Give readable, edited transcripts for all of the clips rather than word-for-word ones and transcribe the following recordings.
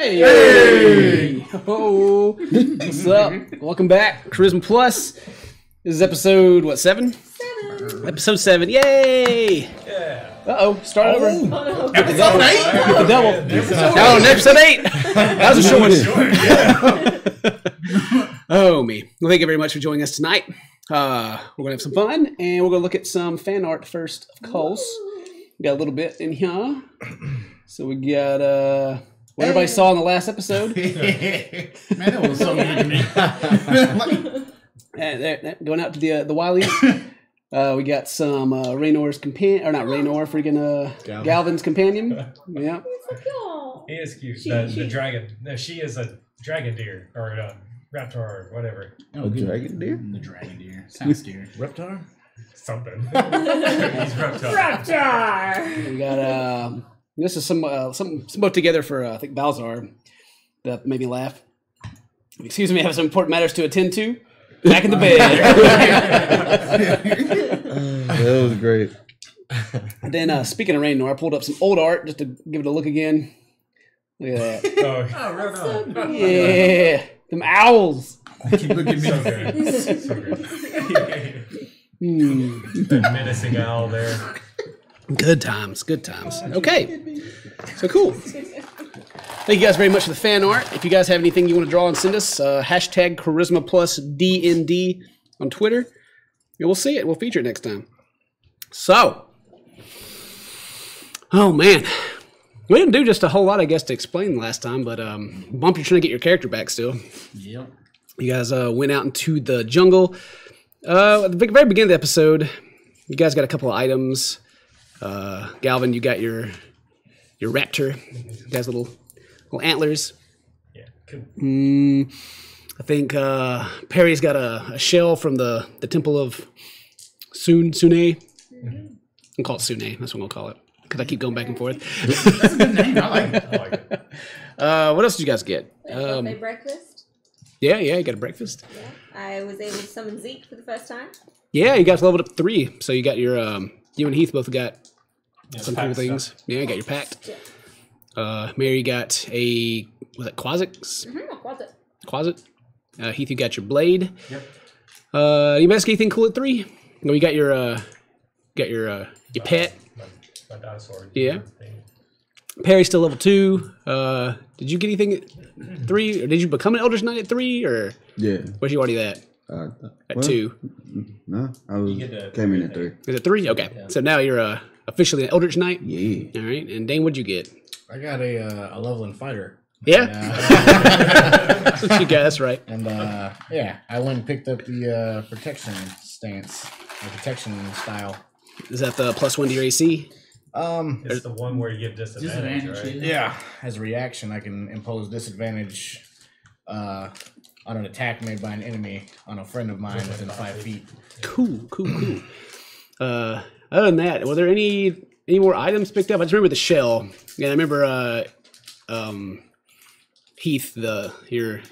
Hey! Oh, what's up? Welcome back, Charisma Plus. This is episode, what, 7? 7. Episode 7, yay! Yeah. Uh-oh, start over. Oh, no. Episode 8? The double. No, episode 8! That was a short one. Oh, me. Well, thank you very much for joining us tonight. We're going to have some fun, and we're going to look at some fan art first, of course. We got a little bit in here. So we got, what everybody saw in the last episode. Man, that was so good to me. Going out to the Wileys. We got some Raynor's companion, or not Raynor, freaking Galvin's companion. Yeah. He's so cute. He is cute. The dragon. No, she is a dragon deer or a raptor or whatever. Oh, dragon deer? The dragon deer. Sounds scary. Reptar? Something. He's reptile. Raptor. We got this is some put together for I think Balzar that made me laugh. Excuse me, I have some important matters to attend to. Back in the bed. That was great. And then speaking of Raynor, I pulled up some old art just to give it a look again. Look at that. Oh, So good. Yeah, them owls. Keep looking at me. so good. So good. That menacing owl there. Good times, good times. Okay, so cool. Thank you guys very much for the fan art. If you guys have anything you want to draw and send us, hashtag Charisma Plus DND on Twitter. And we'll see it. We'll feature it next time. So, oh man, we didn't do just a whole lot, I guess, to explain last time. But Bump, you're trying to get your character back still. Yep. You guys went out into the jungle. At the very beginning of the episode, you guys got a couple of items. Galvin, you got your raptor. You guys little antlers. Yeah, cool. I think Perry's got a shell from the temple of Sune. I'll call it Sune. That's what we'll call it because I keep going back and forth. That's a good name. I like it. I like it. What else did you guys get? Birthday breakfast. Yeah, you got a breakfast. Yeah. I was able to summon Zeke for the first time. Yeah, you guys leveled up 3, so you got your you and Heath both got some cool packed things. stuff. Yeah, you got your packed. Yeah. Mary got a Quasit? Quasit. Heath, you got your blade. Yep. You guys got anything cool at 3? No, you got your pet. My dinosaur. Yeah. Perry's still level 2. Did you get anything at 3? Or did you become an Eldritch Knight at 3? Or Yeah. was you already at? At 2. No, I was get the came in at 3. Is it 3? Okay. Yeah. So now you're officially an Eldritch Knight? Yeah. All right. And Dane, what'd you get? I got a leveling fighter. Yeah? That's what you got. That's right. And yeah, I went and picked up the protection stance, the protection style. Is that the +1 to your AC? It's the one where you get disadvantage, right? Yeah. As a reaction, I can impose disadvantage on an attack made by an enemy on a friend of mine within 5 feet. Cool. Other than that, were there any more items picked up? I just remember the shell. Yeah, I remember Heath, your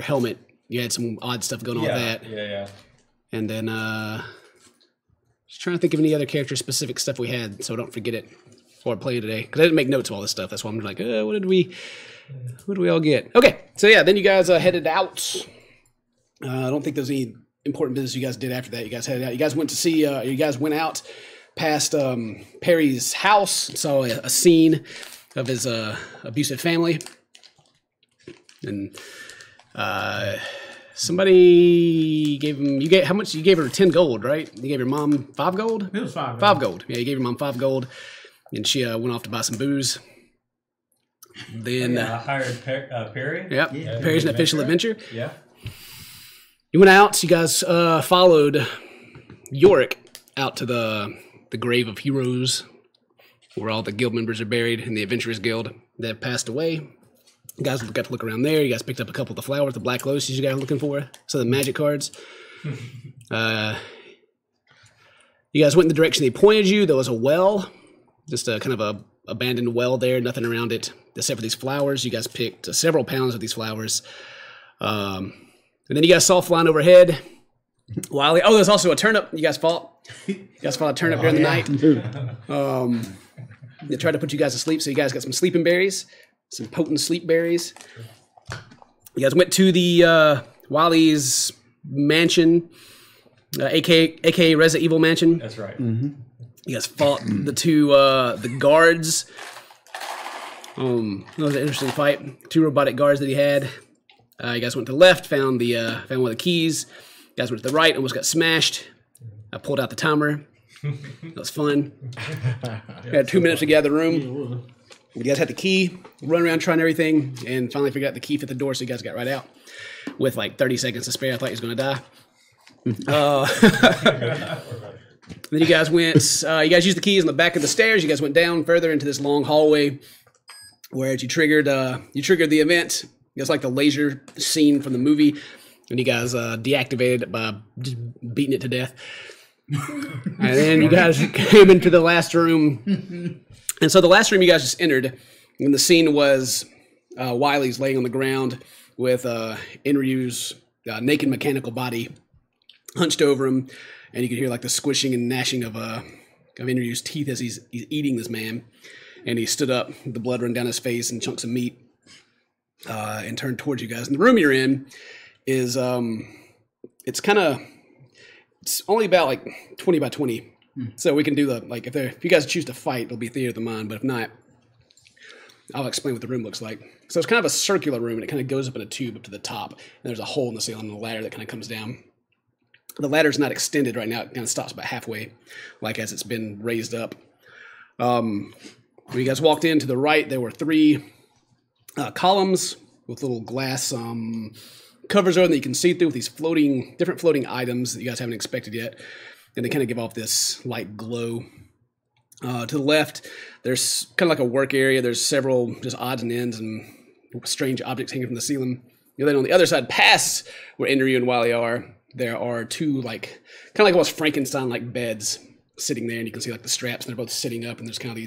helmet. You had some odd stuff going on with that. Yeah. And then just trying to think of any other character specific stuff we had, so I don't forget it before I play today. Because I didn't make notes of all this stuff. That's why I'm like, what did we all get? Okay, so yeah, then you guys headed out. I don't think there's any important business you guys did after that. You guys headed out. You guys went to see. You guys went out past Perry's house. Saw a scene of his abusive family, and somebody gave him. You gave how much? You gave her 10 gold, right? You gave your mom 5 gold. It was 5. 5 gold. Yeah, you gave your mom 5 gold, and she went off to buy some booze. Then I hired Perry. Yep, Yeah. Perry's an official adventure. Yeah. You went out. You guys followed Yorick out to the grave of heroes, where all the guild members are buried in the Adventurers Guild that have passed away. You guys got to look around there. You guys picked up a couple of the flowers, the black lotuses you guys were looking for, some of the magic cards. You guys went in the direction they pointed you. There was a well, just a kind of a abandoned well there, nothing around it except for these flowers. You guys picked several pounds of these flowers. And then you guys saw flying overhead. Wiley. Oh, there's also a turnip. You guys fought. You guys fought a turnip during the night. They tried to put you guys to sleep, so you guys got some sleeping berries. some potent sleep berries. You guys went to the Wally's mansion, aka Resident Evil mansion. That's right. You guys fought the two the guards. That was an interesting fight. 2 robotic guards that he had. You guys went to the left, found one of the keys. You guys went to the right, almost got smashed. I pulled out the timer. That was fun. You had 2 minutes to get out of the room. You guys had the key, run around trying everything, and finally figured out the key fit the door, so you guys got right out with like 30 seconds to spare. I thought he was going to die. Then you guys went, you guys used the keys on the back of the stairs. You guys went down further into this long hallway where you triggered the event. It's like the laser scene from the movie, and you guys deactivated it by just beating it to death. And then you guys came into the last room. And so the last room you guys just entered, and the scene was Wiley's laying on the ground with Inryu's naked mechanical body hunched over him, and you could hear like the squishing and gnashing of Inryu's teeth as he's eating this man. And he stood up, the blood running down his face and chunks of meat, and turned towards you guys. And the room you're in is it's only about like 20 by 20. So we can do if you guys choose to fight, it'll be theater of the mind. But if not, I'll explain what the room looks like. So it's kind of a circular room, and it kind of goes up in a tube up to the top. And there's a hole in the ceiling and a ladder that kind of comes down. The ladder's not extended right now. It kind of stops about halfway, like as it's been raised up. When you guys walked in to the right, there were 3 columns with little glass covers over that you can see through with these different floating items that you guys haven't expected yet. And they kind of give off this light glow. To the left, there's kind of like a work area. There's several just odds and ends and strange objects hanging from the ceiling. And then on the other side, past where Inryu and Wily are, there are 2 kind of like almost Frankenstein-like beds sitting there, and you can see like the straps, and they're both sitting up, and there's kind of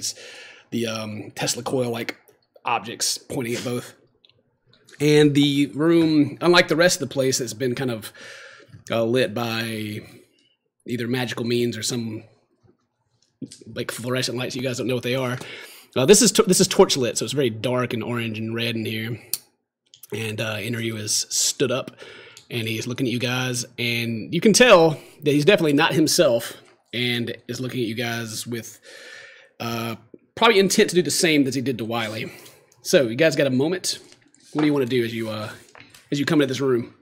the Tesla coil-like objects pointing at both. And the room, unlike the rest of the place, has been kind of lit by either magical means or some like fluorescent lights. You guys don't know what they are. This is torch lit, so it's very dark and orange and red in here. And Inryu is stood up, and he's looking at you guys, and you can tell that he's definitely not himself, and is looking at you guys with probably intent to do the same as he did to Wily. So you guys got a moment. What do you want to do as you come into this room?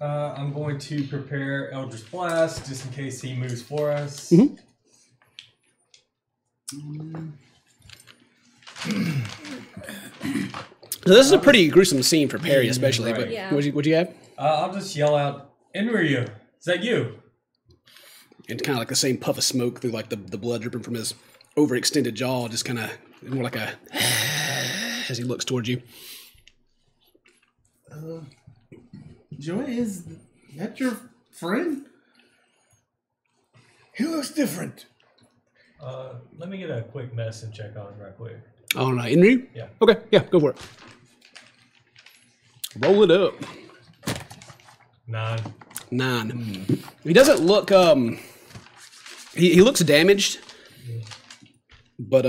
I'm going to prepare Eldritch Blast just in case he moves for us. Mm-hmm. So this is a pretty gruesome scene for Perry, especially. Right. But Yeah. what'd you have? I'll just yell out, "Inryu, is that you?" And kind of like the same puff of smoke through like the blood dripping from his overextended jaw, just kind of more like a as he looks towards you. Joy, is that your friend? He looks different. Let me get a quick medicine check on him right quick. Oh, no, Inryu? Yeah. Okay, yeah, go for it. Roll it up. 9. He doesn't look, he looks damaged, but,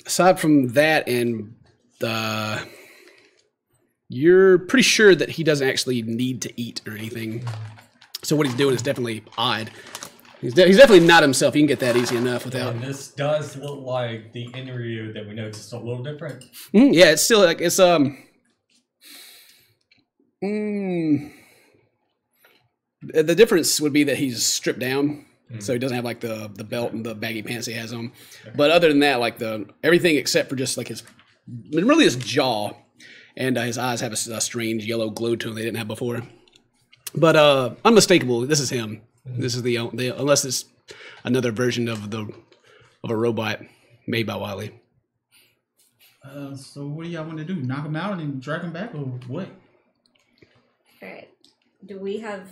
aside from that and, you're pretty sure that he doesn't actually need to eat or anything. So what he's doing is definitely odd. He's definitely not himself. You can get that easy enough without. And this does look like the Inryu that we know, just a little different. Yeah, it's still like it's the difference would be that he's stripped down, so he doesn't have like the belt and the baggy pants he has on. But other than that, like everything except for just like his jaw and his eyes have a strange yellow glow to them they didn't have before. But unmistakable, this is him. This is the unless it's another version of a robot made by Wily. So what do y'all want to do? Knock him out and drag him back, or what? Alright. Do we have...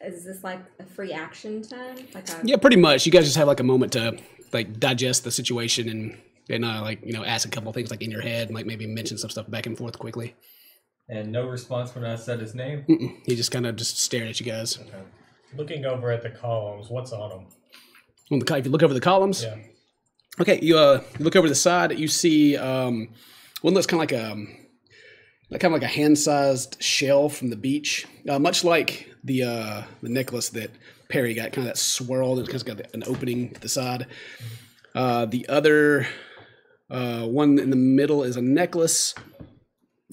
Is this like a free action turn? Yeah, pretty much. You guys just have like a moment to like digest the situation and like, you know, ask a couple of things like in your head and like maybe mention some stuff back and forth quickly. And no response when I said his name? He just kind of just stared at you guys. Okay. Looking over at the columns, what's on them? If you look over the columns. Yeah. Okay, you look over the side. You see one looks kind of like a hand-sized shell from the beach, much like the necklace that Perry got, kind of that swirl that's kind of got an opening to the side. The other one in the middle is a necklace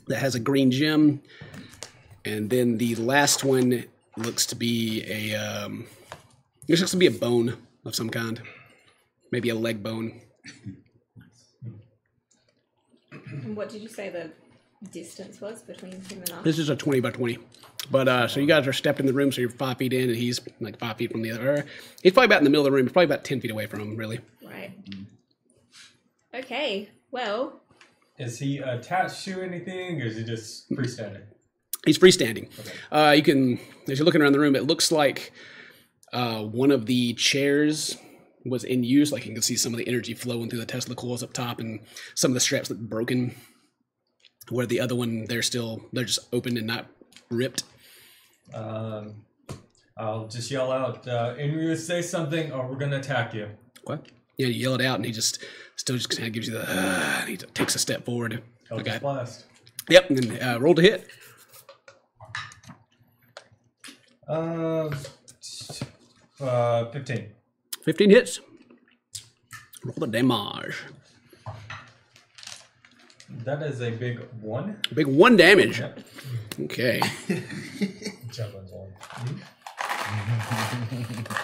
that has a green gem, and then the last one looks to be a bone of some kind, maybe a leg bone. And what did you say the distance was between him and us? This is a 20 by 20. But so you guys are stepped in the room, so you're 5 feet in, and he's like 5 feet from the other. He's probably about in the middle of the room. He's probably about 10 feet away from him, really. Right. Okay, well. Is he attached to anything, or is he just freestanding? He's freestanding. Okay. You can, as you're looking around the room, it looks like one of the chairs was in use. Like you can see some of the energy flowing through the Tesla coils up top, and some of the straps look broken. Where the other one, they're just open and not ripped. I'll just yell out, Enryu, say something, or we're gonna attack you. What? Yeah, you yell it out, and he still kind of gives you the. And he takes a step forward. Eldritch Blast. Yep, and then roll to hit. 15. 15 hits. Roll the damage. That is a big 1. Big 1 damage. Yep. Okay. Javelin's one.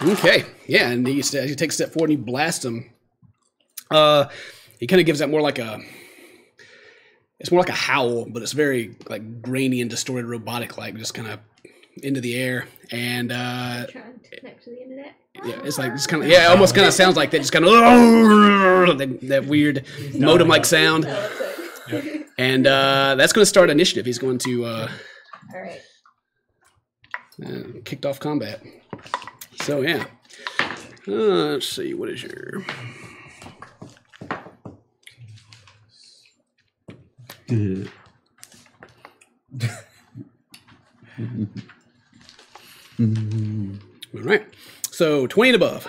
Okay. Yeah, and as you take a step forward and you blast him, he kind of gives that more like a. It's more like a howl, but it's very like grainy and distorted, robotic, like just kind of into the air. And Trying to connect to the internet. yeah, it's like just kind of it almost kind of sounds like that, just kind of that weird modem-like sound. Yep. And that's going to start initiative. He's going to All right. kicked off combat. So yeah, let's see. What is your? All right. So 20 and above.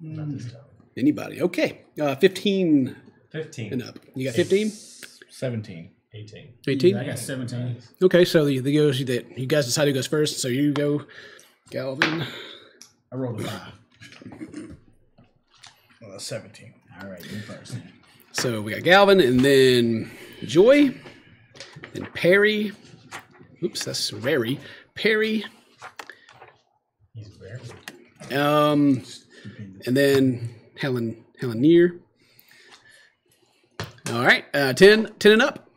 Not this time. Anybody? Okay. 15 15. and up. You got 15? 17. 18. 18? I got 17. Okay, so you guys decide who goes first. So you go, Galvin. I rolled a 5. 17. All right, you first. So we got Galvin, and then Joy, then Perry. Oops, that's Rary. Perry. He's rare. And then Helen Near. All right, 10 and up.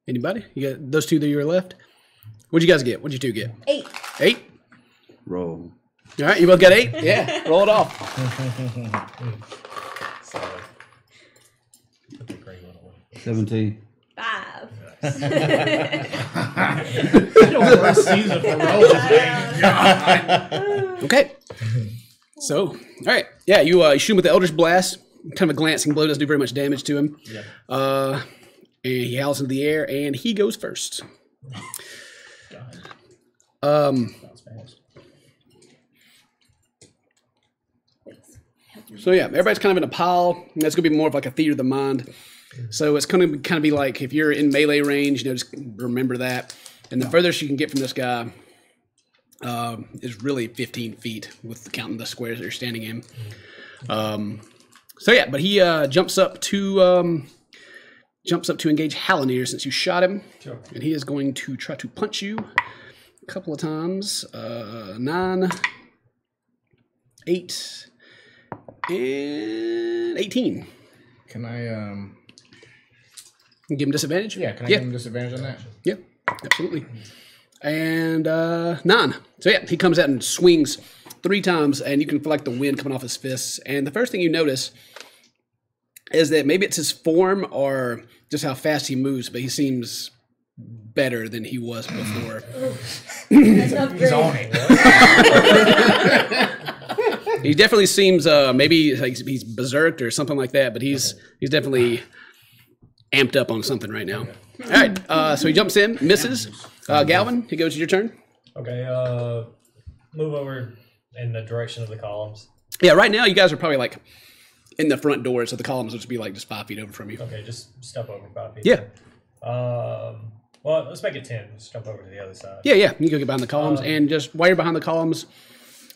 Anybody? You got those two that you were left? What'd you guys get? What'd you two get? 8. 8? Roll. All right, you both got 8? Yeah, roll it off. Sorry. Put the gray one away. 17. 5. First season for rolls, man. God. Okay. So, all right. Yeah, you shoot him with the Eldritch Blast. Kind of a glancing blow, doesn't do very much damage to him. Yeah. And he howls into the air, and he goes first. So yeah, everybody's kind of in a pile. And that's gonna be more of like a theater of the mind. So it's gonna kind of be like if you're in melee range, just remember that. And the furthest you can get from this guy is really 15 feet with counting the squares that you're standing in. So yeah, but he jumps up to engage Halanir since you shot him, Sure. and he is going to try to punch you a couple of times. 9, 8, and 18. Can I, Give him disadvantage? yeah, can I give him disadvantage on that? Yeah, absolutely. And 9. So yeah, he comes out and swings 3 times, and you can feel like the wind coming off his fists. And the first thing you notice is that maybe it's his form or just how fast he moves, but he seems better than he was before. That's not great. On it. He definitely seems maybe like he's berserked or something like that, but he's definitely amped up on something right now. All right, so he jumps in, misses. Galvin, it goes your turn. Okay, move over in the direction of the columns. Yeah, right now you guys are probably like in the front door, so the columns will just be like just 5 feet over from you. Okay, just step over 5 feet. Yeah. Well, let's make it 10. Just jump over to the other side. Yeah, yeah. You go get behind the columns, and just while you're behind the columns,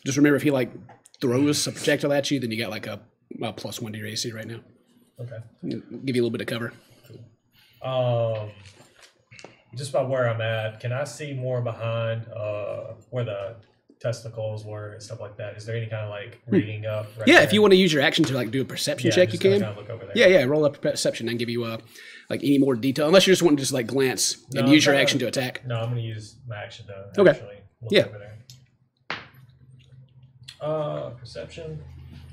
just remember if he like throws a projectile at you, then you got like a +1 to your AC right now. Okay. Give you a little bit of cover. Just about where I'm at, can I see more behind where the testicles were and stuff like that? Is there any kind of like reading up? Right Yeah, there? if you want to use your action to like do a perception check, you just can. Kind of look over there. Yeah, yeah. Roll up perception and give you like any more detail, unless you just want to just like glance and No, use your I'm action to gonna- attack. No, I'm going to use my action to Okay. actually look Yeah. over there. Perception,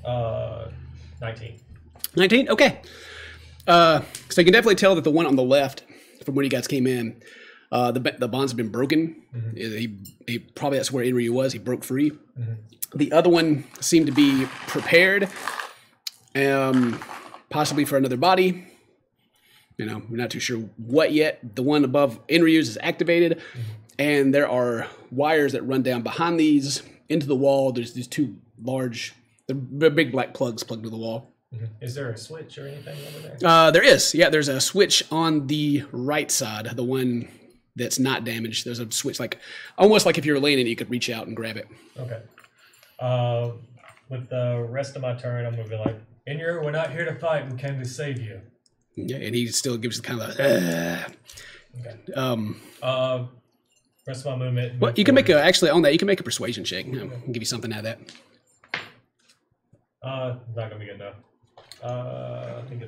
19. 19. Okay. So you can definitely tell that the one on the left, from where you guys came in, the bonds have been broken. He probably that's where Inryu was. He broke free. The other one seemed to be prepared, possibly for another body. You know, we're not too sure what yet. The one above Inryu's is activated, and there are wires that run down behind these into the wall. There's these two large, they're big black plugs plugged to the wall. Is there a switch or anything over there? There is. Yeah, there's a switch on the right side, the one that's not damaged. There's a switch, like almost like if you were laying in it, you could reach out and grab it. Okay. With the rest of my turn, I'm going to be like, Inru, we're not here to fight. We came to save you. Yeah, and he still gives you kind of Okay. a. Rest of my movement. Well, you can make actually on that. You can make a persuasion check. I'll give you something out of that. Not going to be good enough. I think I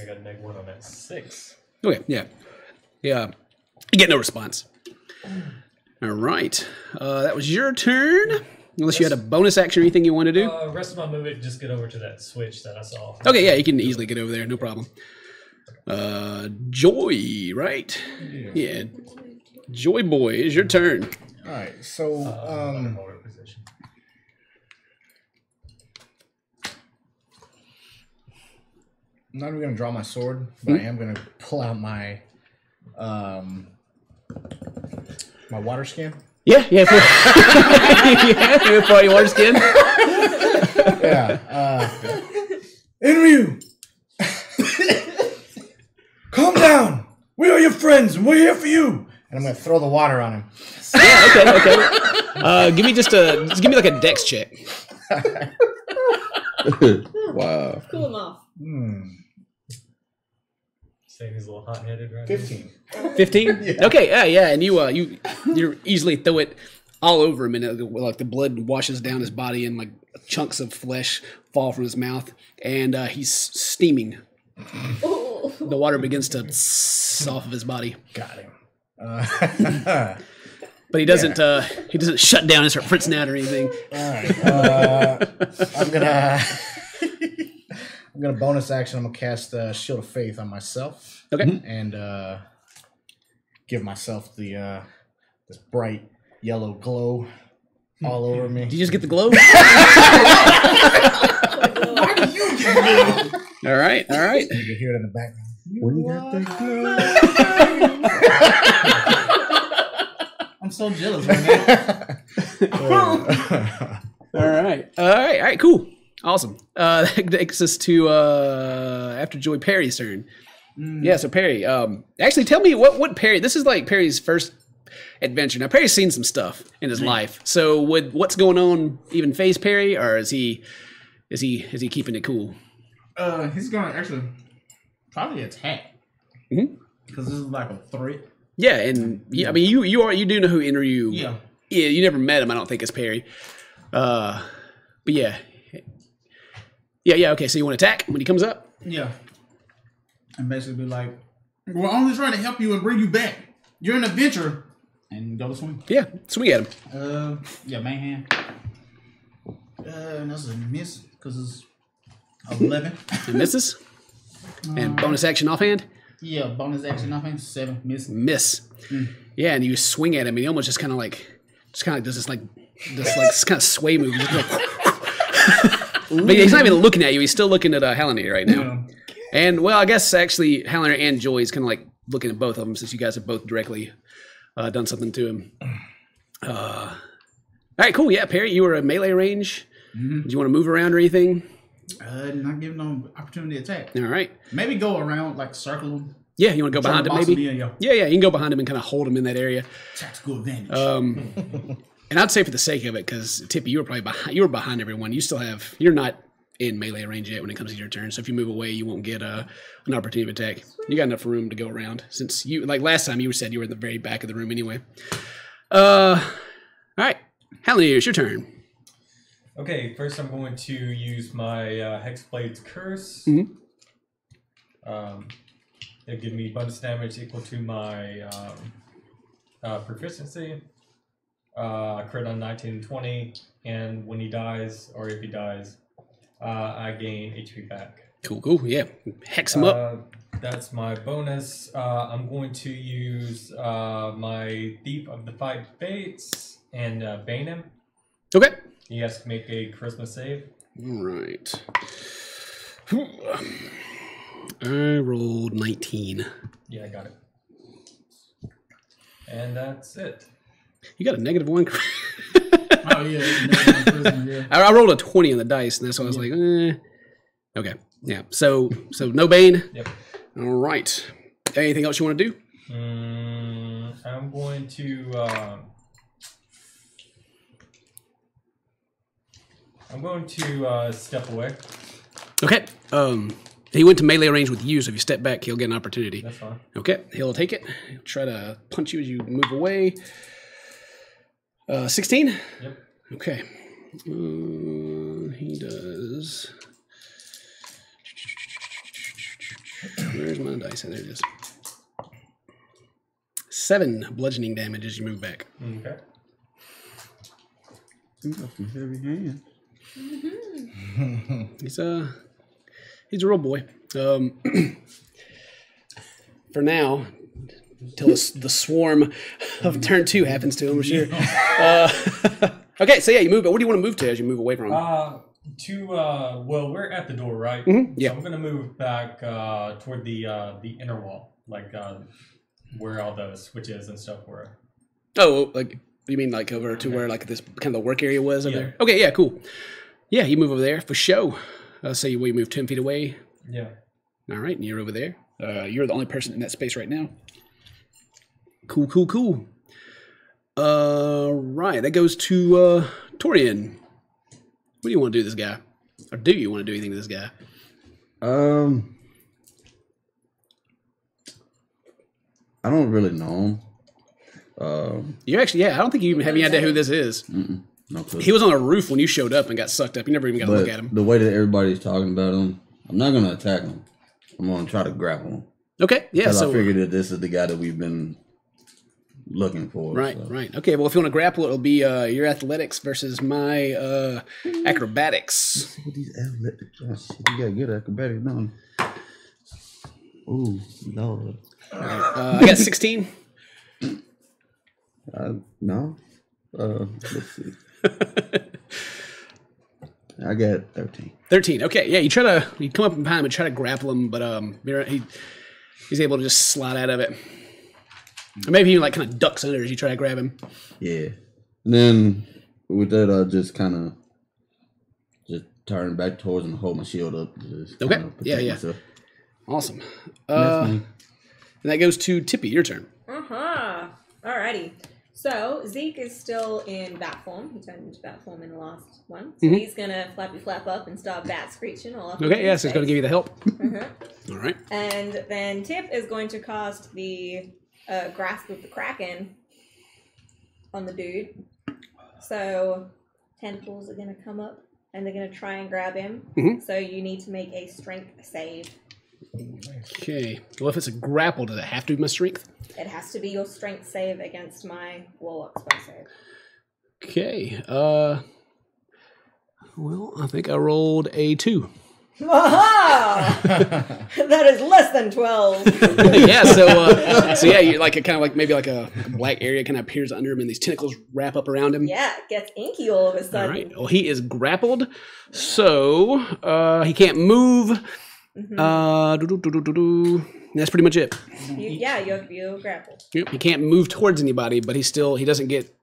got a -1 on that. 6. Okay. Yeah. Yeah. You get no response. All right. That was your turn. Unless you had a bonus action or anything you want to do. Rest of my movement, just get over to that switch that I saw. Okay, yeah, you can easily get over there, no problem. Joy, right? Yeah. Joy boy, it's your turn. All right, so Hold it position. I'm not even gonna draw my sword, but I am gonna pull out my my water skin. Yeah, yeah. Yeah, you for your water skin. Yeah. Inryu! Calm down! We are your friends and we're here for you! And I'm gonna throw the water on him. Yeah, okay. Give me give me like a dex check. Wow. Cool him off. Saying he's a little hot-headed right 15. 15? Yeah. Okay, yeah, and you easily throw it all over him, and like the blood washes down his body, and like chunks of flesh fall from his mouth, and he's steaming. Ooh. The water begins to off of his body, Got him. but he doesn't. He doesn't shut down and start fritzing out or anything. Alright. I'm gonna bonus action. I'm gonna cast Shield of Faith on myself. Okay. And give myself the this bright yellow glow all over me. Did you just get the glow? Why do you get me? All right. You can hear it in the background. When you got that glow. I'm so jealous right now. All right. Cool. Awesome. That takes us to after Joy Perry's turn. Yeah. So Perry, actually, tell me what Perry. This is like Perry's first adventure. Now Perry's seen some stuff in his life. So would what's going on even phase Perry, or is he keeping it cool? He's gonna actually probably attack. Because this is like a threat. Yeah, and I mean you do know who Inryu. Yeah. Yeah, you never met him. I don't think as Perry. But yeah. Yeah. Okay, so you want to attack when he comes up? Yeah. And basically be like, we're only trying to help you and bring you back. You're an adventurer. And go to swing. Yeah, swing at him. Yeah, main hand. That's a miss because it's 11. It misses. And bonus action offhand. Yeah, bonus action offhand 7 miss. Miss. Yeah, and you swing at him, and he almost just kind of does this kind of sway move. But he's not even looking at you. He's still looking at Hallonator right now. Yeah. And well, I guess actually Hallonator and Joy's kind of like looking at both of them since you guys have both directly done something to him. All right, cool. Yeah, Perry, you were a melee range. Mhm. Do you want to move around or anything? Not giving them opportunity to attack. All right. Maybe go around, like circle them. Yeah, you want to go behind him maybe? Yeah. Yeah, you can go behind him and kind of hold him in that area. Tactical advantage. And I'd say for the sake of it, because Tippy, you were probably behind. You were behind everyone. You still have. You're not in melee range yet when it comes to your turn. So if you move away, you won't get an opportunity to attack. You got enough room to go around. Since you like last time, you said you were in the very back of the room anyway. All right, Hallelujah, it's your turn. Okay, first I'm going to use my Hexblade's Curse. Mhm. It'll give me bonus damage equal to my proficiency. Crit on 19 and 20, and when he dies, or if he dies, I gain HP back. Cool. Yeah, hex him up. That's my bonus. I'm going to use my Thief of the Five Fates and bane him. Okay. He has to make a charisma save. All right. I rolled 19. Yeah, I got it. And that's it. You got a -1. Oh yeah. I rolled a 20 on the dice, and that's why I was like, Okay. Yeah. So no bane. Yep. All right. Anything else you want to do? I'm going to step away. Okay. He went to melee range with you, so if you step back, he'll get an opportunity. That's fine. Okay. He'll take it. He'll try to punch you as you move away. 16? Yep. Okay. He does. Where's my dice? There it is. 7 bludgeoning damage as you move back. Okay. You got some heavy hands. He's a real boy. For now, until the swarm of turn 2 happens to him, I'm sure. Okay, so yeah, you move. But what do you want to move to as you move away from him? Well, we're at the door, right? Yeah. So I'm gonna move back toward the inner wall, like where all the switches and stuff were. Oh, like you mean like over to where like this kind of the work area was over Yeah. there? Okay, yeah, cool. Yeah, you move over there for show. Say we move 10 feet away. Yeah. All right, and you're over there. You're the only person in that space right now. Cool. Right, that goes to Torian. What do you want to do to this guy? Or do you want to do anything to this guy? I don't really know him. You actually, yeah, I don't think you even have any idea who this is. No clue. He was on a roof when you showed up and got sucked up. You never even got to look at him. The way that everybody's talking about him, I'm not going to attack him. I'm going to try to grapple him. Okay, yeah. Because So I figured that this is the guy that we've been looking for. right. So. Okay, well, if you want to grapple, it'll be your athletics versus my acrobatics. What these athletics? Oh, shit, you got good acrobatics, don't you? Ooh, Lord. I got 16. No. Let's see. I got 13. 13. Okay, yeah. You come up behind him and try to grapple him, but he's able to just slide out of it. Or maybe he like kind of ducks under as you try to grab him. Yeah. And then with that, I just kind of turn back towards him and hold my shield up. Just Okay. kinda protect Yeah. myself. Awesome. That's me. And that goes to Tippy. Your turn. Alrighty. So Zeke is still in bat form. He turned into bat form in the last one. So he's gonna flap up and start bat screeching all up. Okay. Yeah. So he's going to give you the help. All right. And then Tip is going to cast the Grasp of the Kraken on the dude. So tentacles are going to come up and they're going to try and grab him. So you need to make a strength save. Okay. Well, if it's a grapple, does it have to be my strength? It has to be your strength save against my Warlock spell save. Okay. Well, I think I rolled a 2. Aha! That is less than 12. Yeah. So yeah, you like it kind of like maybe like a black area kind of appears under him, and these tentacles wrap up around him. Yeah, it gets inky all of a sudden. All right. Well, he is grappled, so he can't move. That's pretty much it. You're grappled. Yep. He can't move towards anybody, but he doesn't get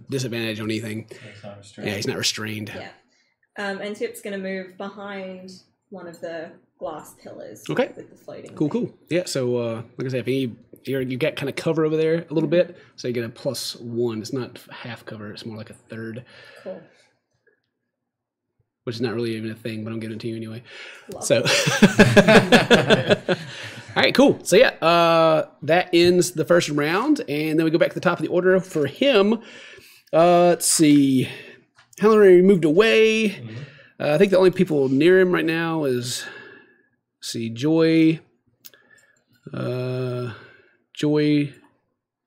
disadvantage on anything. It's not restrained. Yeah, he's not restrained. Yeah. And Tip's gonna move behind one of the glass pillars. Okay. With the floating. Cool, cool. Yeah, so like I said, if you got kind of cover over there a little bit, so you get a +1. It's not half cover, it's more like a third. Cool. Which is not really even a thing, but I'm giving it to you anyway. Love So, all right, cool. So yeah, that ends the first round, and then we go back to the top of the order for him. Let's see. Hillary moved away. I think the only people near him right now is, let's see, Joy,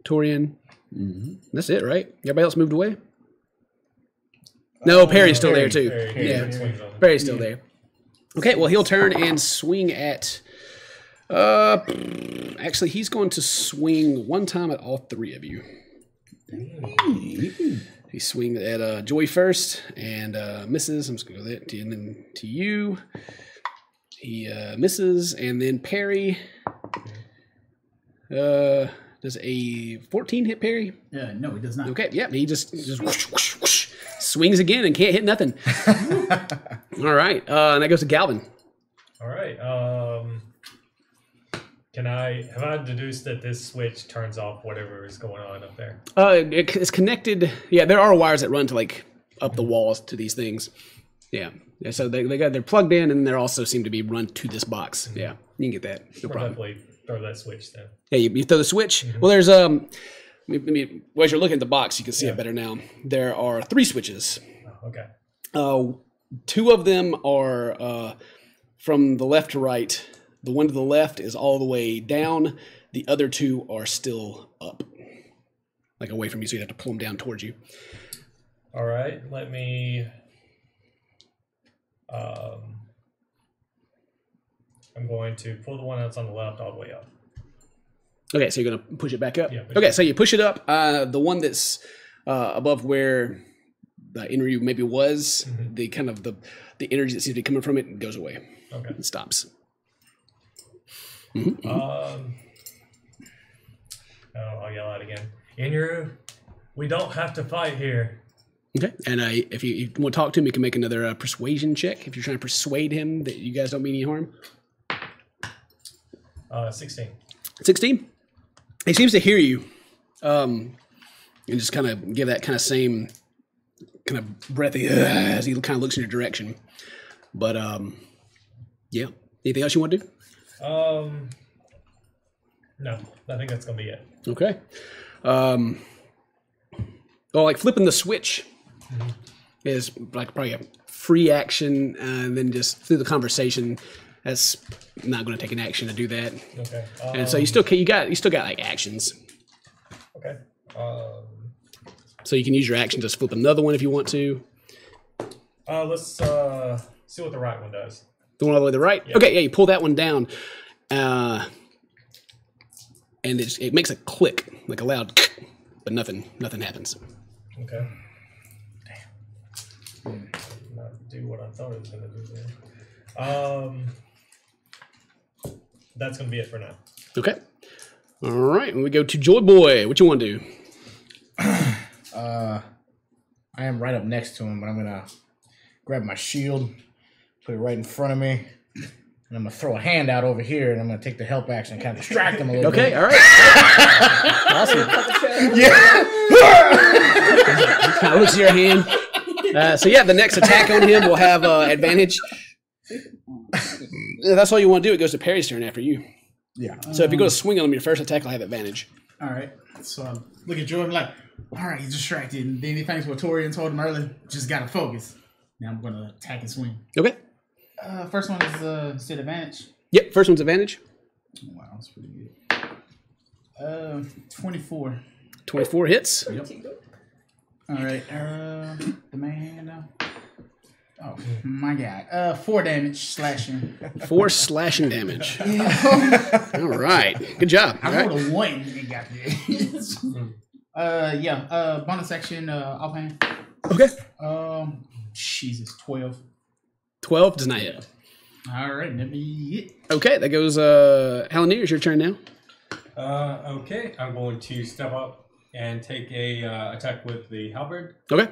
Torian. That's it, right? Everybody else moved away? No, Perry's still there too. Perry. Yeah, Perry's still there. Okay, well, he'll turn and swing at... actually, he's going to swing one time at all three of you. He swings at Joy first and misses. I'm just going to go that to, and then to you. He misses, and then Perry. Does a 14 hit Perry? No, it does not. Okay, yeah, he just whoosh, whoosh, whoosh, swings again and can't hit nothing. All right, and that goes to Galvin. All right. Have I deduced that this switch turns off whatever is going on up there? It's connected. Yeah, there are wires that run to like up the walls to these things. Yeah. So they're plugged in, and they also seem to be run to this box. Yeah, you can get that. No We'll problem. definitely throw that switch then. Yeah, you throw the switch. Well, there's as you're looking at the box, you can see it better now. There are 3 switches. Oh, okay. 2 of them are from the left to right. The one to the left is all the way down. The other 2 are still up, like away from you, so you have to pull them down towards you. All right. Let me. I'm going to pull the one that's on the left all the way up. Okay, so you're gonna push it back up. Yeah, push Okay, it so you push it up. The one that's above where the Inryu maybe was, the kind of the energy that seems to be coming from it goes away. Okay. It stops. I'll yell out again. Inru, we don't have to fight here. Okay, and if you want to talk to him, you can make another persuasion check if you're trying to persuade him that you guys don't mean any harm. 16. 16. He seems to hear you, and just kind of give that kind of same kind of breathy as he kind of looks in your direction. But yeah, anything else you want to do? No, I think that's gonna be it. Okay. Well, like flipping the switch is like probably a free action, and then just through the conversation, that's not going to take an action to do that. Okay. And so you still got like actions. Okay. So you can use your action to flip another one if you want to. Let's see what the right one does. The one all the way to the right. Yeah. Okay, yeah, you pull that one down, and it makes a click, like a loud, but nothing happens. Okay. Damn. Not do what I thought it was gonna do there. That's gonna be it for now. Okay. All right, and we go to Joy Boy. What you want to do? I am right up next to him, but I'm gonna grab my shield, put it right in front of me, and I'm gonna throw a hand out over here, and I'm gonna take the help action and kind of distract him a little bit. Okay, all right. Awesome. Kind of looks at your hand. So yeah, the next attack on him will have advantage. That's all you want to do. It goes to Perry's turn after you. Yeah. So if you go to swing on him, your first attack will have advantage. All right. So look at Jordan like, all right, he's distracted. And then he thinks what Torian told him earlier, just got to focus. Now I'm going to attack and swing. Okay. First one is still advantage. Yep, first one's advantage. Wow, that's pretty good. 24. 24 hits. Yep. All right. The man. Oh my God. 4 damage slashing. 4 slashing damage. All right. Good job. All I right. rolled a 1 and got this. Yeah. Bonus action offhand. Okay. Jesus, 12. 12 does not hit. All right, let me hit. Okay, that goes. Halanier, it's your turn now. Okay, I'm going to step up and take a attack with the halberd. Okay.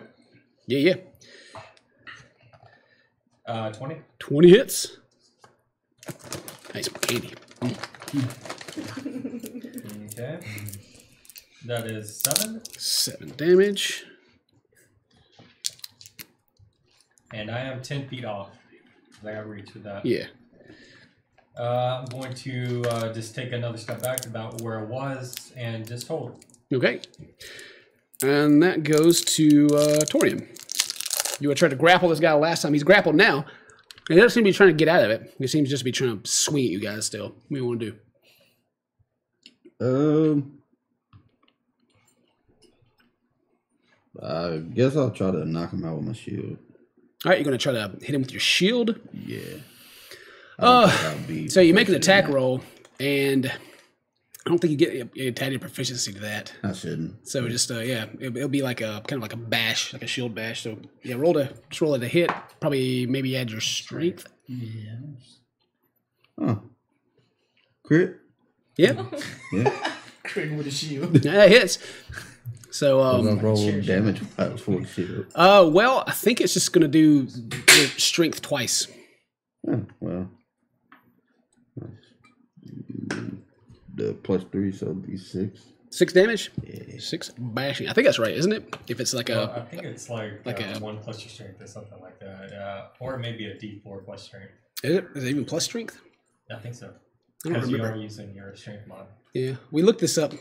Yeah. 20. 20 hits. Nice candy. Okay. That is 7. 7 damage. And I am 10 feet off. I got reach with that. Yeah. I'm going to just take another step back about where I was and just hold. Okay. And that goes to Torian. You would try to grapple this guy last time. He's grappled now. He doesn't seem to be trying to get out of it. He seems just to be trying to swing at you guys still. What do you want to do? I guess I'll try to knock him out with my shield. All right, you're going to try to hit him with your shield. Yeah. So you make an attack roll, and I don't think you get a tad of proficiency to that. I shouldn't. So just yeah, it'll be like a kind of like a bash, like a shield bash. So yeah, roll it to hit. Probably maybe add your strength. Yes. Oh. Crit? Yeah, Yeah. Crit with a shield. that hits. So I'm gonna roll damage for the shield. well, I think it's just gonna do your strength twice. Oh, well. The +3, so it'll be 6. 6 damage. Yeah. 6 bashing. I think that's right, isn't it? If it's like I a think it's like a 1 plus your strength or something like that. Or maybe a D4 plus strength. is it even plus strength? I think so. I don't Because you remember. are using your strength mod. Yeah, we looked this up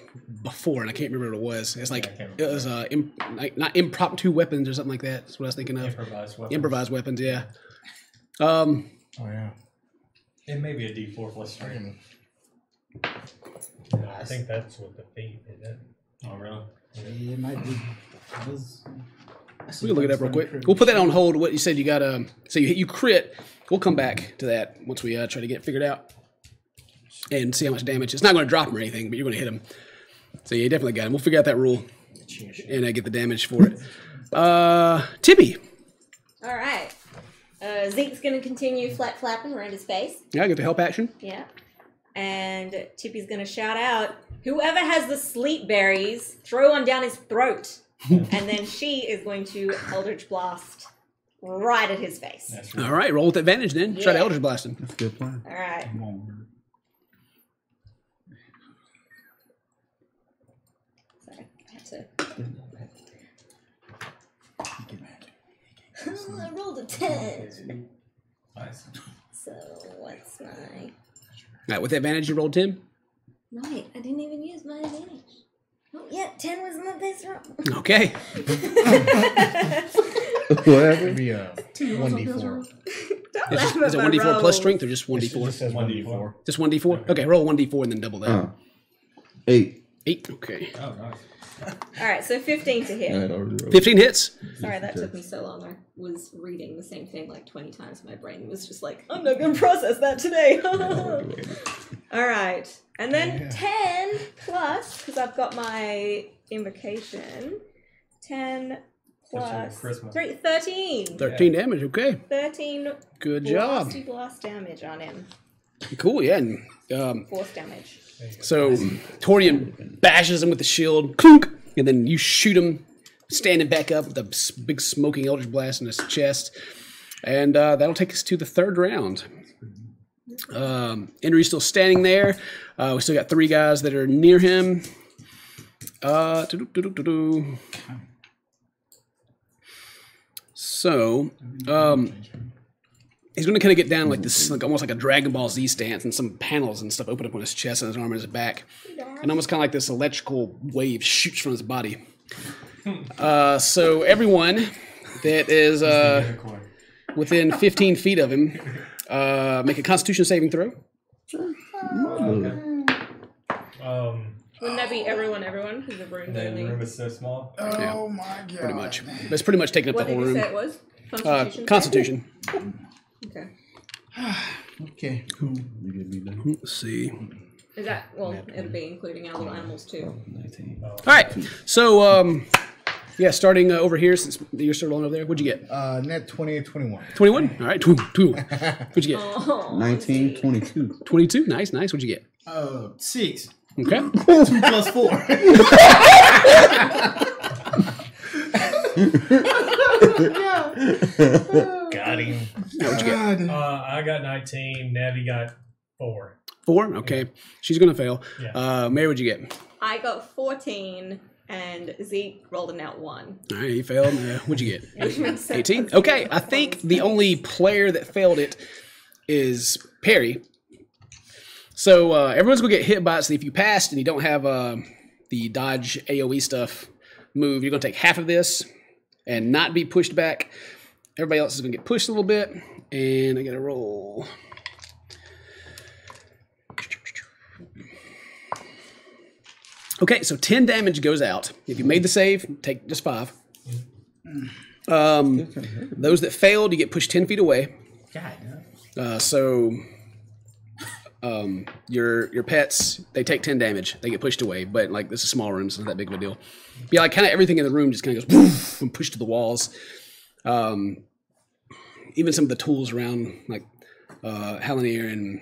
before, and I can't remember what it was. It's like I can't it was like not impromptu weapons or something like that. That's what I was thinking of. Improvised weapons. Improvised weapons, yeah. Oh yeah. It may be a D4 plus strength. Yeah, I think that's what the feat is. It? Oh, really? Yeah, it might be. We can look it up real quick. We'll put that on hold. What you said you got so you crit. We'll come back to that once we try to get it figured out and see how much damage. It's not going to drop him or anything, but you're going to hit him. So yeah, you definitely got him. We'll figure out that rule and get the damage for it. Tippy. All right. Zeke's going to continue flat flapping around his face. Yeah, I get the help action. Yeah. And Tippy's going to shout out, whoever has the sleep berries, throw one down his throat. And then she is going to Eldritch Blast right at his face. That's right. All right, roll with advantage then. Try to Yeah. Eldritch Blast him. That's a good plan. All right. Sorry, I had to. I rolled a 10. Nice. So what's my... All right, with advantage you rolled 10. Right, I didn't even use my advantage. Oh, yeah, 10 was my best roll. Okay. Whatever. It'd be a 1d4. Don't Is laugh it at my 1d4 plus rolls. strength or just It 1d4? just says 1d4. Just 1d4? Okay, roll 1d4 and then double that. 8. 8, okay. Oh, nice. All right, so 15 to I hit. had already rolled. 15 hits. Sorry, that took me so long. I was reading the same thing like 20 times. My brain was just like, I'm not going to process that today. All right. And then 10 plus, because I've got my invocation. 10 plus charisma. 3, 13. 13 damage, okay. 13 Good job. blasty blast damage on him. Cool, yeah. And, Force damage. so Torian bashes him with the shield, clunk, and then you shoot him standing back up with a big smoking Eldritch Blast in his chest. And that'll take us to the third round. Henry's still standing there. We still got 3 guys that are near him. So, he's going to kind of get down like this, like almost like a Dragon Ball Z stance, and some panels and stuff open up on his chest and his arm and his back. And almost kind of like this electrical wave shoots from his body. So everyone that is within 15 feet of him, make a Constitution saving throw. Wouldn't that be everyone? Because the room's The only... room is so small. Oh my god. Pretty much. That's pretty much taking up What the did whole you say room. it was? Constitution? Constitution. Okay. Okay. You give me that. Let's see. Is that... Well, it'll be including our little animals too. 19. All right. So, yeah, starting over here, since you're still rolling over there, what'd you get? Net 28, 21. 21? All right. 22. What'd you get? Oh, 19, 22. 22. Nice. What'd you get? 6. Okay. 2 plus 4. Got him. What'd you get? I got 19. Navi got 4. 4? Okay. She's going to fail. Yeah. Mary, what'd you get? I got 14, and Zeke rolled a nat 1. All right, you failed. What'd you get? Which means 18? Okay, I think the only player that failed it is Perry. So everyone's going to get hit by it. So if you passed and you don't have the dodge AoE stuff move, you're going to take half of this and not be pushed back. Everybody else is going to get pushed a little bit. And I got to roll. Okay, so 10 damage goes out. If you made the save, take just 5. Those that failed, you get pushed 10 feet away. So your pets, they take 10 damage. They get pushed away, but like this is a small room, so it's not that big of a deal. Yeah, like kind of everything in the room just kind of goes woof and pushed to the walls. Even some of the tools around, like Halanir, and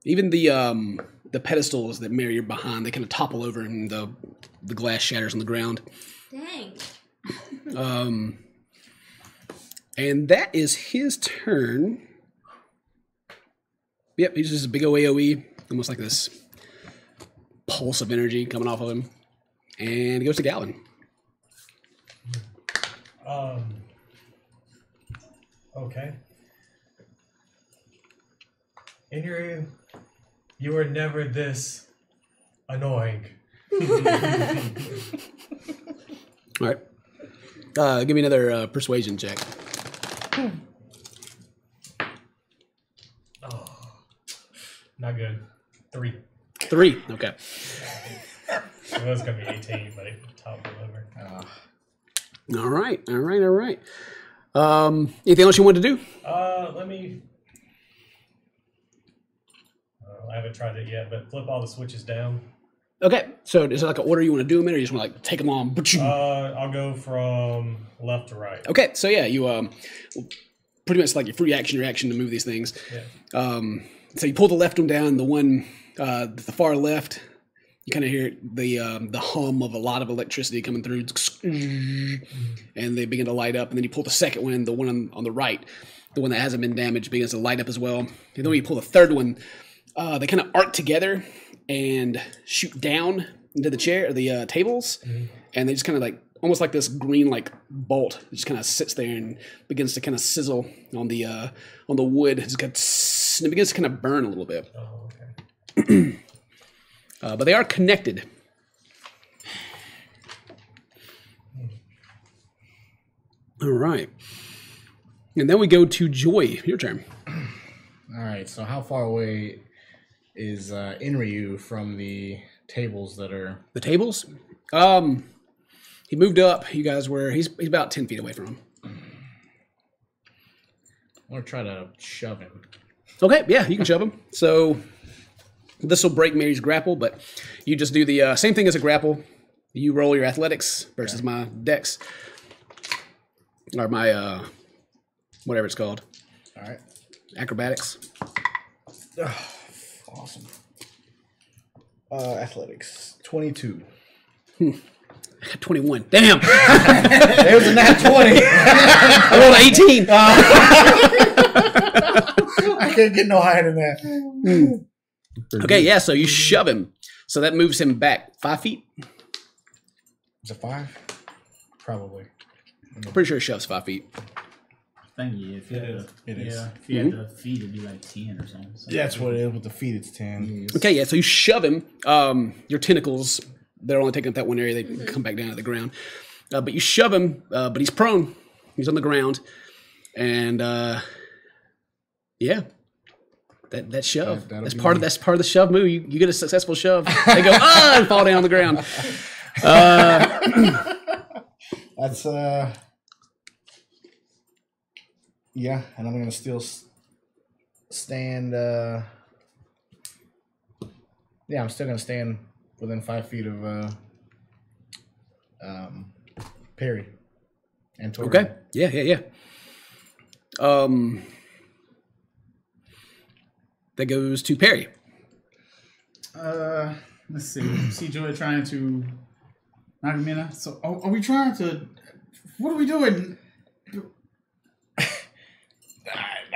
even the pedestals that Mary are behind, they kind of topple over and the glass shatters on the ground. Dang. And that is his turn. Yep, he's just a big AoE, almost like this pulse of energy coming off of him. And it goes to Galvin. Okay. Inri, you were never this annoying. All right. Give me another persuasion check. Oh, not good. 3. 3. Okay. It was gonna be 18, but it toppled over. All right. Anything else you want to do? Let me. I haven't tried it yet, but flip all the switches down. Okay. So is it like an order you want to do them in, or you just want to like take them on? I'll go from left to right. Okay. So yeah, you pretty much like your free action, reaction to move these things. Yeah. So you pull the left one down, the one the far left. You kind of hear the hum of a lot of electricity coming through, and they begin to light up. And then you pull the second one, the one on the right, the one that hasn't been damaged, begins to light up as well. And then when you pull the third one, they kind of arc together and shoot down into the chair or the tables, and they just kind of like almost like this green like bolt just kind of sits there and begins to kind of sizzle on the wood. It begins to kind of burn a little bit. Oh, okay. But they are connected. All right. And then we go to Joy. Your turn. All right, so how far away is Inryu from the tables that are... The tables? He moved up. You guys were... He's about 10 feet away from him. I want to try to shove him. Okay, yeah, you can shove him. So this will break Mary's grapple, but you just do the same thing as a grapple. You roll your athletics versus my dex. Or my, whatever it's called. All right. Acrobatics. Awesome. Athletics, 22. I got 21. Damn! There's a nat 20. I rolled 18. I can't get no higher than that. Okay, yeah, so you shove him. So that moves him back 5 feet. Is it 5? Probably. Pretty sure it shoves 5 feet. Thank you. If you had It the, is. yeah, if you had the feet, it'd be like 10 or something. Yeah, that's what it is. With the feet, it's 10. Okay, yeah, so you shove him. Your tentacles, they're only taking up that one area. They come back down to the ground. But you shove him, but he's prone. He's on the ground. And, yeah. That shove. That's part of the shove move. You get a successful shove. They go, and fall down on the ground. That's, yeah, and I'm going to still stand, yeah, I'm still going to stand within 5 feet of Perry and Tori. Okay. Yeah. That goes to Perry. Let's see. See Joy trying to knock him in. So are we trying to... What are we doing?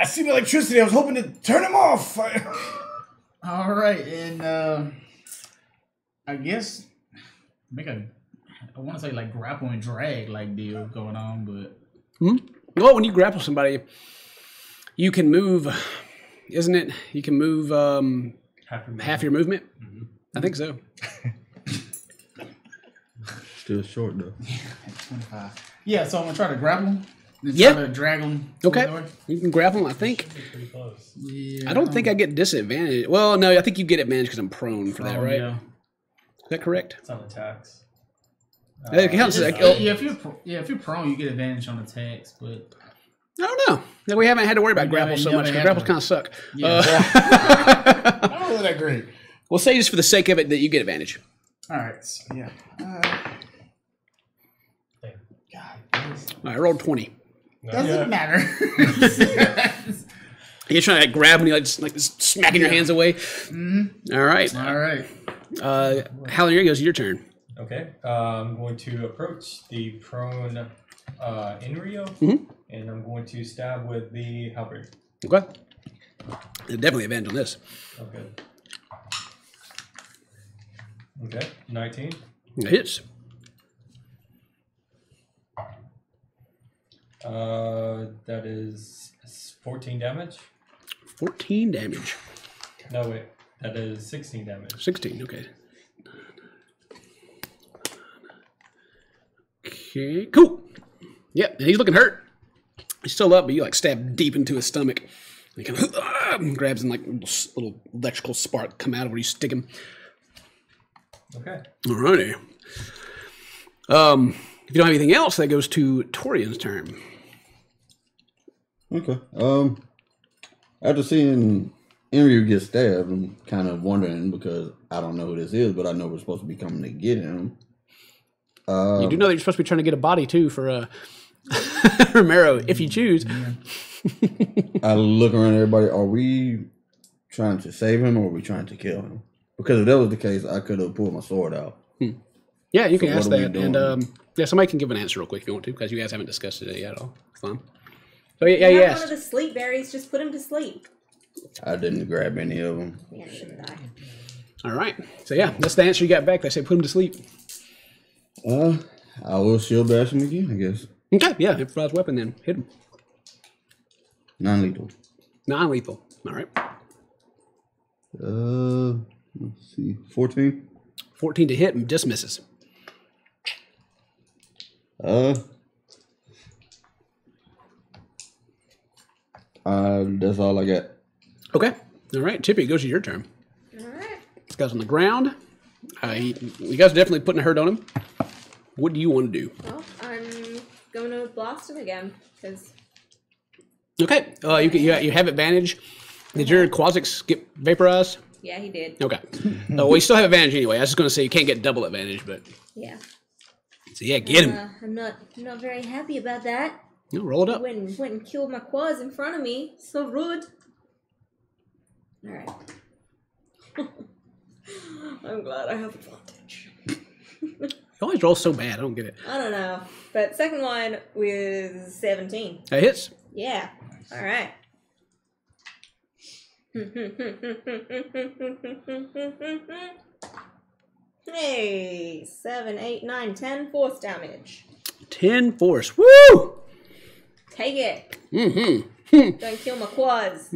I seen electricity. I was hoping to turn him off. All right, and I guess I want to say like grapple and drag like deal going on, but Well, when you grapple somebody, you can move, isn't it? You can move half your movement. I think so. Still short though. 25. Yeah, so I'm gonna try to grapple him. Yeah. Try to drag him. Okay. You can grapple him, I think. Pretty close. Yeah. I don't think I get disadvantage. Well, no, I think you get advantage because I'm prone for that, right? Yeah. Is that correct? It's on attacks. It counts as if you're prone, you get advantage on attacks, but I don't know. No, we haven't had to worry about We grapple haven't- so you much haven't because had grapples kind of suck. yeah. I don't know that great. We'll say just for the sake of it that you get advantage. All right. So, yeah. All right, I rolled 20. Doesn't matter. You're trying to grab and you're just smacking your hands away. All right. All right. Hal, here goes your turn. Okay. I'm going to approach the prone Inrio, and I'm going to stab with the halberd. Okay. Definitely advantage on this. Okay. Okay. 19. It hits. That is 14 damage. 14 damage. No, wait. That is 16 damage. 16, okay. Okay, cool. Yep, and he's looking hurt. He's still up, but you like stab deep into his stomach. And he kind of grabs and like little electrical spark come out of where you stick him. Okay. Alrighty. If you don't have anything else, that goes to Torian's turn. Okay. After seeing Enryu get stabbed, I'm kind of wondering because I don't know who this is, but I know we're supposed to be coming to get him. You do know that you're supposed to be trying to get a body too for Romero, if you choose. I look around everybody. Are we trying to save him or are we trying to kill him? Because if that was the case, I could have pulled my sword out. Yeah, you can So ask what are we that. doing? And yeah, somebody can give an answer real quick if you want to, because you guys haven't discussed it yet at all. It's fun. So yeah, You you have one asked. of the sleep berries. Just put him to sleep. I didn't grab any of them. Yeah, neither did I. All right. So yeah, that's the answer you got back. They say put him to sleep. I will shield bash him again, I guess. Okay, yeah, improvised weapon then. Hit him. Non-lethal. Non-lethal. All right. Let's see. 14? 14 to hit and just misses. That's all I got. Okay. All right, Chippy, it goes to your turn. All right. This guy's on the ground. You guys are definitely putting a hurt on him. What do you want to do? Well, I'm going to blast him again because Okay. You have advantage. Did your Quasix get vaporized? yeah, he did. Okay. Well, you still have advantage anyway. I was just going to say you can't get double advantage, but Yeah. so yeah, get him. I'm not very happy about that. No, roll it up. Went and killed my quads in front of me. So rude. All right. I'm glad I have advantage. You always roll so bad. I don't get it. I don't know, but second one was 17. That hits. Yeah. All right. Hey, 7, 8, 9, 10 force damage. 10 force. Woo! Take it. Mm-hmm. Don't kill my quads.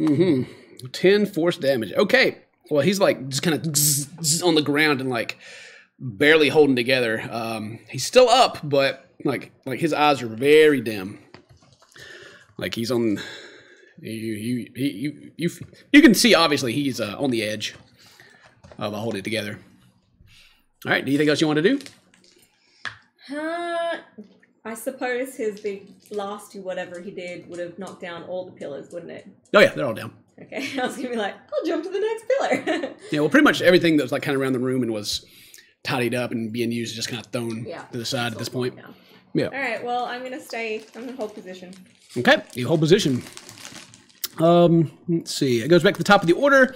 10 force damage. Okay. Well, he's like just kind of on the ground and like barely holding together. He's still up, but like his eyes are very dim. Like he's on. You can see obviously he's on the edge of holding it together. All right. Do you think else you want to do? I suppose his big blast to whatever he did would have knocked down all the pillars, wouldn't it? Oh yeah, they're all down. Okay, I was gonna be like, I'll jump to the next pillar. Yeah. Well, pretty much everything that was like kind of around the room and was tidied up and being used is just kind of thrown to the side at this point. Yeah. Yeah. All right. Well, I'm gonna hold position. Okay, you hold position. Let's see. It goes back to the top of the order.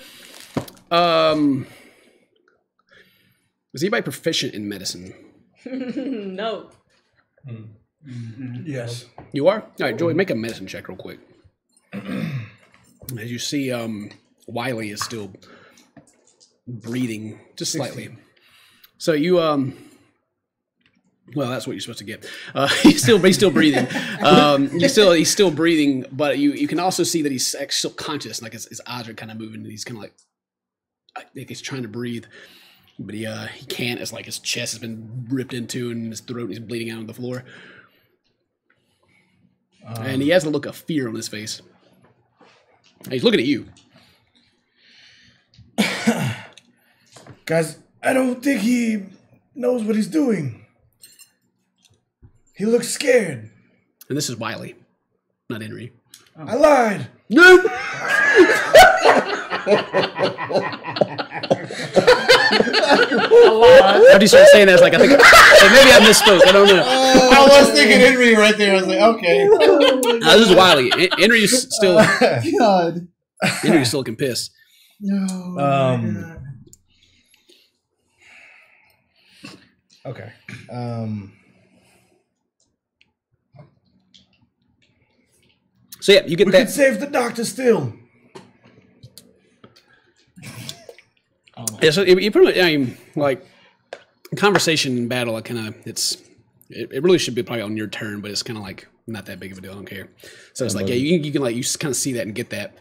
Is anybody proficient in medicine? No. Yes. You are? All right, Joey, make a medicine check real quick. As you see, Wiley is still breathing just slightly. 16. So you well, that's what you're supposed to get. He's still breathing. He's still breathing, but you can also see that he's actually still conscious. Like his eyes are kind of moving, and he's kind of like I think he's trying to breathe, but he can't. It's like his chest has been ripped into, and his throat is bleeding out on the floor. And he has a look of fear on his face. And he's looking at you. Guys, I don't think he knows what he's doing. He looks scared. And this is Wiley, not Henry. Oh. I lied. After you started saying that, I was like, I think maybe I misspoke. I don't know. I was thinking Henry right there. I was like, okay. This is Wiley. Henry's still. God. Henry still can piss. No. Okay. So yeah, you get We that. can save the doctor still. Yeah, so you pretty much, I mean, like conversation in battle. It really should be probably on your turn, but it's kind of like not that big of a deal. I don't care. So it's like you can like you kind of see that and get that.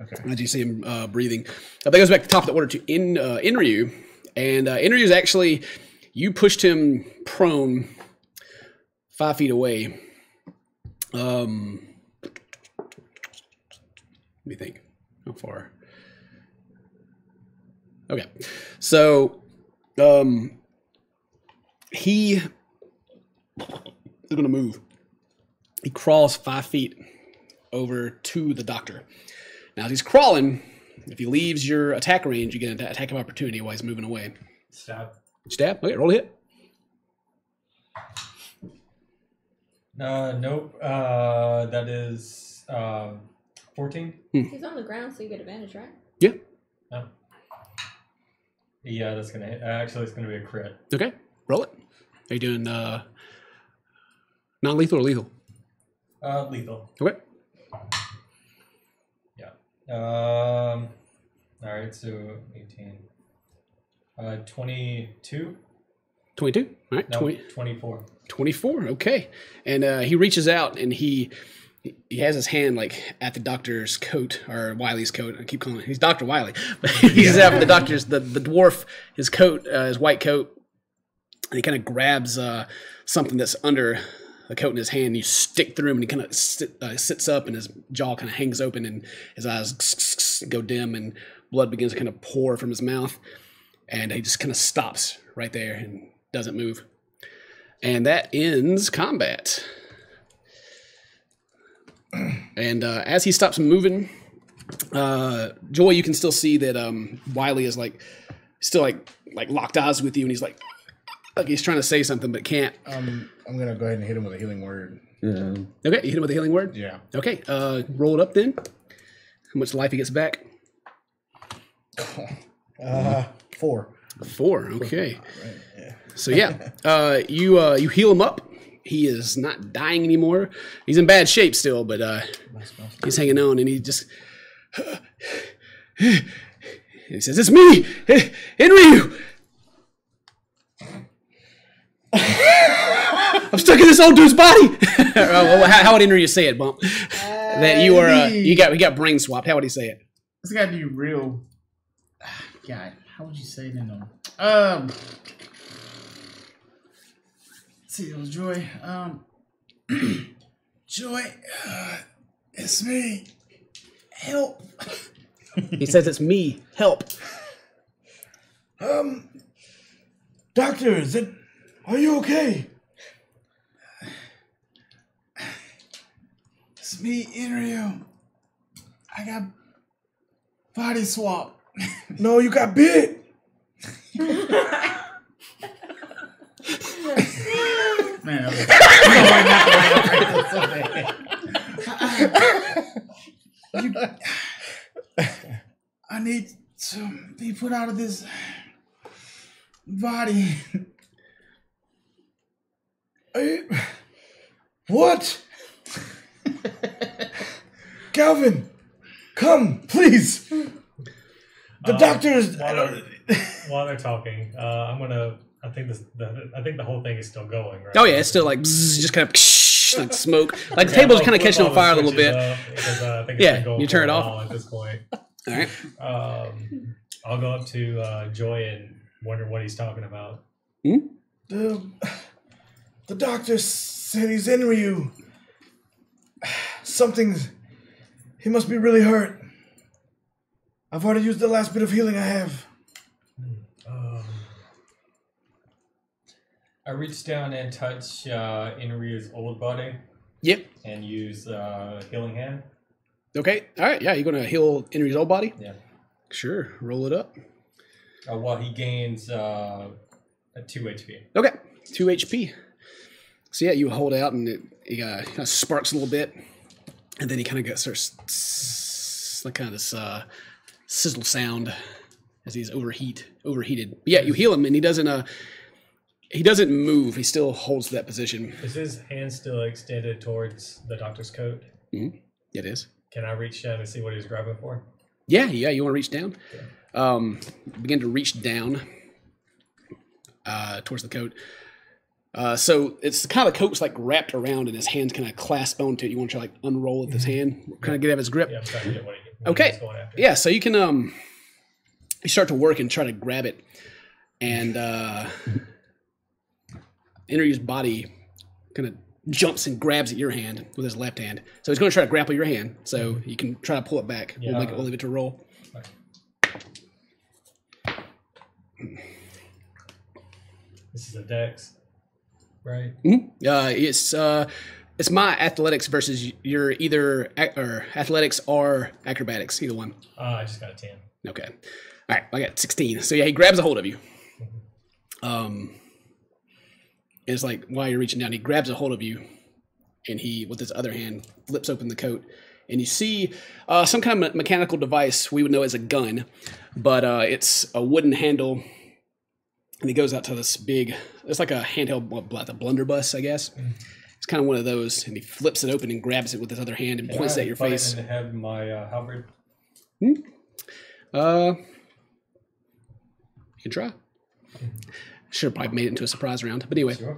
Okay. As you see him breathing, that goes back to the top of the order to Inryu, and Inryu is actually you pushed him prone 5 feet away. Let me think. How far? Okay. So he is going to move. He crawls 5 feet over to the doctor. Now, as he's crawling, if he leaves your attack range, you get an attack of opportunity while he's moving away. Stab. Stab? Okay, roll a hit. Nope. That is 14. He's on the ground, so you get advantage, right? Yeah. No. Yeah, that's gonna hit. Actually, it's gonna be a crit. Okay, roll it. Are you doing non-lethal or lethal? Lethal. Okay. Yeah. All right. So 18. 22. 22? All right, No, 20. 24. 24, okay. And he reaches out and he has his hand like at the doctor's coat, or Wiley's coat. I keep calling it, he's Dr. Wiley. But he reaches out for the doctor's, the dwarf, his coat, his white coat. And he kind of grabs something that's under the coat in his hand. And you stick through him and he kind of sits up and his jaw kind of hangs open and his eyes go dim and blood begins to kind of pour from his mouth. And he just kind of stops right there and doesn't move. And that ends combat. And as he stops moving, Joy, you can still see that Wiley is like still like locked eyes with you, and he's like he's trying to say something but can't. I'm gonna go ahead and hit him with a healing word. Yeah. Okay, you hit him with a healing word. Yeah. Okay, roll it up then. How much life he gets back? 4. 4. Okay. Right. Yeah. So yeah, you heal him up. He is not dying anymore. He's in bad shape still, but he's hanging on, and he just he says, "It's me, Henry. I'm stuck in this old dude's body." How would Henry say it, Bump? That you are we got brain swapped. How would he say it? It's gotta be real. God, how would you say it in them? See, it was Joy. Joy, it's me. Help. He says, "It's me. Help." Doctor, are you okay? It's me, Inrio. I got body swap. No, you got bit. Man, I need to be put out of this body. What? Calvin, Come, please. The doctors. While they're talking, I'm gonna. I think the whole thing is still going, right? Oh yeah, it's still like just kind of like smoke. Like the table's kind of catching on fire a little bit. Because, I think it's Yeah, been going you turn for it a off. while at this point. All right. I'll go up to Joy and wonder what he's talking about. The doctor said he's in Ryu. He must be really hurt. I've already used the last bit of healing I have. I reach down and touch Inryu's old body Yep. and use Healing Hand. Okay. All right. Yeah, you're gonna heal Henry's old body. Yeah. Sure. Roll it up. Well, he gains 2 HP. Okay. 2 HP. So yeah, you hold out and it kind of sparks a little bit, and then he kind of starts like kind of this sizzle sound as he's overheated. But yeah, you heal him and he doesn't move. He still holds that position. Is his hand still extended towards the doctor's coat? Mm-hmm. It is. Can I reach down and see what he's grabbing for? Yeah. You want to reach down? Yeah. Begin to reach down towards the coat. So it's kind of the coat's like wrapped around and his hand's kind of clasped onto it. You want to try like unroll with his hand, kind of get out of his grip. Yeah, I'm trying to get what Okay. he's going after. Yeah, so you can you start to work and try to grab it, and Henry's body kind of jumps and grabs at your hand with his left hand. So he's going to try to grapple your hand. So you can try to pull it back. Yeah. We'll leave it to roll. This is a dex, right? Mm-hmm. It's my athletics versus your either or athletics or acrobatics, either one. I just got a 10. Okay. All right, I got 16. So yeah, he grabs a hold of you. It's like while you're reaching down, he grabs a hold of you, and he, with his other hand, flips open the coat, and you see some kind of mechanical device we would know as a gun, but it's a wooden handle, and he goes out to this big. It's like a handheld, like a blunderbuss, I guess. It's kind of one of those, and he flips it open and grabs it with his other hand and points it at your face. And have my halberd. You can try. Should have probably made it into a surprise round, but anyway. Sure.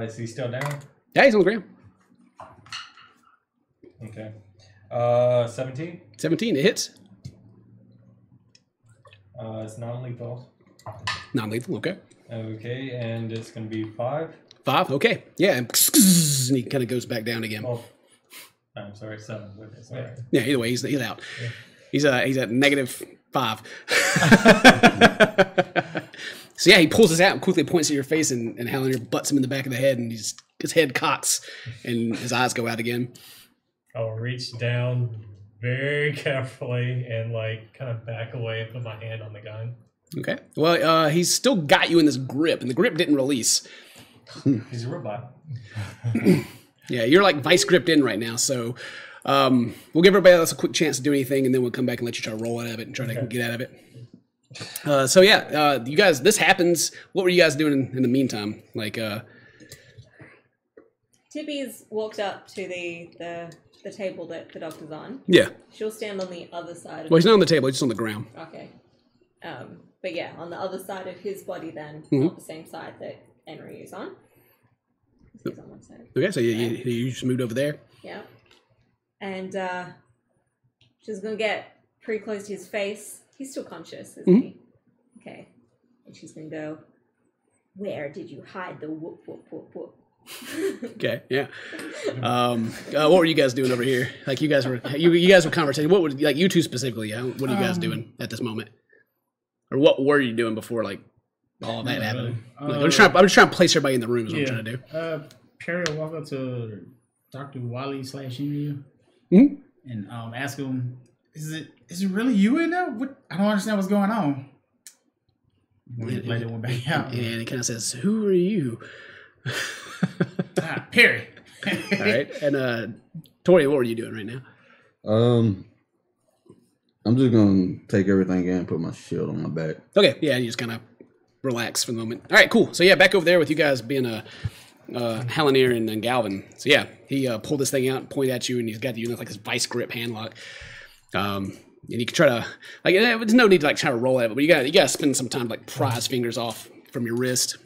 Is he still down? Yeah, he's on the ground. Okay. 17. 17, it hits. It's non-lethal. Non-lethal, okay. Okay, and it's going to be 5. 5, okay. Yeah, and he kind of goes back down again. Oh, I'm sorry, 7 with it. Sorry. Yeah, either way, he's out. Yeah. He's at -5. So yeah, he pulls this out and quickly points at your face, and Halander butts him in the back of the head, and his head cocks, and his eyes go out again. I'll reach down very carefully and like kind of back away and put my hand on the gun. Okay. Well, he's still got you in this grip, and the grip didn't release. He's a robot. Yeah, you're like vice gripped in right now, so we'll give everybody else a quick chance to do anything, and then we'll come back and let you try to roll out of it and try to get out of it. So yeah, you guys, this happens. What were you guys doing in the meantime? Like, Tippy's walked up to the table that the doctor's on. Yeah. She'll stand on the other side of Well, he's not on the table; he's just on the ground. Okay. But yeah, on the other side of his body then, Mm-hmm. not the same side that Henry is on. He's on one side. Okay, so you just moved over there. Yeah. And she's going to get pretty close to his face. He's still conscious, isn't he? Okay. And she's going to go, "Where did you hide the whoop, whoop, whoop, whoop?" Okay, yeah. What were you guys doing over here? Like you guys were conversating. What would, like, you two specifically? What are you guys doing at this moment, or what were you doing before like all of that happened? Like, I'm just trying to place everybody in the room. Is what I'm trying to do. Perry will walk up to Dr. Wally / Inryu and ask him, "Is it really you in there? What? I don't understand what's going on." Let it one back out. And he kind of says, "Who are you?" Perry. All right, and Tori, what are you doing right now? I'm just gonna take everything in and put my shield on my back. Okay, yeah, you just kind of relax for the moment. All right, cool. So yeah, back over there with you guys being Halanir and Galvin. So yeah, he pulled this thing out and pointed at you, and he's got you in like his vice grip hand lock. And you can try to like. There's no need to like try to roll it, but you got to spend some time to, like pry his fingers off from your wrist.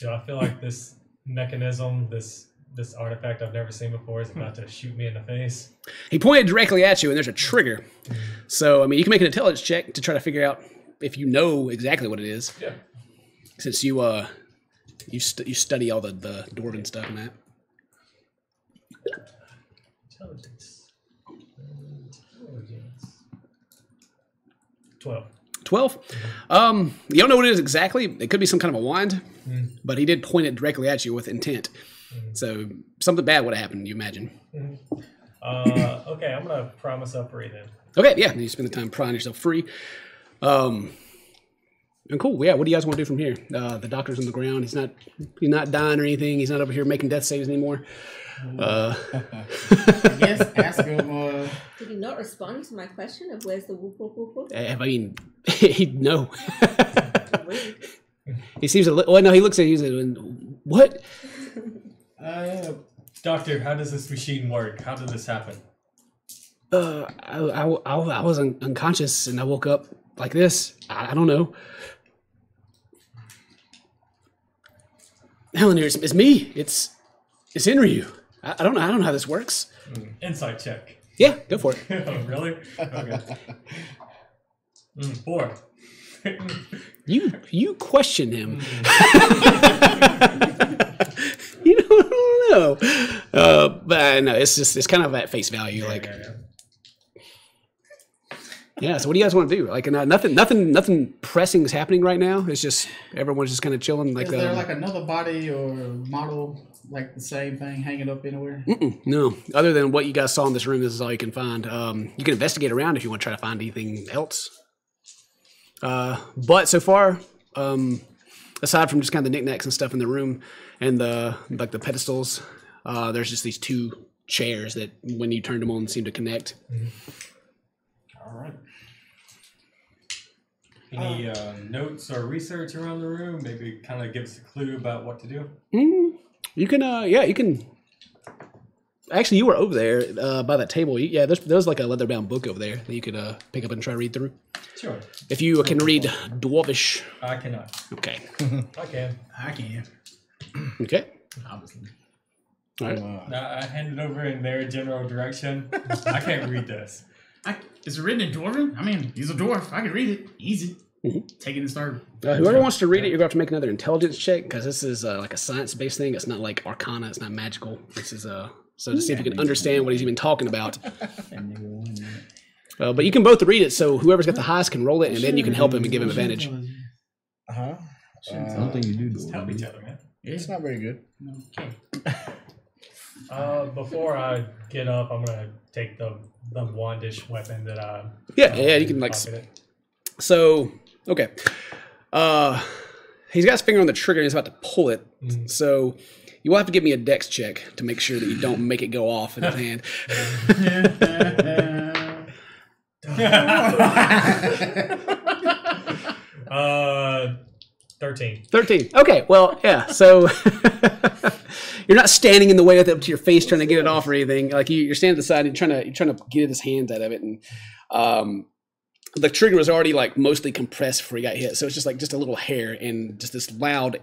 I feel like this mechanism, this artifact I've never seen before, is about to shoot me in the face. He pointed directly at you, and there's a trigger. So I mean, you can make an intelligence check to try to figure out if you know exactly what it is. Yeah. Since you you study all the dwarven stuff and that. Intelligence. 12. 12. You don't know what it is exactly. It could be some kind of a wand, but he did point it directly at you with intent. So something bad would have happened, you imagine. Okay, I'm gonna pry myself free then. Okay, yeah, you spend the time prying yourself free. And cool. Yeah, what do you guys want to do from here? The doctor's on the ground. He's not dying or anything. He's not over here making death saves anymore. I guess ask him. Did he not respond to my question of where's the whoop whoop whoop whoop? I mean, no. Rude. He seems a little. Well, no, he looks at you and what? Doctor, how does this machine work? How did this happen? I was unconscious and I woke up like this. I don't know. Helen, it's me. It's Enryu. I don't know how this works. Insight check. Yeah, go for it. Oh, really? Okay. 4. You question him. You don't know. But no, it's kind of at face value. Yeah. So what do you guys want to do? Like, nothing pressing is happening right now. It's just everyone's just kind of chilling. Like, is there like another body or model, like the same thing, hanging up anywhere? No. Other than what you guys saw in this room, this is all you can find. You can investigate around if you want to try to find anything else. But so far, aside from just kind of the knickknacks and stuff in the room and the pedestals, there's just these 2 chairs that when you turned them on seem to connect. All right. Any notes or research around the room? Maybe kind of give us a clue about what to do? You can, you can. Actually, you were over there by that table. There's like a leather-bound book over there that you could pick up and try to read through. Sure. If you can read Dwarvish. I cannot. Okay. I can. Okay. Obviously. All right. I hand it over in their general direction. I can't read this. Is it written in Dwarven? I mean, he's a dwarf. I can read it. Easy. Take it and start. Whoever wants to read it, you're going to have to make another intelligence check because this is like a science-based thing. It's not like Arcana. It's not magical. This is so to see if you can understand what he's even talking about. But you can both read it, so whoever's got the highest can roll it, and then you can help him and give him advantage. Uh-huh. I don't think you do. Just help each other, man. It's not very good. Okay. Before I get up, I'm gonna take the wandish weapon that I you can like. pocketed. So okay, he's got his finger on the trigger and he's about to pull it. So you will have to give me a dex check to make sure that you don't make it go off in his hand. 13. 13. Okay, well, yeah. So you're not standing in the way with it up to your face trying to get it off or anything. Like you're standing to the side and you're trying to get his hands out of it, and the trigger was already like mostly compressed before he got hit. So it's just a little hair, and just this loud,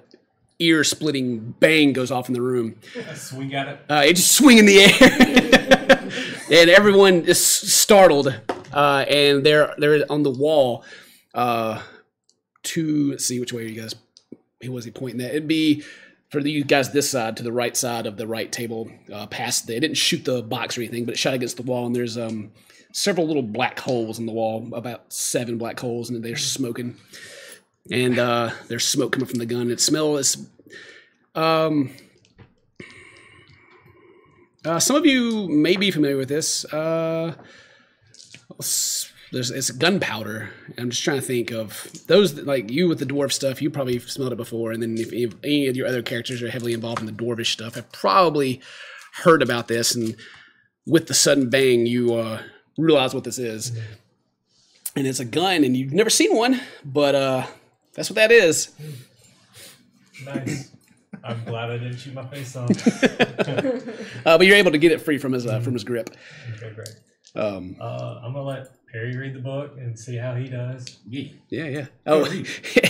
ear-splitting bang goes off in the room. I swing at it. It just swing in the air, and everyone is startled. And they're on the wall. Let's see, which way are you guys? Who was he pointing at? It'd be for you guys this side, to the right side of the right table. Past it didn't shoot the box or anything, but it shot against the wall. And there's several little black holes in the wall, about 7 black holes, and they're smoking. And there's smoke coming from the gun. It smells. Some of you may be familiar with this. It's gunpowder. I'm just trying to think of those, like you with the dwarf stuff. You probably smelled it before, and then if any of your other characters are heavily involved in the dwarvish stuff, have probably heard about this. And with the sudden bang, you realize what this is, and it's a gun, and you've never seen one, but that's what that is. Nice. I'm glad I didn't shoot my face off. But you're able to get it free from his grip. Okay, great. I'm gonna let Perry read the book and see how he does. Yeah. Oh,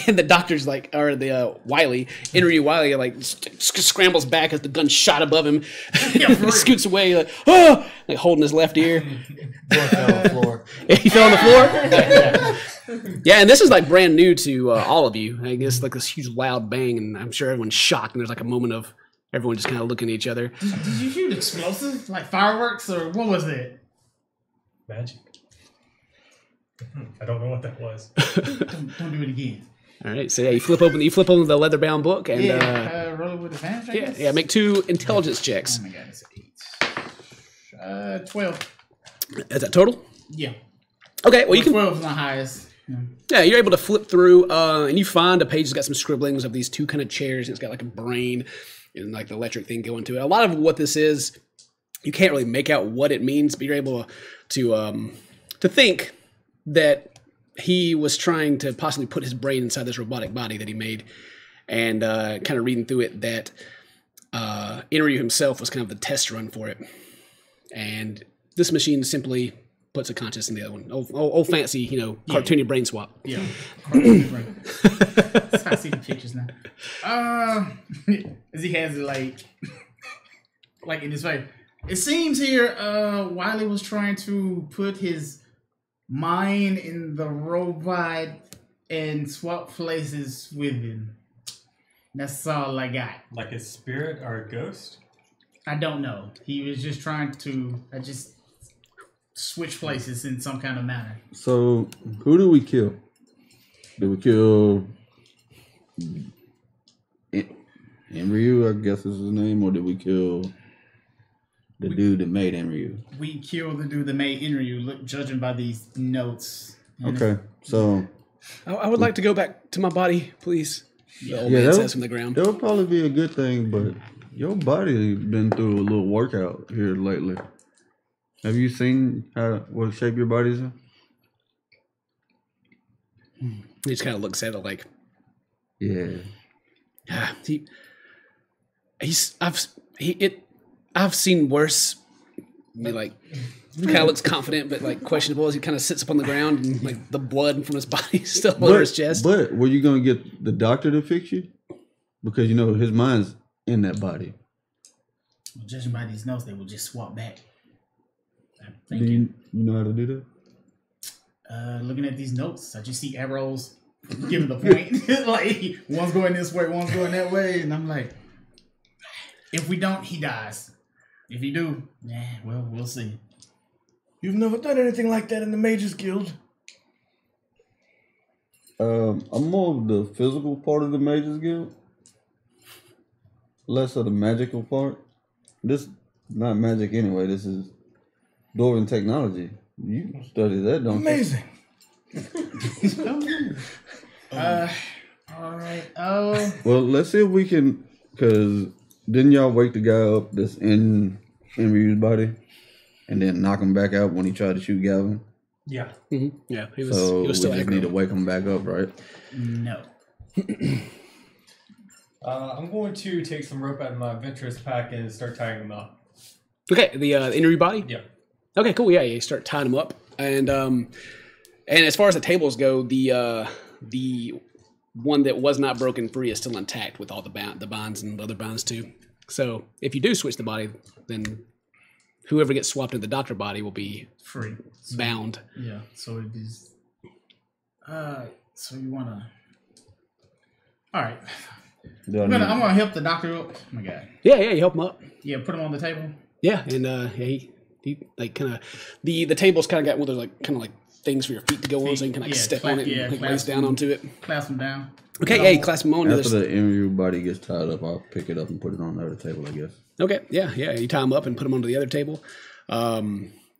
and the doctor's like, or the Wiley, Inryu Wiley, like scrambles back as the gun shot above him, scoots away, like holding his left ear. Fell on the floor. He fell on the floor. Yeah, and this is like brand new to all of you. I guess like this huge loud bang, and I'm sure everyone's shocked. And there's like a moment of everyone just kind of looking at each other. Did you shoot explosives like fireworks or what was it? Magic. I don't know what that was. Don't do it again. All right, so yeah, you flip open the leather bound book and roll it with advantage. I guess? yeah, make 2 intelligence checks. Oh my god, it's 8. 12. Is that total? Yeah. Okay, well you can. 12 is my highest. Yeah, you're able to flip through, and you find a page that's got some scribblings of these 2 kind of chairs. It's got like a brain and like the electric thing going to it. A lot of what this is, you can't really make out what it means, but you're able to think that he was trying to possibly put his brain inside this robotic body that he made, and kind of reading through it that Inryu himself was kind of the test run for it, and this machine simply puts a conscious in the other one. Old fancy, cartoony brain swap. Yeah. I see the pictures now. As he has it like in his face. It seems here Wiley was trying to put his mind in the robot and swap places with him. That's all I got. Like a spirit or a ghost? I don't know. He was just trying to switch places in some kind of manner. So, who do we kill? Did we kill Enryu, I guess is his name, or did we kill the dude that made Enryu? We killed the dude that made Enryu, judging by these notes. Okay, so... I would like to go back to my body, please. The old man says from the ground. That would probably be a good thing, but your body been through a little workout here lately. Have you seen what shape your body's in? He just kind of looks at it like, yeah. I've seen worse. Like, kind of looks confident, but like questionable as he kind of sits up on the ground and like the blood from his body still over his chest. But were you gonna get the doctor to fix you? Because his mind's in that body. Well, judging by these notes, they will just swap back. Do you know how to do that? Looking at these notes, I just see arrows giving the point. Like one's going this way, one's going that way, and I'm like, if we don't, he dies. If you do, well, we'll see. You've never done anything like that in the Mages Guild. I'm more of the physical part of the Mages Guild, less of the magical part. This not magic anyway. This is Dwarven technology. You study that, don't Amazing. you? All right. Well, let's see if we can, because didn't y'all wake the guy up that's in Ryu's body and then knock him back out when he tried to shoot Galvin? Yeah. Mm-hmm. Yeah, he was we still just need to wake him back up, right? No. I'm going to take some rope out of my adventurous pack and start tying him up. Okay, the Inryu body? Yeah. Okay, cool. Yeah, you start tying them up. And as far as the tables go, the one that was not broken free is still intact with all the bonds and the other bonds too. So if you do switch the body, then whoever gets swapped into the doctor body will be free, bound. Yeah. So it is. So you wanna? All right. I'm gonna help the doctor up. Oh my god. Yeah, you help him up. Yeah, put him on the table. Yeah, and he like kind of the table's kind of got one of those like kind of like things for your feet to go on, so you can like step on it and like lace down onto it. Clasp him down. Okay, clasp him on. After the Enryu body gets tied up, I'll pick it up and put it on the other table, I guess. Okay, yeah. You tie him up and put him onto the other table.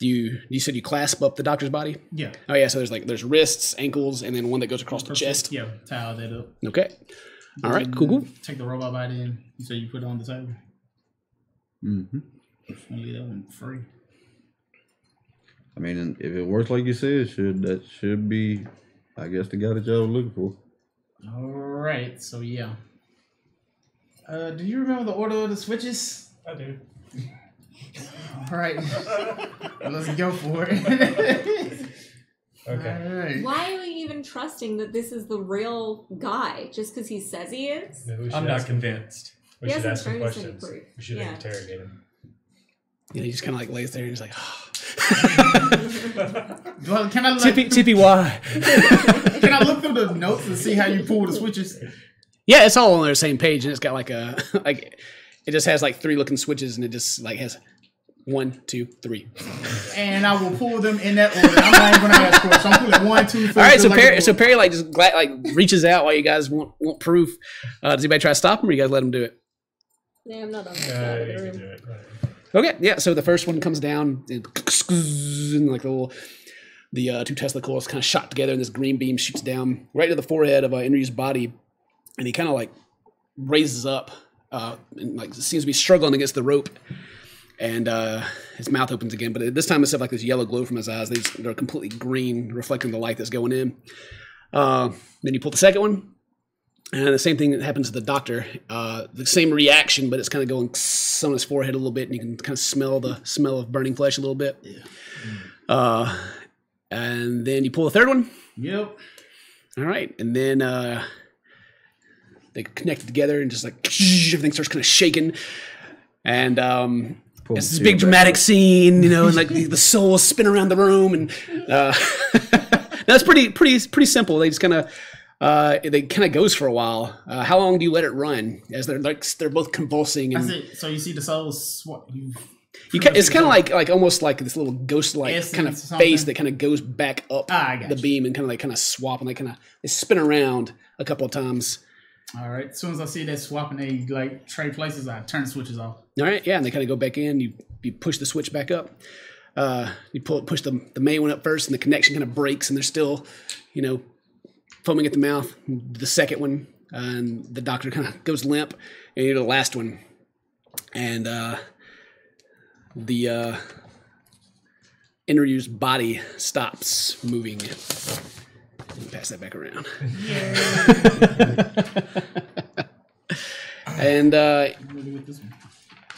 You said you clasp up the doctor's body? Yeah. Oh yeah, so there's wrists, ankles, and then one that goes across the chest. Yeah, tie all that up. Okay. All right, cool. Take the robot body in. So you put it on the table. Mm-hmm. Leave that one free. I mean, if it works like you said, that should be, I guess, the guy that y'all were looking for. All right, so yeah. Do you remember the order of the switches? I do. All right. Let's go for it. Okay. All right. Why are we even trusting that this is the real guy just because he says he is? Maybe we should I'm not ask him. convinced. We He should hasn't ask him shown us any questions. proof. We should Yeah. interrogate him. He just kind of like lays there and he's like, Well, can I look? Tippy, why? Can I look through the notes and see how you pull the switches? Yeah, it's all on the same page, and it's got like a like it just has like 3 looking switches, and it just like has 1, 2, 3. And I will pull them in that order. I'm not even gonna ask for it. So I'm pulling 1, 2, 3. All right, so Perry like just reaches out while you guys want proof. Does anybody try to stop him, or you guys let him do it? Yeah, I'm not on that Yeah, side of you the can room. do it. Right. Okay, yeah. So the first one comes down, and like the 2 Tesla coils kind of shot together, and this green beam shoots down right to the forehead of Enryu's body, and he kind of like raises up, and like seems to be struggling against the rope, and his mouth opens again, but this time instead of like this yellow glow from his eyes, they're completely green, reflecting the light that's going in. Then you pull the second one. And the same thing happens to the doctor. The same reaction, but it's kind of going on his forehead a little bit, and you can kind of smell the smell of burning flesh a little bit. Yeah. And then you pull the third one. Yep. All right. And then they connect together, and just like everything starts kind of shaking. And it's this big dramatic scene, and like the souls spin around the room. And that's pretty simple. They just kind of. They kind of goes for a while. How long do you let it run? As they're both convulsing. And That's it. So you see the souls. it's kind of like almost like this little ghost-like Essence kind of or something? face that kind of goes back up I got the you. beam and kind of swap, and they spin around a couple of times. All right. As soon as I see that swapping, they like trade places. I turn the switches off. All right, yeah, and they kind of go back in. You push the switch back up. You push the main one up first, and the connection kind of breaks, and they're still, foaming at the mouth. The second one, and the doctor kind of goes limp, and you do the last one, and the Enryu's body stops moving. Pass that back around. And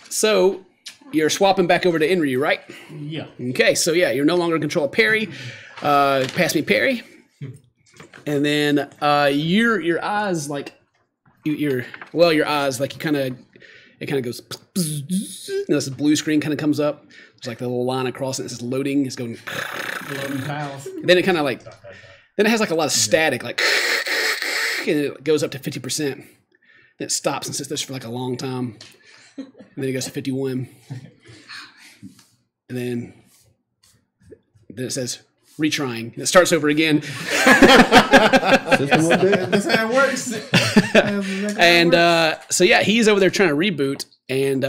so you're swapping back over to Enryu, right? Yeah. Okay, so yeah, you're no longer in control of Perry. Pass me Perry. And then your eyes like your eyes like it kind of goes. This blue screen kind of comes up. There's like the little line across it. It's loading. It's going. Loading files. And then it kind of like then it has like a lot of static like, and it goes up to 50%. Then it stops and sits there for like a long time. And then it goes to 51. And then it says retrying. And it starts over again. That's how it works. And so yeah, he's over there trying to reboot. And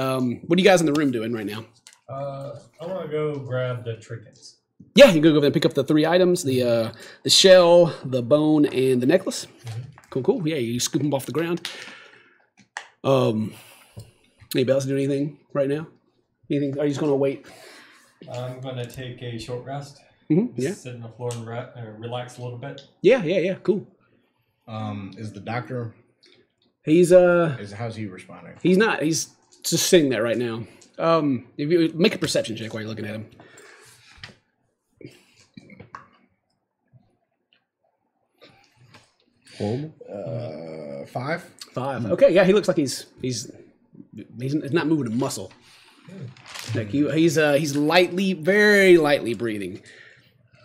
what are you guys in the room doing right now? I want to go grab the trinkets. Yeah, you go over there and pick up the 3 items: the shell, the bone, and the necklace. Mm-hmm. Cool. Yeah, you scoop them off the ground. Anybody else do anything right now? Anything? Are you just going to wait? I'm going to take a short rest. Mm-hmm. Yeah. Sit on the floor and relax a little bit. Yeah. Cool. Is the doctor? How's he responding? He's not. He's just sitting there right now. If you make a perception check while you're looking at him. Horrible. 5. 5. Okay, yeah, he looks like he's not moving a muscle. Like he's very lightly breathing.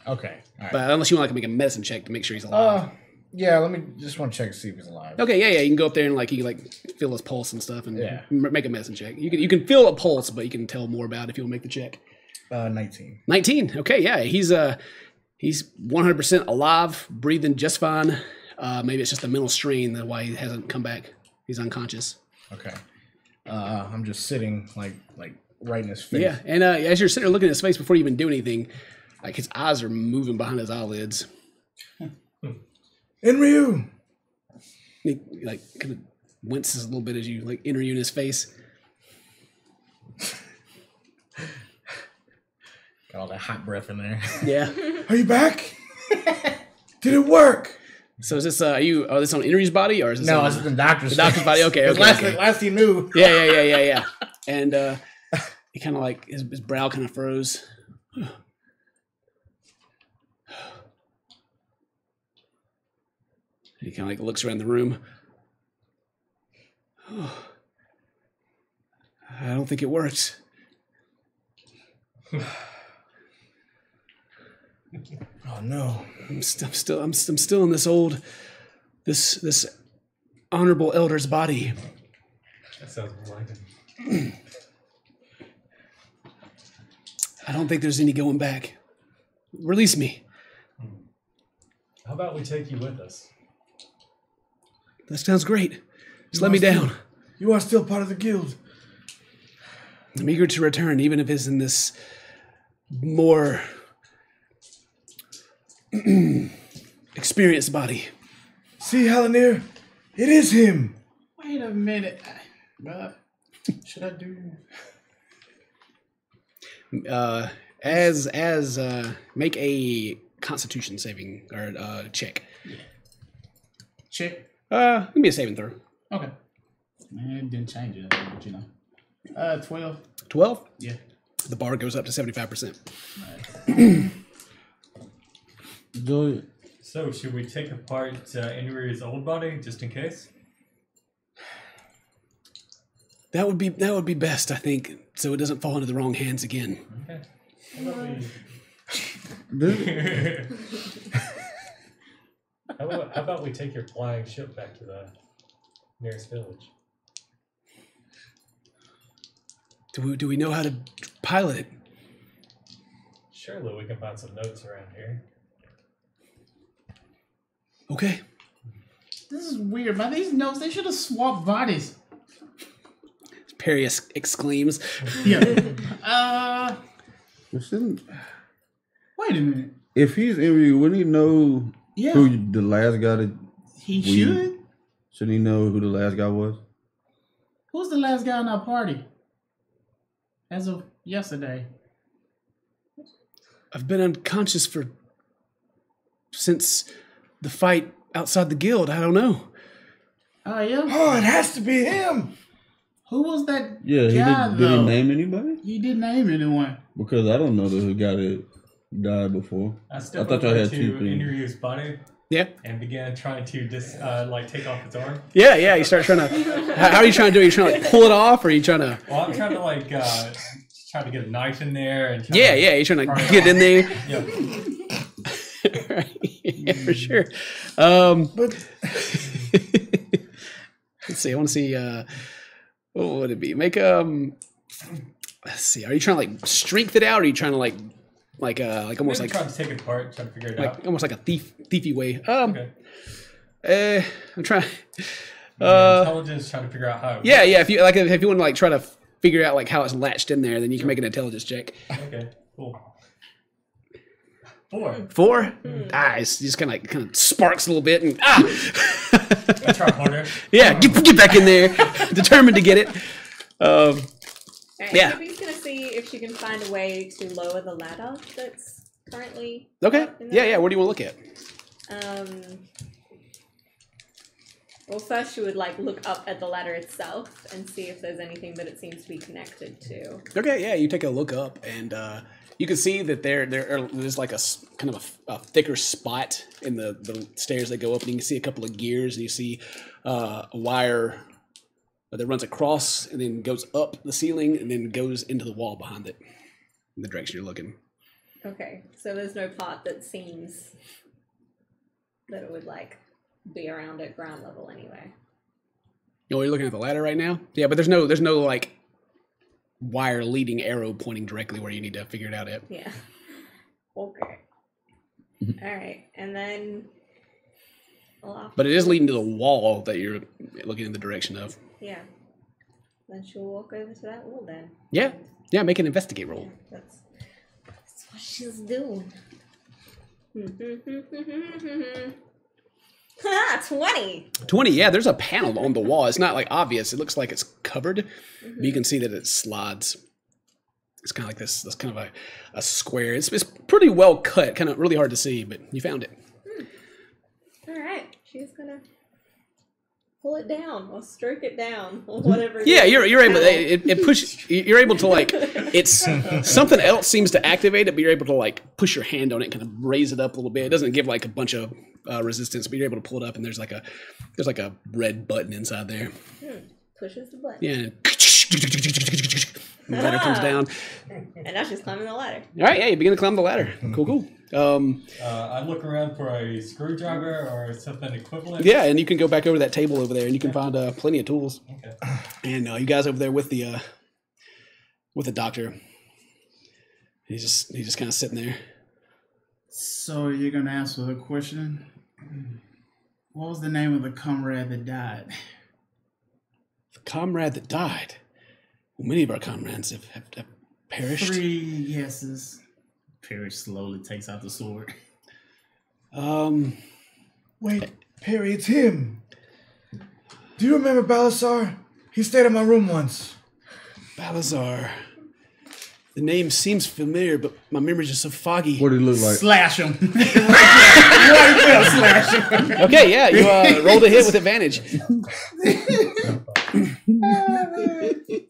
Okay. All right. But unless you want to make a medicine check to make sure he's alive. Yeah. Let me just want to check to see if he's alive. Okay, yeah. You can go up there and you can feel his pulse and stuff, and Yeah. make a medicine check. You can feel a pulse, but you can tell more about it if you want to make the check. 19. 19. Okay, yeah. He's 100% alive, breathing just fine. Maybe it's just a mental strain that why he hasn't come back. He's unconscious. Okay. I'm just sitting like right in his face. Yeah, and as you're sitting there looking at his face before you even do anything, like his eyes are moving behind his eyelids. Enryu! He kind of winces a little bit as you enter you in his face. Got all that hot breath in there. Yeah. Are you back? Did it work? So is this this on Enryu's body or is this No, on, it's the doctor's body? Okay. last he knew. Yeah. And he kind of like his brow kind of froze. He kind of like looks around the room. Oh, I don't think it works. Oh no! I'm still in this honorable elder's body. That sounds blinding. I don't think there's any going back. Release me. How about we take you with us? That sounds great. Just let me down. You are still part of the guild. I'm eager to return, even if it's in this more experienced body. See, Halanir? It is him. Wait a minute. Should I do? Make a Constitution saving or check. Check. Give me a saving throw. Okay. It didn't change it, but you know. 12. 12. Yeah. The bar goes up to 75%. Do it. So, should we take apart Inri's old body just in case? That would be best, I think, so it doesn't fall into the wrong hands again. Okay. How about we... How about we take your flying ship back to the nearest village? Do we know how to pilot it? Surely we can find some notes around here. Okay. This is weird, man. These notes, they should have swapped bodies. Perry exclaims. Yeah. Shouldn't, Wait a minute. if he's Enryu, wouldn't he know Yeah. who the last guy that He should. Shouldn't he know who the last guy was? Who's the last guy in our party? As of yesterday. I've been unconscious since the fight outside the guild. I don't know. Oh, yeah? Oh, it has to be him. Who was that Yeah, guy, did though? he name anybody? He didn't name anyone. Because I don't know the guy that died before. I stepped thought y'all over had to two things. Inryu's body Yeah. and began trying to take off its arm. Yeah. You start trying to. How are you trying to do it? Are you trying to like pull it off, or are you trying to? Well, I'm trying to try to get a knife in there and Yeah. You're trying to get in there. Yep. Yeah, for sure. But Let's see. I want to see. What would it be? Make Let's see. Are you trying to like strength it out, or are you trying to like almost Maybe like trying to take it apart, trying to figure it out. almost like a thiefy way? Okay. I'm trying. Intelligence, trying to figure out how. Yeah. If you want to like try to figure out like how it's latched in there, then you can make an intelligence check. Okay. Cool. 4. 4. It's just kind of sparks a little bit, and I try harder. yeah, get back in there, determined to get it. Alright, Yeah. Libby's gonna see if she can find a way to lower the ladder that's currently Okay. up in the Yeah. Where do you want to look at? Well, first she would like look up at the ladder itself and see if there's anything that it seems to be connected to. Okay. Yeah. You take a look up, and you can see that there's like a kind of a thicker spot in the stairs that go up, and you can see a couple of gears, and you see a wire that runs across and then goes up the ceiling and then goes into the wall behind it in the direction you're looking. Okay, so there's no part that seems that it would like be around at ground level anyway. You're looking at the ladder right now? Yeah, but there's no like wire leading arrow pointing directly where you need to figure it out at. Yeah. Okay. Alright, and then But it is leading to the wall that you're looking in the direction of. yeah. Then she'll walk over to that wall then. Yeah. Yeah, make an investigate roll. That's what she's doing. 20! 20, yeah, there's a panel on the wall. It's not like obvious. It looks like it's covered, but you can see that it slides. It's kind of like this kind of a square. It's pretty well cut, kind of really hard to see, but you found it. Alright, she's gonna pull it down or stroke it down or whatever. Yeah, you're able. It push. You're able to like. It's something else seems to activate it, but you're able to like push your hand on it, kind of raise it up a little bit. It doesn't give like a bunch of resistance, but you're able to pull it up, and there's like a red button inside there. Pushes the button. Yeah. The ladder comes down. And now she's climbing the ladder. All right, yeah, you begin to climb the ladder. Cool. I look around for a screwdriver or something equivalent. Yeah, and you can go back over that table over there, and you can find plenty of tools. Okay. And you guys over there with the doctor. He's just kind of sitting there. So you're gonna answer the question. What was the name of the comrade that died? The comrade that died. Well, many of our comrades have perished. 3 guesses. Perry slowly takes out the sword. Wait, Perry, it's him. Do you remember Balasar? He stayed in my room once. Balazar. The name seems familiar, but my memory's just so foggy. What did he look like? Slash him. Right there, slash him. Okay, yeah, you rolled a hit with advantage.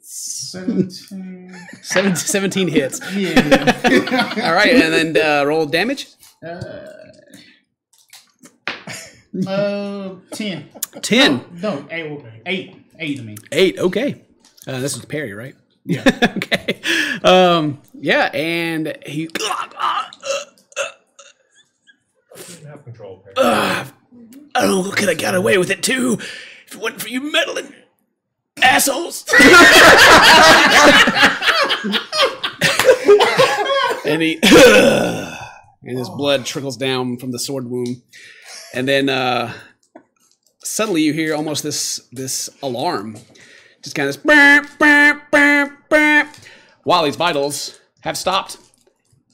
17 hits. Yeah. All right, and then roll damage. 10. 10. No, 8. 8, I mean. 8, okay. This is Perry, right? Yeah. Okay. Yeah, and he... Didn't have control. I don't know, could have got away with it too if it wasn't for you meddling assholes. And he... and his blood trickles down from the sword wound. And then suddenly you hear almost this alarm. Just kind of Wally's vitals have stopped.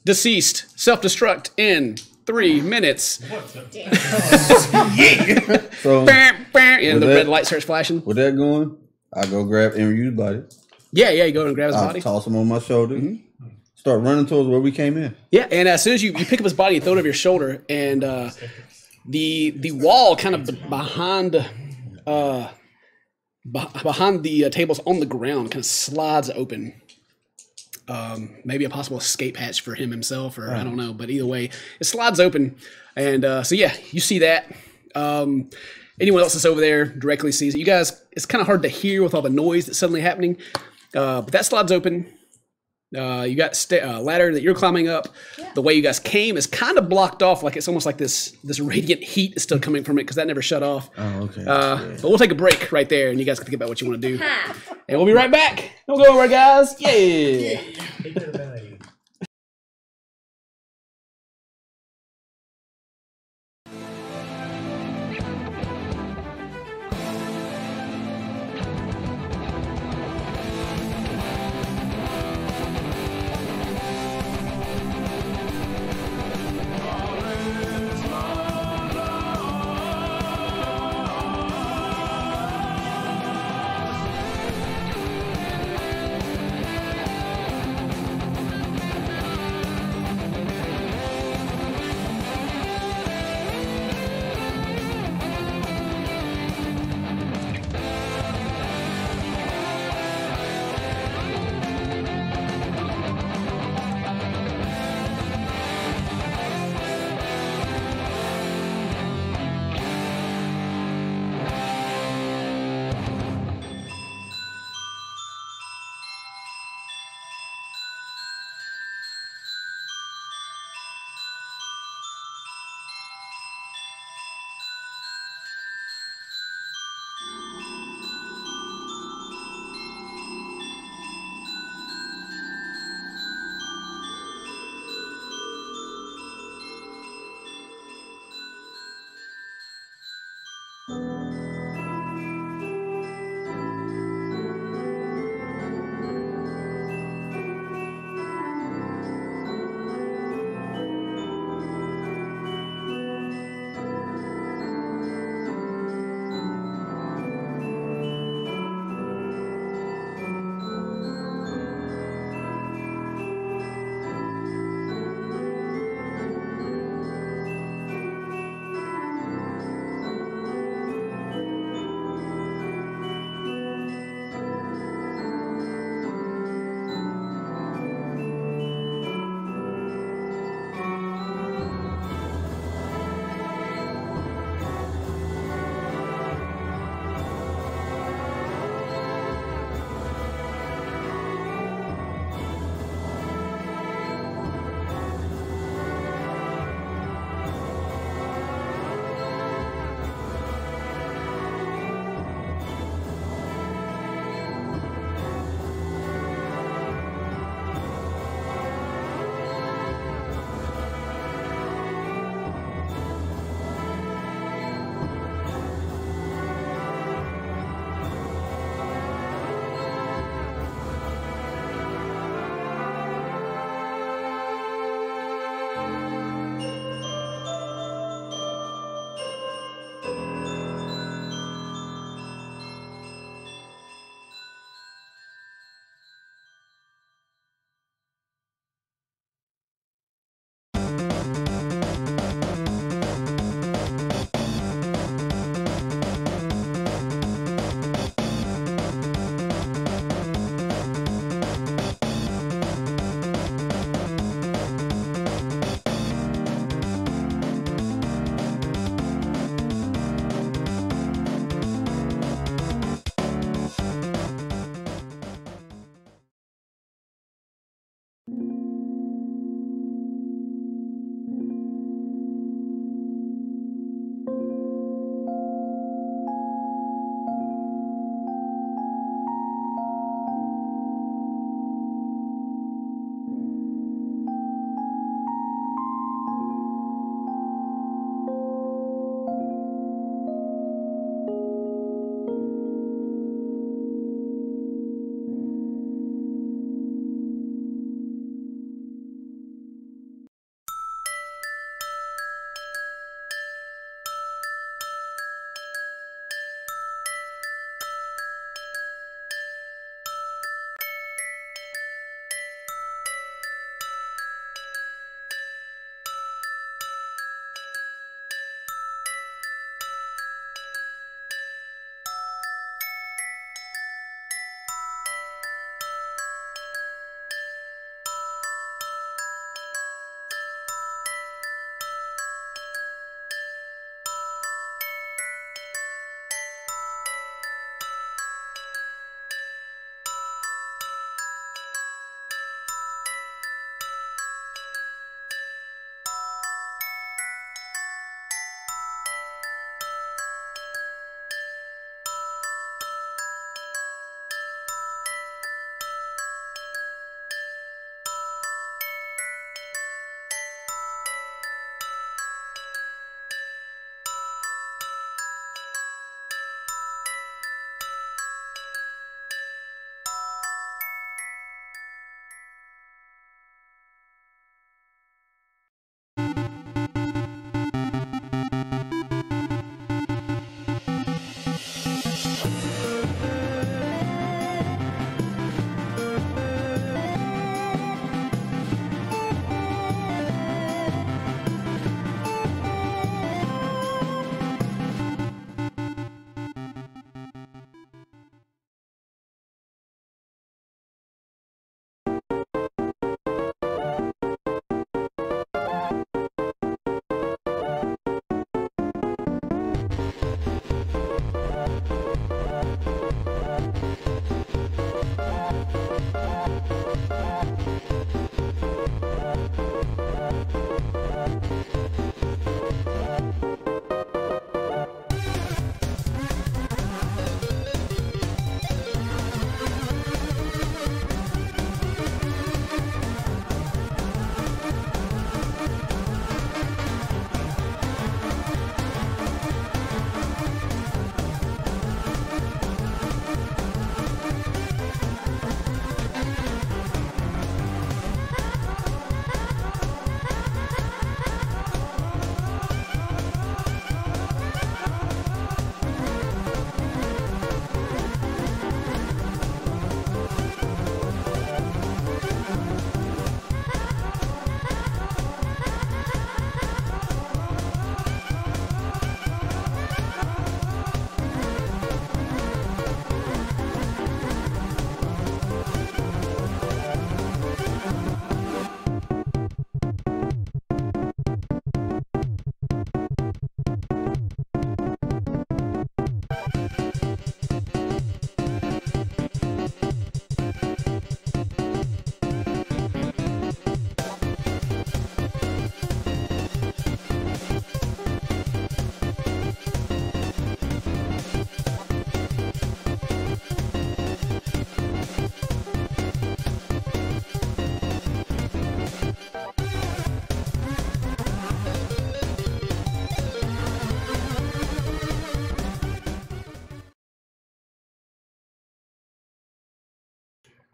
Deceased. Self-destruct in 3 minutes. So, And the red light starts flashing. with that going, I go grab Enryu's body. Yeah, you go and grab his I body. toss him on my shoulder. Start running towards where we came in. Yeah, and as soon as you pick up his body and throw it over your shoulder, and the wall kind of behind the tables on the ground kind of slides open. Maybe a possible escape hatch for him himself, or I don't know. But either way, it slides open. And so, yeah, you see that. Anyone else that's over there directly sees it. You guys, it's kind of hard to hear with all the noise that's suddenly happening. But that slides open. You got ladder that you're climbing up. Yeah. The way you guys came is kind of blocked off, like it's almost like this radiant heat is still coming from it because that never shut off. Oh, okay. But we'll take a break right there, and you guys can think about what you want to do. And we'll be right back. We'll go over, guys. Yeah.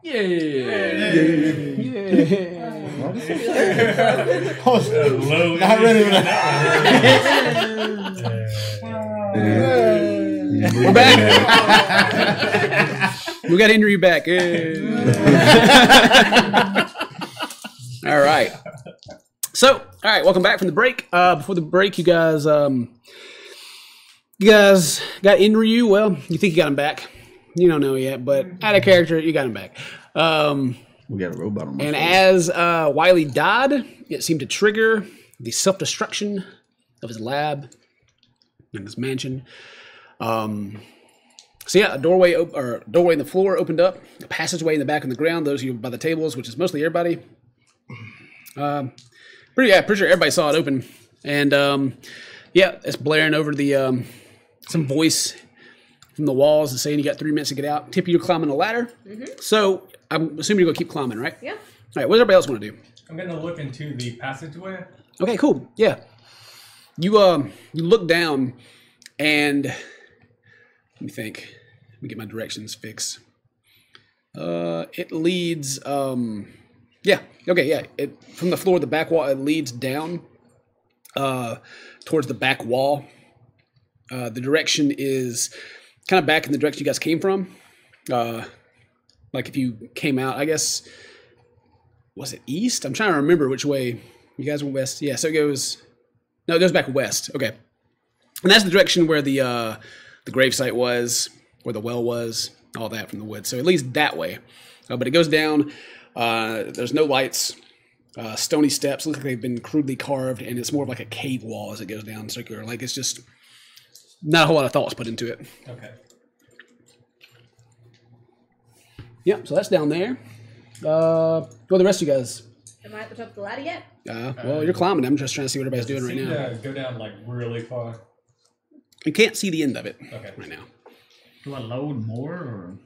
Yeah. I was not ready for that. We're back. We got Henry back. All right. So, all right, welcome back from the break. Before the break, you guys got Inryu. Well, you think you got him back. You don't know yet, but out of character, you got him back. We got a robot on my And face. as Wiley died, it seemed to trigger the self-destruction of his lab and his mansion. So yeah, a doorway in the floor opened up, a passageway in the back on the ground. Those of you by the tables, which is mostly everybody. Pretty sure everybody saw it open, and yeah, it's blaring over the some voice from the walls and saying you got 3 minutes to get out. Tippy, you're climbing a ladder, so I'm assuming you're gonna keep climbing, right? Yeah. All right, what does everybody else want to do? I'm gonna look into the passageway. Okay, cool. Yeah, you look down, and let me think. Let me get my directions fixed. It leads. Yeah. Okay. Yeah. It from the floor of the back wall. It leads down towards the back wall. The direction is kind of back in the direction you guys came from. Like if you came out, I guess. Was it east? I'm trying to remember which way. You guys went west. Yeah. So it goes. No, it goes back west. Okay. And that's the direction where the gravesite was, where the well was, all that from the woods. So it leads that way. But it goes down. There's no lights. Stony steps. Look like they've been crudely carved, and it's more of like a cave wall as it goes down circular. Like it's just not a whole lot of thought was put into it. Okay. Yeah, so that's down there. Well, the rest of you guys. Am I at the top of the ladder yet? Well, you're climbing. I'm just trying to see what everybody's doing right now. Go down like really far. You can't see the end of it Okay. right now. Do I load more or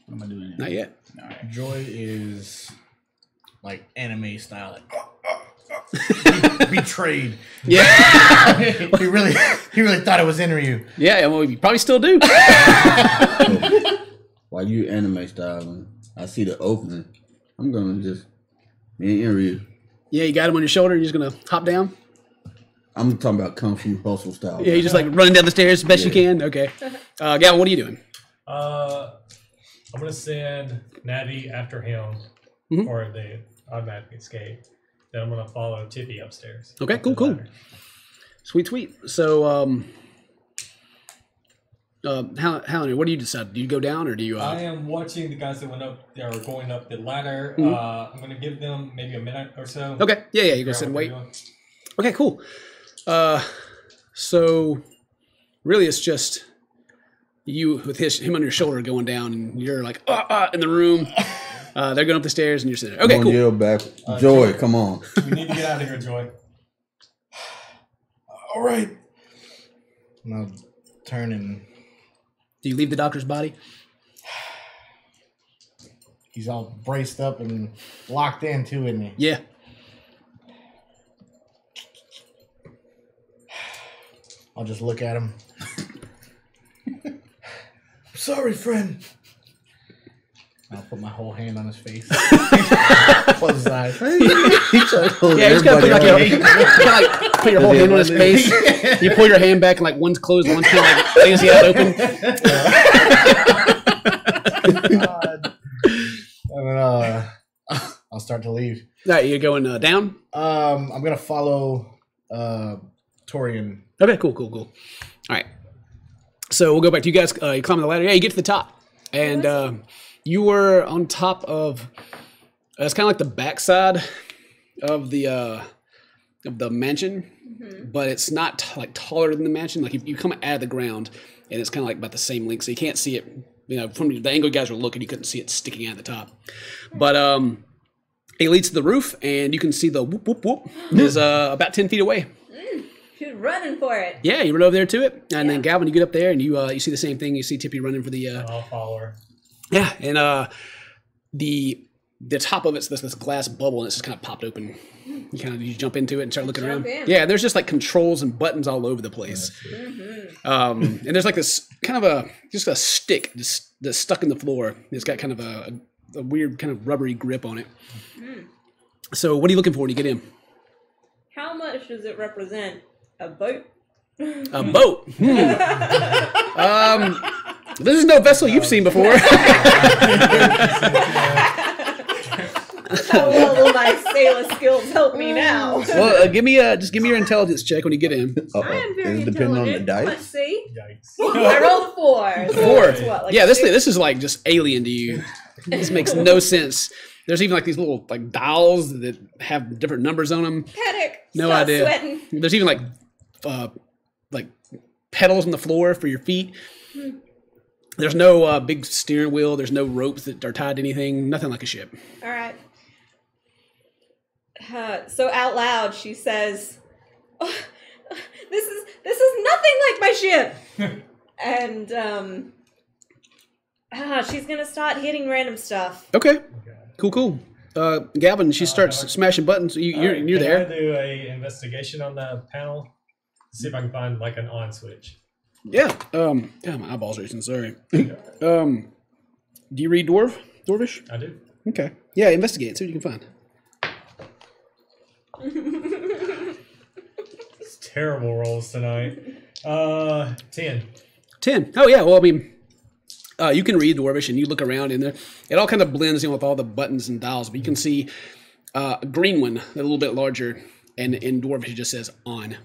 what am I doing? Not yet. All right. Joy is like anime style, like betrayed. Yeah. he really thought it was Inryu. Yeah, well, you probably still do. While you anime styling, I see the opening. I'm gonna just me and Inryu. Yeah, you got him on your shoulder. You're just going to hop down? I'm talking about Kung Fu Hustle style. Yeah, you're just like running down the stairs as best you can? Okay. Gavin, what are you doing? I'm gonna send Natty after him for the automatic escape. Then I'm gonna follow Tippy upstairs. Okay, Up the cool. ladder. Sweet. So, Helen, what do you decide? Do you go down or do you? I am watching the guys that went up. They are going up the ladder. I'm gonna give them maybe a minute or so. Okay. Yeah. You go sit and wait. Okay. Cool. So really, it's just you with him on your shoulder going down, and you're like in the room. They're going up the stairs, and you're sitting there. Okay. Come on, Cool. yell back. Joy, come on. We need to get out of here, Joy. All right. And I'll turn and Do you leave the doctor's body? he's all braced up and locked in too, isn't he? Yeah. I'll just look at him. Sorry, friend. I'll put my whole hand on his face. Close his eyes. Yeah, you just gotta put, put your whole hand on his face. You pull your hand back and like one's closed, one's kind of like lazy out open. And then I'll start to leave. All right, you're going down. I'm gonna follow Torian. Okay, cool. All right, so we'll go back to you guys. You climb the ladder. Yeah, you get to the top, and you were on top of. It's kind of like the backside of the mansion, but it's not like taller than the mansion. Like you come out of the ground, and it's kind of like about the same length, so you can't see it. You know, from the angle you guys were looking, you couldn't see it sticking out of the top. But it leads to the roof, and you can see the whoop whoop whoop is about 10 feet away. She's running for it. Yeah, you run over there to it, and then Galvin, you get up there, and you see the same thing. You see Tippy running for the. I'll follow her. Yeah, and the the top of it's this glass bubble, and it's just kind of popped open. You jump into it and start looking around. in. Yeah, there's just like controls and buttons all over the place. And there's like this kind of a stick that's stuck in the floor. It's got kind of a weird kind of rubbery grip on it. So what are you looking for when you get in? How much does it represent? A boat? A boat. This is no vessel you've seen before. How well will my sailor skills help me now? Well, give me your intelligence check when you get in. I am very Is it depending on the intelligent. dice? Let's see. Yikes. I rolled a 4. So 4. it's what, like Yeah, this 6? is like just alien to you. This makes no sense. There's even like these little like dials that have different numbers on them. Panic. No Stop idea. Sweating. There's even like pedals on the floor for your feet. There's no big steering wheel. There's no ropes that are tied to anything. Nothing like a ship. All right. So out loud, she says, oh, "This is nothing like my ship." And she's gonna start hitting random stuff. Okay. Cool. Gavin, she starts smashing buttons. You're Can there. I do a investigation on the panel? See if I can find like an on switch. Yeah. Yeah, my eyeballs are racing. Sorry. Do you read Dwarvish? I do. Okay. Yeah, investigate. See what you can find. It's terrible rolls tonight. 10. 10. Oh yeah. Well, I mean, you can read Dwarvish, and you look around in there. It all kind of blends in with all the buttons and dials. But you can see a green one, a little bit larger, and in Dwarvish it just says on.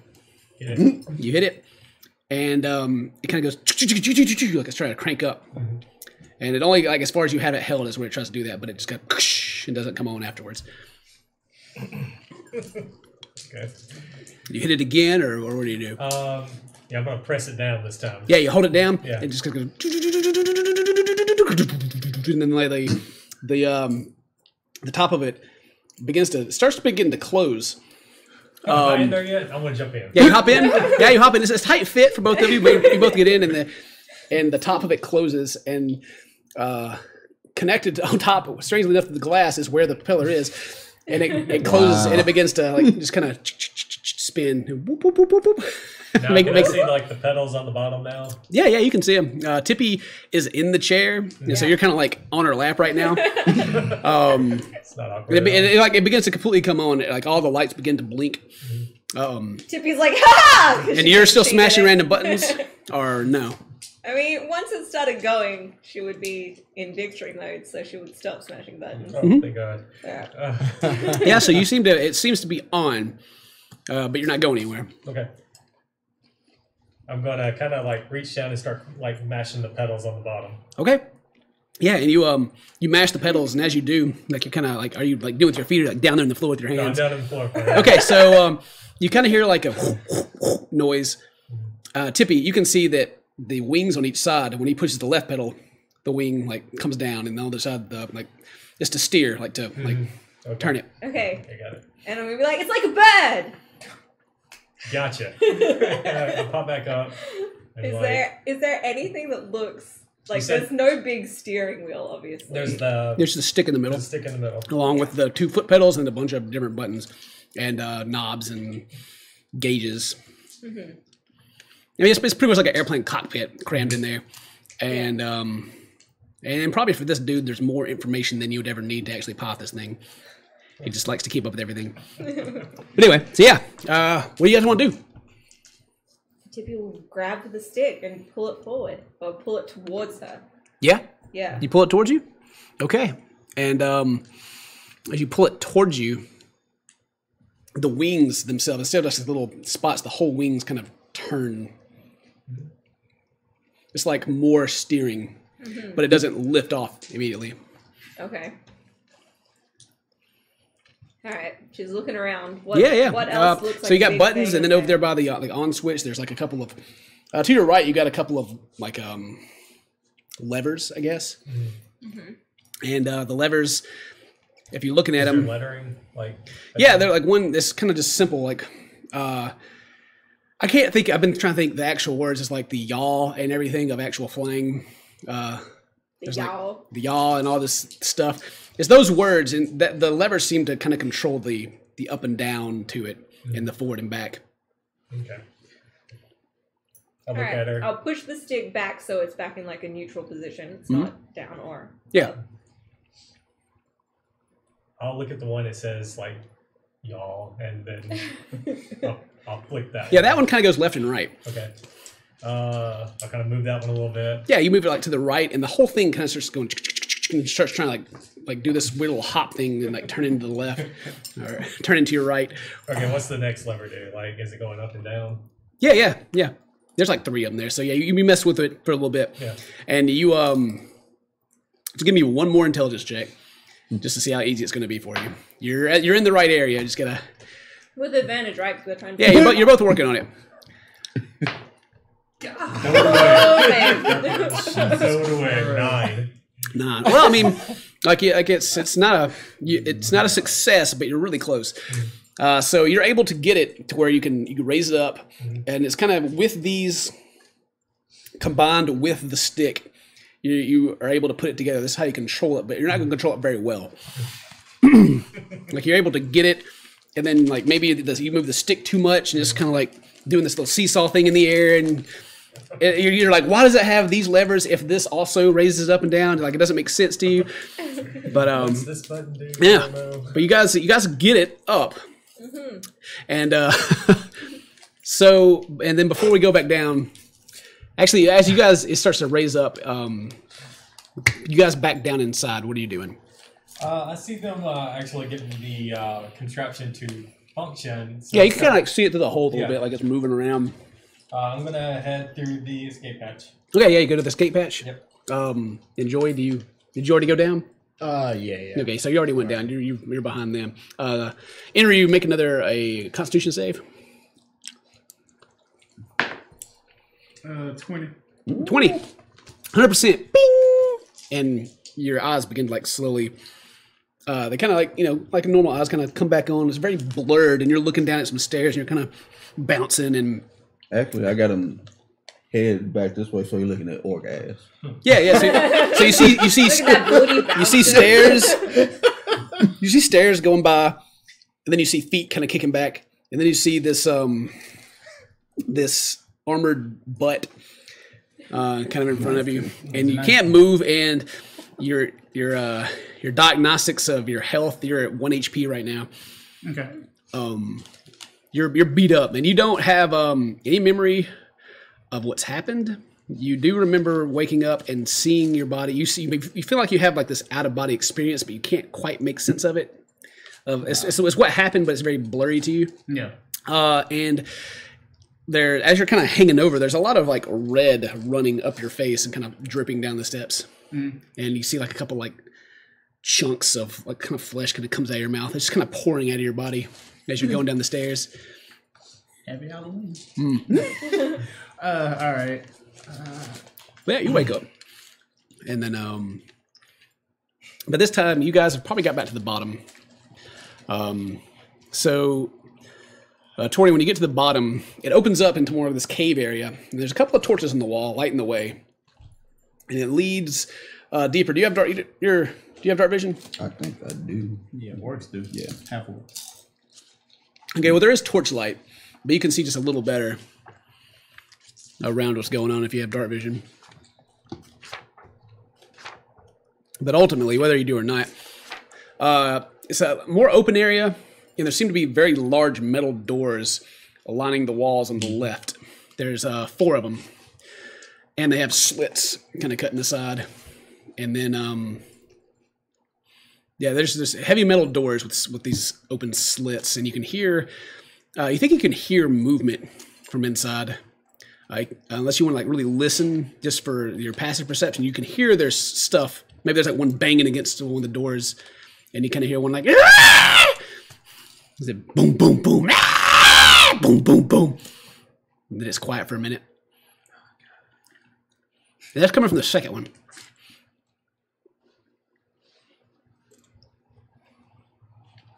Get it? You hit it, and it kind of goes like it's trying to crank up. And it only like as far as you have it held is where it tries to do that, but it just got and doesn't come on afterwards. Okay. You hit it again, or what do you do? Yeah, I'm gonna press it down this time. Yeah, you hold it down. Yeah. It just goes, and then like the top of it starts to begin to close. Am I in there yet? I'm gonna jump in. Yeah, you hop in. Yeah, you hop in. It's a tight fit for both of you, but you both get in, and the top of it closes, and connected on top, strangely enough, to the glass is where the pillar is, and it closes, and it begins to like just kind of spin. Whoop, whoop, whoop, whoop, whoop. Now, can I see like the pedals on the bottom now? Yeah, you can see him. Tippy is in the chair, and so you're kind of like on her lap right now. It's not awkward. It begins to completely come on. Like all the lights begin to blink. Tippy's like, "Ha!" And you're still smashing random buttons, or no? I mean, once it started going, she would be in victory mode, so she would stop smashing buttons. Oh, thank God. Yeah. Yeah. So it seems to be on, but you're not going anywhere. Okay. I'm gonna kind of like reach down and start like mashing the pedals on the bottom. Okay. Yeah, and you mash the pedals, and as you do, like you're kind of like, are you like doing with your feet, or like down there on the floor with your No, I'm hands? down on the floor. Okay, so you kind of hear like a noise. Tippy, you can see that the wings on each side, when he pushes the left pedal, the wing like comes down, and the other side, like just to steer, like to like Okay. turn it. Okay. I got it. And I'm gonna be like, "It's like a bird." Gotcha. I'll pop back up. and, Is there anything that looks like said- there's no big steering wheel, obviously. There's There's the stick in the middle, the stick in the middle. along with the 2 foot pedals and a bunch of different buttons and knobs and gauges. I mean, it's pretty much like an airplane cockpit crammed in there, and probably for this dude, there's more information than you would ever need to actually pilot this thing. He just likes to keep up with everything. But anyway, so yeah, what do you guys want to do? Tippy will grab the stick and pull it forward, or pull it towards her. Yeah, Yeah. you pull it towards you. Okay, and as you pull it towards you, the wings themselves, instead of just little spots, the whole wings kind of turn. It's like more steering, but it doesn't lift off immediately. Okay. All right. She's looking around. What, Yeah. What else looks like so you a got big buttons, thing and then over there by the like on switch, there's like a couple of. To your right, you got a couple of like levers, I guess. And the levers, if you're looking at Is there them, lettering like. yeah, they're like one. This kind of just simple, like. I can't think. I've been trying to think the actual words is like the yaw and everything of actual flying. The there's Y'all. the yaw and all this stuff. It's those words, and that the levers seem to kind of control the up and down to it, and the forward and back. Okay. I'll All look right. at her. I'll push the stick back so it's back in like a neutral position. It's not down or. Yeah. I'll look at the one that says like y'all, and then I'll click that. Yeah, that one kind of goes left and right. Okay. I'll kind of move that one a little bit. Yeah, you move it like to the right, and the whole thing kind of starts going and starts trying to like do this weird little hop thing and like turn into the left or turn into your right. Okay, what's the next lever do? Like, is it going up and down? Yeah. There's like 3 of them there, so yeah, you mess with it for a little bit, Yeah. and you just give me one more intelligence check, just to see how easy it's going to be for you. You're in the right area. Just gotta. With advantage, right? Because we're trying to. Yeah, you're both working on it. Oh, man. So do it. 9. Nah. Well, I mean, it's not a success, but you're really close. So you're able to get it to where you can raise it up, and it's kind of with these combined with the stick, you are able to put it together. This is how you control it, but you're not going to control it very well. Like you're able to get it, and then like maybe you move the stick too much, and it's kind of like doing this little seesaw thing in the air, and you're like, why does it have these levers if this also raises it up and down? Like it doesn't make sense to you. But What's this button do? yeah. But you guys get it up, and so and then before we go back down, actually, as it starts to raise up, you guys back down inside. What are you doing? I see them actually getting the contraption to function. So Yeah, you can kind of like see it through the hole a little Yeah. bit, like it's moving around. I'm gonna head through the escape hatch. Okay, yeah, you go to the skate patch. Yep. Enjoy. Did you already go down? Yeah. Okay, so you already went down. You're behind them. Enryu, make a Constitution save. 20. 20. 100%. Bing! And your eyes begin to like slowly. They kind of like like normal eyes kind of come back on. It's very blurred, and you're looking down at some stairs, and you're kind of bouncing and. Actually, I got him head back this way, so you're looking at orc ass. Yeah. So you see Look at that booty you bounce. see stairs. You see stairs going by, and then you see feet kind of kicking back, and then you see this this armored butt kind of in front of you, and you can't move, and your diagnostics of your health, you're at 1 HP right now. Okay. You're beat up, and you don't have any memory of what's happened. You do remember waking up and seeing your body. You feel like you have like this out of body experience, but you can't quite make sense of it. It's what happened, but it's very blurry to you. Yeah. And there, as you're kind of hanging over, there's a lot of like red running up your face and kind of dripping down the steps. And you see like a couple like chunks of like kind of flesh kind of comes out of your mouth. It's just kind of pouring out of your body as you're going down the stairs. Happy Halloween. All right. But yeah, you wake up. And then, but this time you guys have probably got back to the bottom. So, Tori, when you get to the bottom, it opens up into more of this cave area. And there's a couple of torches on the wall lighting the way. And it leads deeper. Do you have dark vision? I think I do. Yeah, orcs do. Yeah. Half orcs. Okay, well, there is torchlight, but you can see just a little better around what's going on if you have dark vision. But ultimately, whether you do or not, it's a more open area, and there seem to be very large metal doors lining the walls on the left. There's 4 of them, and they have slits kind of cut in the side. And then, there's this heavy metal doors with these open slits, and you can hear. You think you can hear movement from inside, unless you want to like really listen just for your passive perception. You can hear there's stuff. Maybe there's like one banging against one of the doors, and you kind of hear one like, "Ah!" Is it boom, boom, boom, ah! Boom, boom, boom. And then it's quiet for a minute. And that's coming from the second one.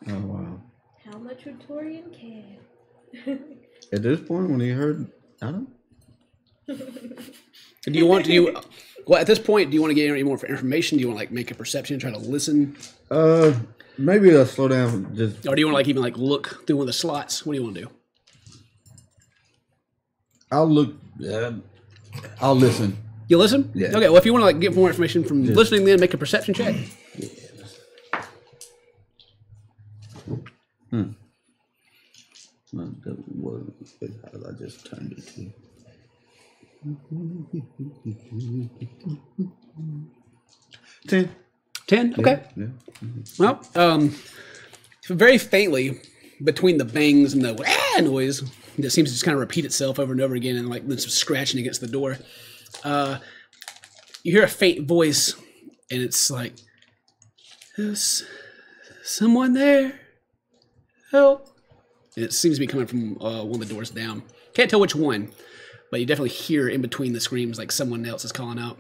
Oh wow! How much would Torian care? At this point, when he heard, I don't. Do you want to? Well, at this point, do you want to get any more information? Do you want to like make a perception, try to listen, Maybe I'll slow down. Just or do you want to like even like look through one of the slots? What do you want to do? I'll look. I'll listen. You listen? Yeah. Okay. Well, if you want to like get more information from listening, then make a perception check. That wasn't as high as I just turned it to. 10. 10. Okay. Yeah. Well, very faintly between the bangs and the noise that seems to just kind of repeat itself over and over again, and like this scratching against the door. You hear a faint voice, and it's like, "Is someone there? Help!" And it seems to be coming from one of the doors down. Can't tell which one, but you definitely hear in between the screams like someone else is calling out.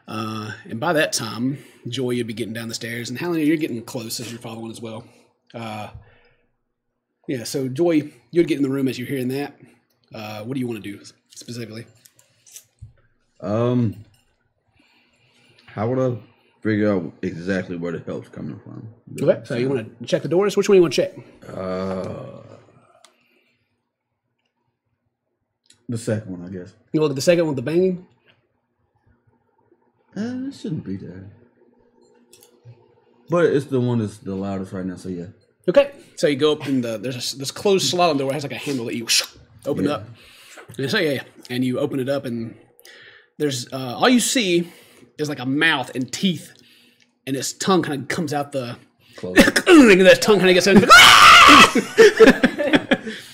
And by that time, Joy, you'd be getting down the stairs, and Hallie, you're getting close as you're following as well. Yeah, so Joy, you'd get in the room as you're hearing that. What do you want to do specifically? How would I figure out exactly where the help's coming from? Okay, so you want to check the doors? Which one do you want to check? The second one, I guess. You look at the second one with the banging? It shouldn't be there. But it's the one that's the loudest right now, so yeah. Okay, so you go up and there's this closed slot on the door. It has like a handle that you open up. And so yeah, and you open it up, and there's all you see is like a mouth and teeth, and its tongue kind of comes out the. Close. And that tongue kind of gets in.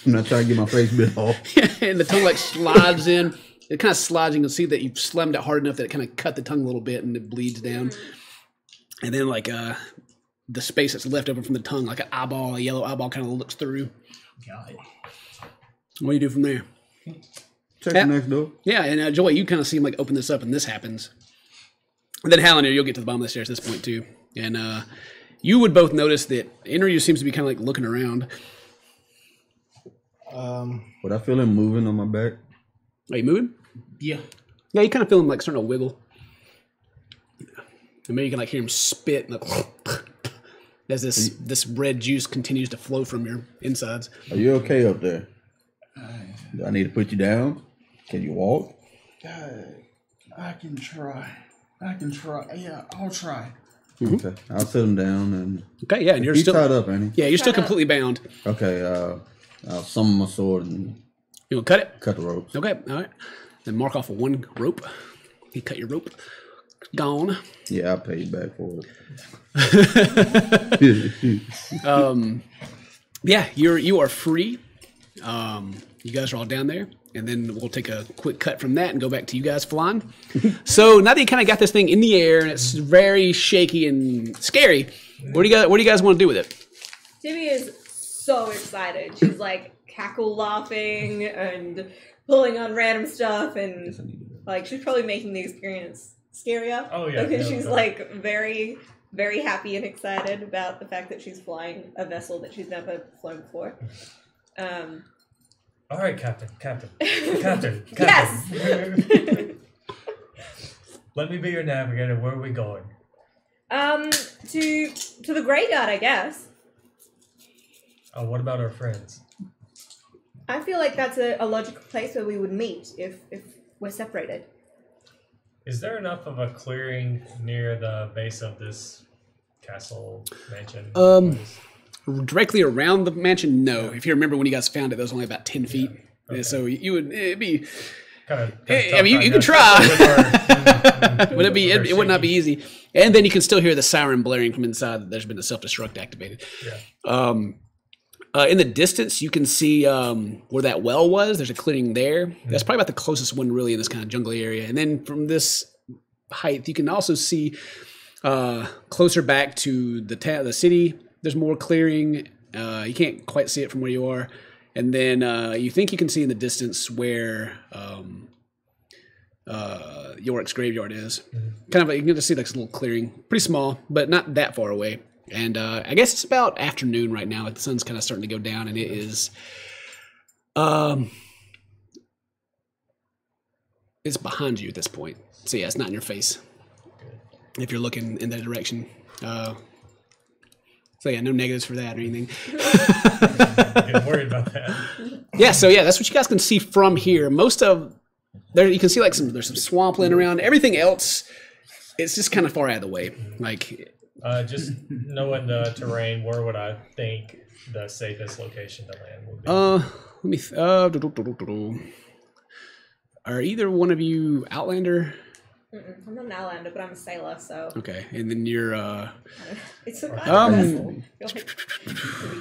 I'm not trying to get my face bit off. And the tongue like slides in. It kind of slides. You can see that you've slammed it hard enough that it kind of cut the tongue a little bit, and it bleeds down. And then like the space that's left over from the tongue, like an eyeball, a yellow eyeball, kind of looks through. God. What do you do from there? Check the next door. Yeah, and Joy, you kind of see him like open this up, and this happens. And then Hallener, you'll get to the bottom of the stairs at this point too. And you would both notice that Enryu seems to be kind of like looking around. Would I feel him moving on my back? Are you moving? Yeah. Yeah, you kind of feel him like starting to wiggle. And maybe you can like hear him spit and like, as this red juice continues to flow from your insides. Are you okay up there? Do I need to put you down? Can you walk? I can try. Yeah, I'll try. Okay, I'll sit him down and. Okay, yeah, and you're He's still tied up, ain't he? Yeah, you're still completely bound. Okay, I'll summon my sword and You want to cut it? cut the ropes. Okay, all right. Then mark off one rope. You cut your rope. Gone. Yeah, I'll pay you back for it. Yeah, you are free. You guys are all down there, and then we'll take a quick cut from that and go back to you guys flying. So now that you kind of got this thing in the air and it's very shaky and scary, what do you guys want to do with it? Timmy is so excited. She's like cackle laughing and pulling on random stuff, and like she's probably making the experience scarier. Oh yeah, because yeah, she's yeah. like very, very happy and excited about the fact that she's flying a vessel that she's never flown before. All right, Captain. Yes. Let me be your navigator. Where are we going? To the graveyard, I guess. Oh, what about our friends? I feel like that's a logical place where we would meet if we're separated. Is there enough of a clearing near the base of this castle mansion? Directly around the mansion, no. If you remember when you guys found it, that was only about 10 feet. Okay. So it'd be. Kind of I mean, you can try. But it would not be easy. And then you can still hear the siren blaring from inside that there's been a self-destruct activated. Yeah. In the distance, you can see where that well was. There's a clearing there. That's probably about the closest one, really, in this kind of jungly area. And then from this height, you can also see closer back to the city. There's more clearing. You can't quite see it from where you are. And then you think you can see in the distance where Yorick's graveyard is. Kind of, you can just see like this little clearing. Pretty small, but not that far away. And I guess it's about afternoon right now. The sun's kind of starting to go down, and it is it's behind you at this point. So yeah, it's not in your face. If you're looking in that direction. So yeah, no negatives for that or anything. Getting worried about that. Yeah, so yeah, that's what you guys can see from here. Most of there, you can see like there's some swampland around. Everything else, it's just kind of far out of the way. Like, just knowing the terrain, where would I think the safest location to land would be? let me. Are either one of you Outlander? I'm not an Outlander, but I'm a sailor, so Okay, and then you're. it's a kind of vessel. You'll have to be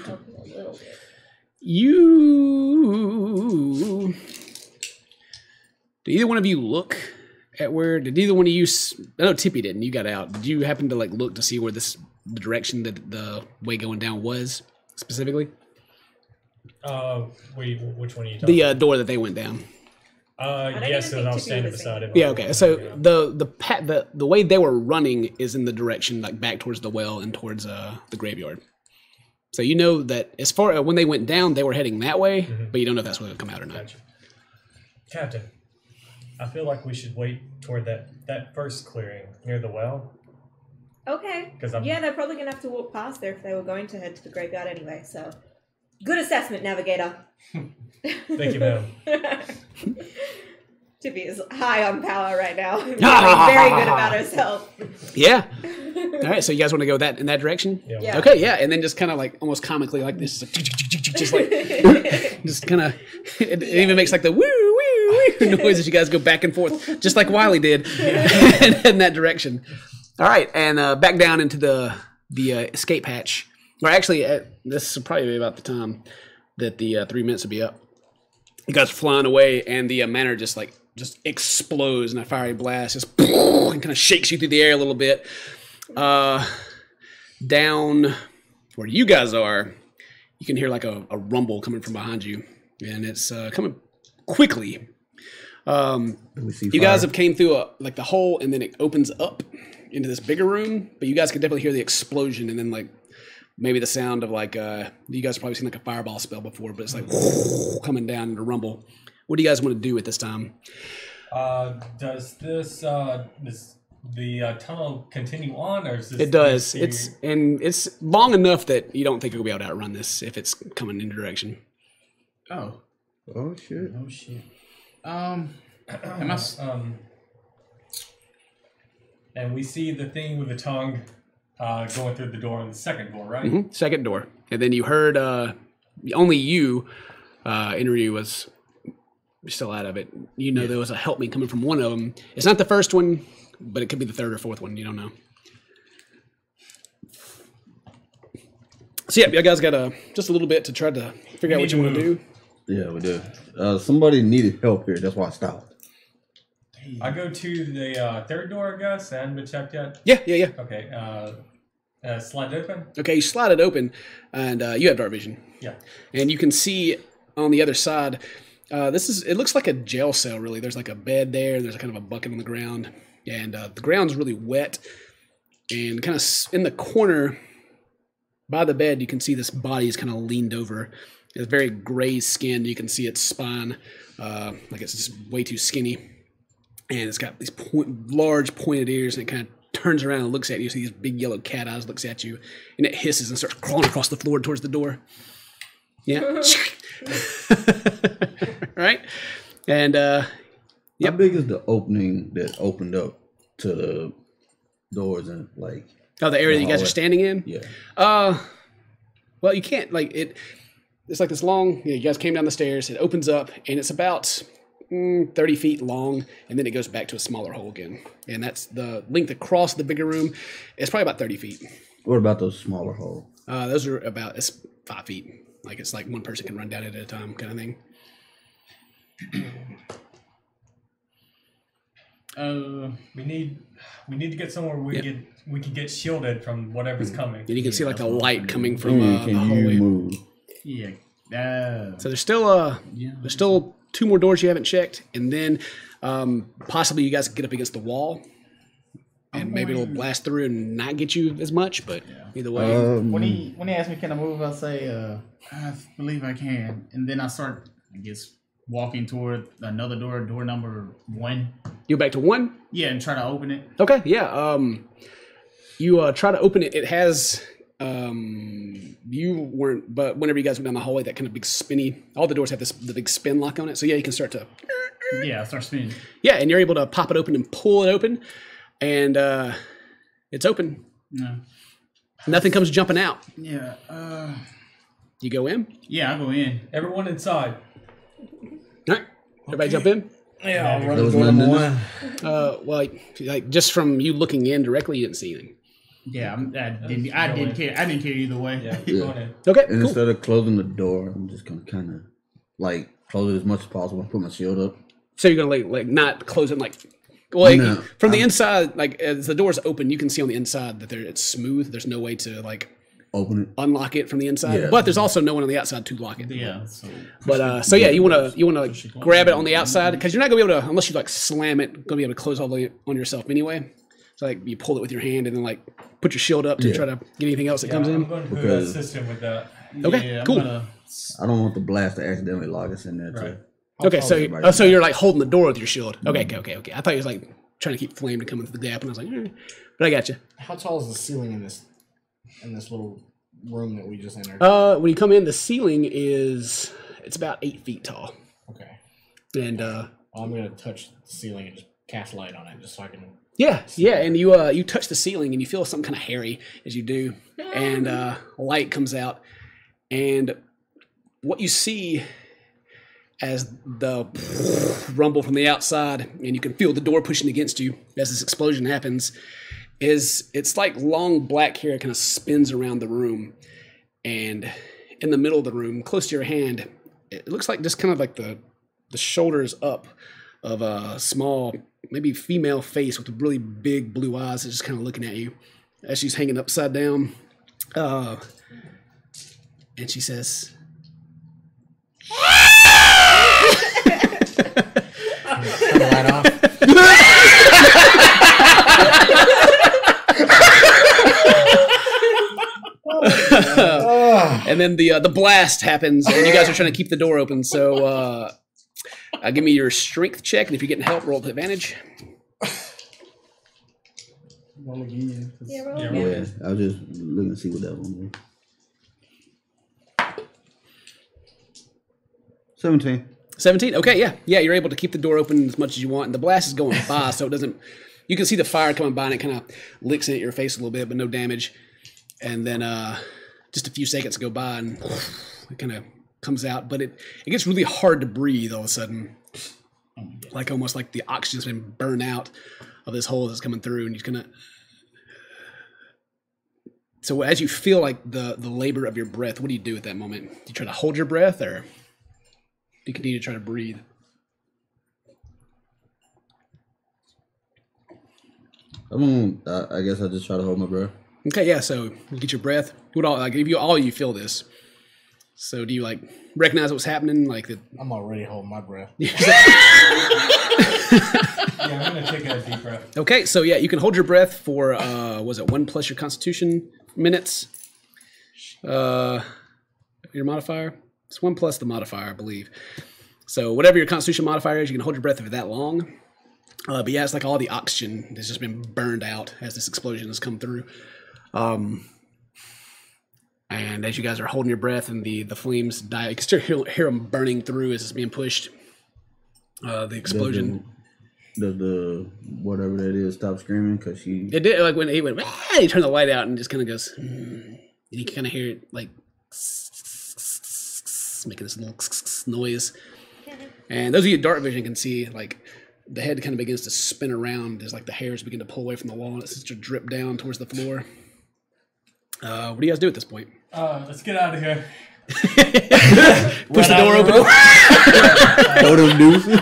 helping a little bit. You. Did either one of you look at where? Did either one of you? I know Tippy didn't. You got out. Did you happen to like look to see where the direction that the way going down was specifically? Which one are you talking The door that they went down. Yes, even I think was Tippy standing was beside him. Yeah. Okay. So the way they were running is in the direction like back towards the well and towards the graveyard. So you know that as far when they went down, they were heading that way, but you don't know if that's where they'll come out or not. Gotcha. Captain, I feel like we should wait toward that first clearing near the well. Okay. 'Cause I'm- Yeah, they're probably gonna have to walk past there if they were going to head to the graveyard anyway. So, good assessment, Navigator. Thank you, ma'am. Tippy is high on power right now. Feeling very good about herself. Yeah. All right. So you guys want to go in that direction? Yeah. Yeah. Okay. Yeah. And then just kind of like almost comically like this, just like just kind of it even makes like the woo woo woo noise as you guys go back and forth, just like Wiley did in that direction. All right, and back down into the escape hatch. Or actually, this will probably be about the time that the 3 minutes will be up. You guys are flying away, and the manor just explodes in a fiery blast, just and kind of shakes you through the air a little bit. Down where you guys are, you can hear like a rumble coming from behind you, and it's coming quickly. You guys have came through the hole, and then it opens up into this bigger room, but you guys can definitely hear the explosion, and then like maybe the sound of like you guys have probably seen like a fireball spell before, but it's like coming down in a rumble. What do you guys want to do at this time? Does the tunnel continue on, or is this? It does. It's long enough that you don't think you'll be able to outrun this if it's coming in your direction. Oh. Oh shit. Oh shit. Am I? And we see the thing with the tongue going through the door on the second door, right? Mm-hmm. Second door, and then you heard only you, Inryu was still out of it. You know there was a help me coming from one of them. It's not the first one, but it could be the third or fourth one. You don't know. So yeah, you guys got just a little bit to try to figure out what you want to do. Yeah, we do. Somebody needed help here. That's why I stopped. I go to the third door, I guess. I haven't been checked yet. Yeah. Okay. Slide it open. Okay, you slide it open, and you have dark vision. Yeah. And you can see on the other side, it looks like a jail cell, really. There's like a bed there, there's kind of a bucket on the ground, and the ground's really wet. And kind of in the corner by the bed, you can see this body is kind of leaned over. It's very gray skinned. You can see its spine, like it's just way too skinny. And it's got these large pointed ears, and it kind of turns around and looks at you. So these big yellow cat eyes looks at you, and it hisses and starts crawling across the floor towards the door. Yeah. Right? And, How big is the opening that opened up to the doors and like? Oh, the area that you guys are hallway? standing in? Yeah. Well, you can't, like, it's like this long, you guys came down the stairs, it opens up, and it's about 30 feet long, and then it goes back to a smaller hole again. And that's the length across the bigger room. It's probably about 30 feet. What about those smaller holes? Those are it's 5 feet. Like, it's like one person can run down it at a time kind of thing. We need to get somewhere we can get shielded from whatever's coming. And you can see like a light coming from the Can you hallway. move? Yeah. So there's still two more doors you haven't checked, and then possibly you guys can get up against the wall, and maybe it'll blast through and not get you as much. But either way, When he asked me can I move, I say I believe I can, and then I start walking toward another door number 1. You go back to 1. Yeah, and try to open it. Okay, yeah. You try to open it. It has you weren't, but whenever you guys went down the hallway, that kind of big spinny. All the doors have the big spin lock on it. So yeah, you can start to. Yeah, start spinning. Yeah, and you're able to pop it open and pull it open, and it's open. No. Nothing comes jumping out. Yeah. You go in. Yeah, I go in. Everyone inside. All right, everybody jump in. Yeah, I'll run There was door nothing number in 1. Well, like just from you looking in directly, you didn't see anything. Yeah, I didn't care. I didn't care either way. Yeah, keep going in. Okay, And cool. instead of closing the door, I'm just gonna kind of like close it as much as possible. Put my shield up. So you're gonna like not close it like. Well, No, from the inside, like as the door's open, you can see on the inside that it's smooth. There's no way to like Open it. unlock it from the inside, Yeah. but there's also no one on the outside to lock it. Yeah. So. But so yeah, you wanna grab it on the outside because you're not gonna be able to unless you like slam it. Gonna be able to close all the way on yourself anyway. So like you pull it with your hand and then like put your shield up to Yeah. try to get anything else that Yeah, comes I'm in. going to Because- assist him with that. Okay, Yeah, I'm cool. gonna- I don't want the blast to accidentally lock us in there too. Right. Okay, so everybody- so you're like holding the door with your shield. Okay. I thought you was like trying to keep flame to come into the gap, and I was like, but I got you. How tall is the ceiling in this little room that we just entered? When you come in, the ceiling it's about 8 feet tall, Okay. and Well, I'm gonna touch the ceiling and just cast light on it, just so I can. yeah, and you touch the ceiling and you feel something kind of hairy as you do, and light comes out, and what you see as the rumble from the outside, and you can feel the door pushing against you as this explosion happens, is it's like long black hair kind of spins around the room, and in the middle of the room, close to your hand, it looks like just kind of like the shoulders up of a small, maybe female face with really big blue eyes that's just kind of looking at you as she's hanging upside down. And she says, Turn the light off. and then the blast happens, and you guys are trying to keep the door open. So give me your strength check, and if you're getting help, roll with advantage. Roll again. Yeah, roll Yeah, again. Yeah, I was just looking to see what that one was. 17. 17. Okay, yeah, you're able to keep the door open as much as you want, and the blast is going by, so it doesn't. You can see the fire coming by, and it kind of licks in at your face a little bit, but no damage. And then just a few seconds go by, and it kind of comes out, but it gets really hard to breathe all of a sudden, like almost like the oxygen's been burned out of this hole that's coming through, and you're gonna. So as you feel like the labor of your breath, what do you do at that moment? Do you try to hold your breath, or do you continue to try to breathe? I guess I just try to hold my breath. Okay, yeah. So you get your breath. What all? Like if you all you feel this. So do you like recognize what's happening? Like that. I'm already holding my breath. Yeah, I'm going to take a deep breath. Okay, so yeah, you can hold your breath for was it 1 plus your Constitution minutes? Your modifier. It's 1 plus the modifier, I believe. So whatever your Constitution modifier is, you can hold your breath for that long. But yeah, it's like all the oxygen has just been burned out as this explosion has come through. And as you guys are holding your breath and the flames die, you can still hear them burning through as it's being pushed. The explosion. Does the whatever that is stop screaming? Because she. It did, like when he went, "Ah," he turned the light out and just kind of goes, and you can kind of hear it like making this little noise. And those of you with dark vision can see like the head kind of begins to spin around as like the hairs begin to pull away from the wall and it starts to drip down towards the floor. What do you guys do at this point? Let's get out of here. Push the door open. Throw them deuces.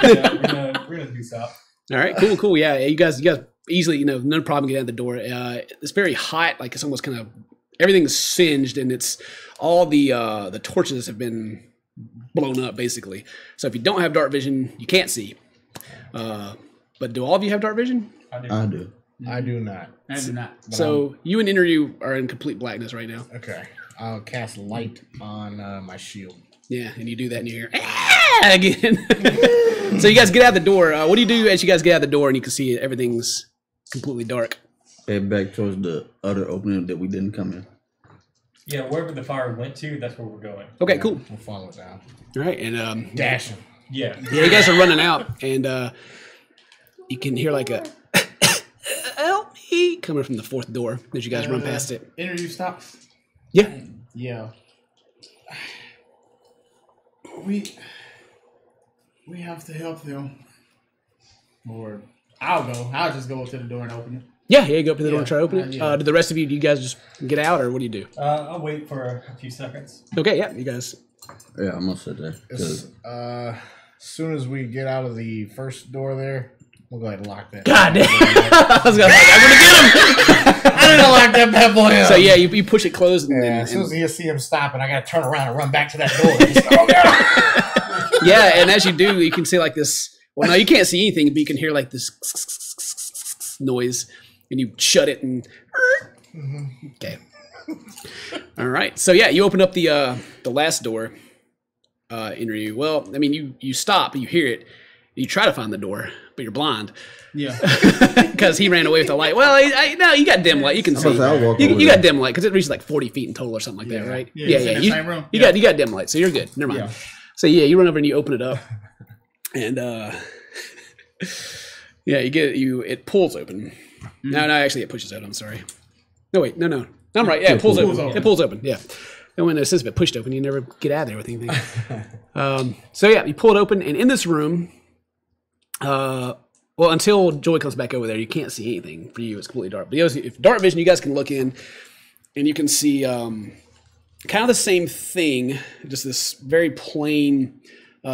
Yeah, we're gonna do so. All right, cool. Yeah, you guys easily, no problem getting out the door. It's very hot, like it's almost kind of everything's singed, and it's all the torches have been blown up basically. So if you don't have dark vision, you can't see. But do all of you have dark vision? I do. I do. I do not. I do not. So you and Interview are in complete blackness right now. Okay. I'll cast light on my shield. Yeah, and you do that and you hear again. So you guys get out the door. What do you do as you guys get out the door and you can see everything's completely dark? Head back towards the other opening that we didn't come in. Yeah, wherever the fire went to, that's where we're going. Okay, cool. We'll follow it down. All right, and Dashing. Yeah. yeah, you guys are running out, and you can hear like a help me coming from the fourth door as you guys run past it. Interview stop. Yeah. Yeah. We have to help them. Or I'll just go to the door and open it. Yeah, you go up to the door and try to open it. yeah. Do the rest of you, do you guys just get out, or what do you do? I'll wait for a few seconds. Okay, yeah, you guys. Yeah, I'm gonna sit there. As soon as we get out of the first door there, we'll go ahead and lock that. God damn! I was gonna say, I'm gonna get him. I didn't lock that bad boy up. So yeah, you push it closed, and Yeah, then as soon as you see him stopping, I gotta turn around and run back to that door. Just, oh, God. yeah, and as you do, you can see like this. Well, no, you can't see anything, but you can hear like this noise, and you shut it and. Okay. All right. So yeah, you open up the last door. Inryu. Well, I mean, you stop, you hear it, you try to find the door, but you're blind. Yeah. Because he ran away with the light. Well, no, you got dim light. You can see. You got dim light because it reaches like 40 feet in total or something like that, right? Yeah. In the same room. You got dim light, so you're good. Never mind. Yeah. So yeah, you run over and you open it up, and yeah, it pulls open. No, actually, it pushes out. I'm sorry. No, wait, no. I'm right. Yeah, it pulls open. It pulls open. Yeah. And when it says if it pushed open, you never get out of there with anything. So yeah, you pull it open, and in this room, well, until Joy comes back over there, you can't see anything. For you, it's completely dark. But if dark vision, you guys can look in, and you can see kind of the same thing, just this very plain,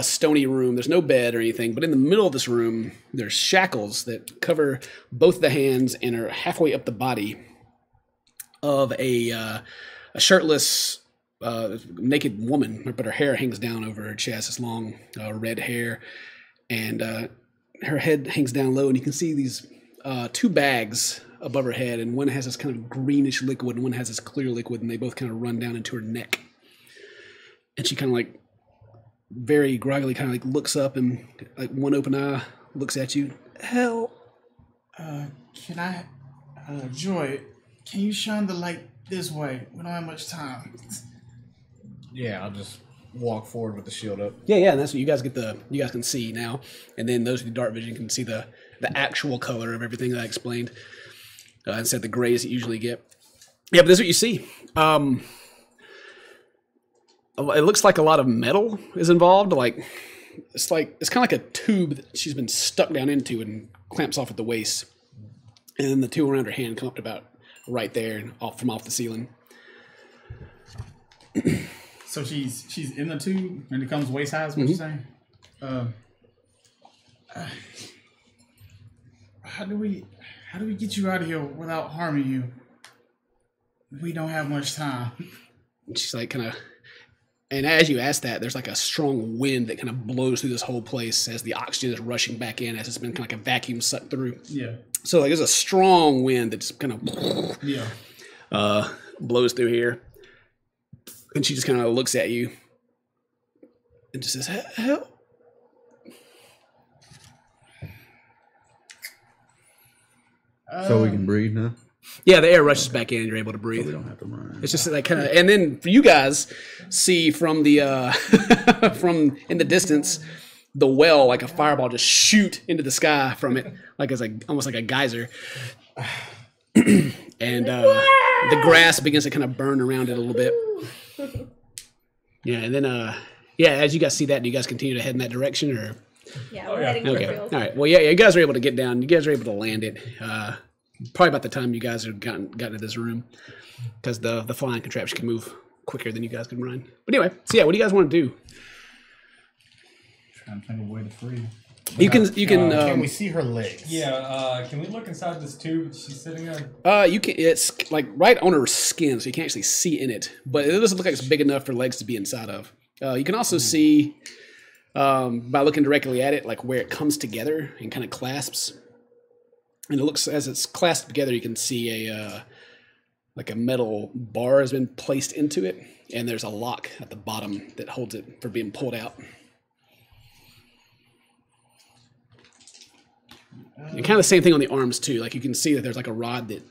stony room. There's no bed or anything, but in the middle of this room, there's shackles that cover both the hands and are halfway up the body of a shirtless, naked woman, but her hair hangs down over her chest. This long red hair, and her head hangs down low, and you can see these two bags above her head, and one has this kind of greenish liquid, and one has this clear liquid, and they both kind of run down into her neck. And she kind of like very groggily kind of like looks up and like one open eye looks at you. Help! Can I, Joy? Can you shine the light this way? We don't have much time. Yeah, I'll just walk forward with the shield up. Yeah, and that's what you guys you guys can see now. And then those with the dark vision can see the actual color of everything that I explained. Instead of the grays that you usually get. Yeah, but this is what you see. It looks like a lot of metal is involved. It's kind of like a tube that she's been stuck down into and clamps off at the waist. And then the two around her hand come up to about right there and off the ceiling. So she's in the tube and it comes waist high. Is what you're saying? How do we get you out of here without harming you? We don't have much time. She's like kind of, and as you ask that, there's like a strong wind that kind of blows through this whole place as the oxygen is rushing back in, as it's been kind of like a vacuum sucked through. Yeah. So like there's a strong wind that just kind of blows through here. And she just kind of looks at you and just says, help. So we can breathe now? Yeah, the air rushes back in and you're able to breathe. So we don't have to run. It's just like kind of, and then for you guys, see from the, from in the distance, the well, like a fireball just shoot into the sky from it, like it's like almost like a geyser. And the grass begins to kind of burn around it a little bit. Yeah, and then as you guys see that, do you guys continue to head in that direction, or? Yeah, we're heading for Okay, the field. all right. Well, yeah, you guys are able to get down. You guys are able to land it. Probably about the time you guys have gotten to this room, because the flying contraption can move quicker than you guys can run. But anyway, so yeah, what do you guys want to do? Trying to find a way to free. You can. Can we see her legs? Yeah, can we look inside this tube she's sitting on? You can. It's like right on her skin, so you can't actually see in it. But it doesn't look like it's big enough for legs to be inside of. You can also see by looking directly at it, like where it comes together and kind of clasps. And it looks, as it's clasped together, you can see like a metal bar has been placed into it, and there's a lock at the bottom that holds it for being pulled out. And kind of the same thing on the arms too. Like you can see that there's like a rod that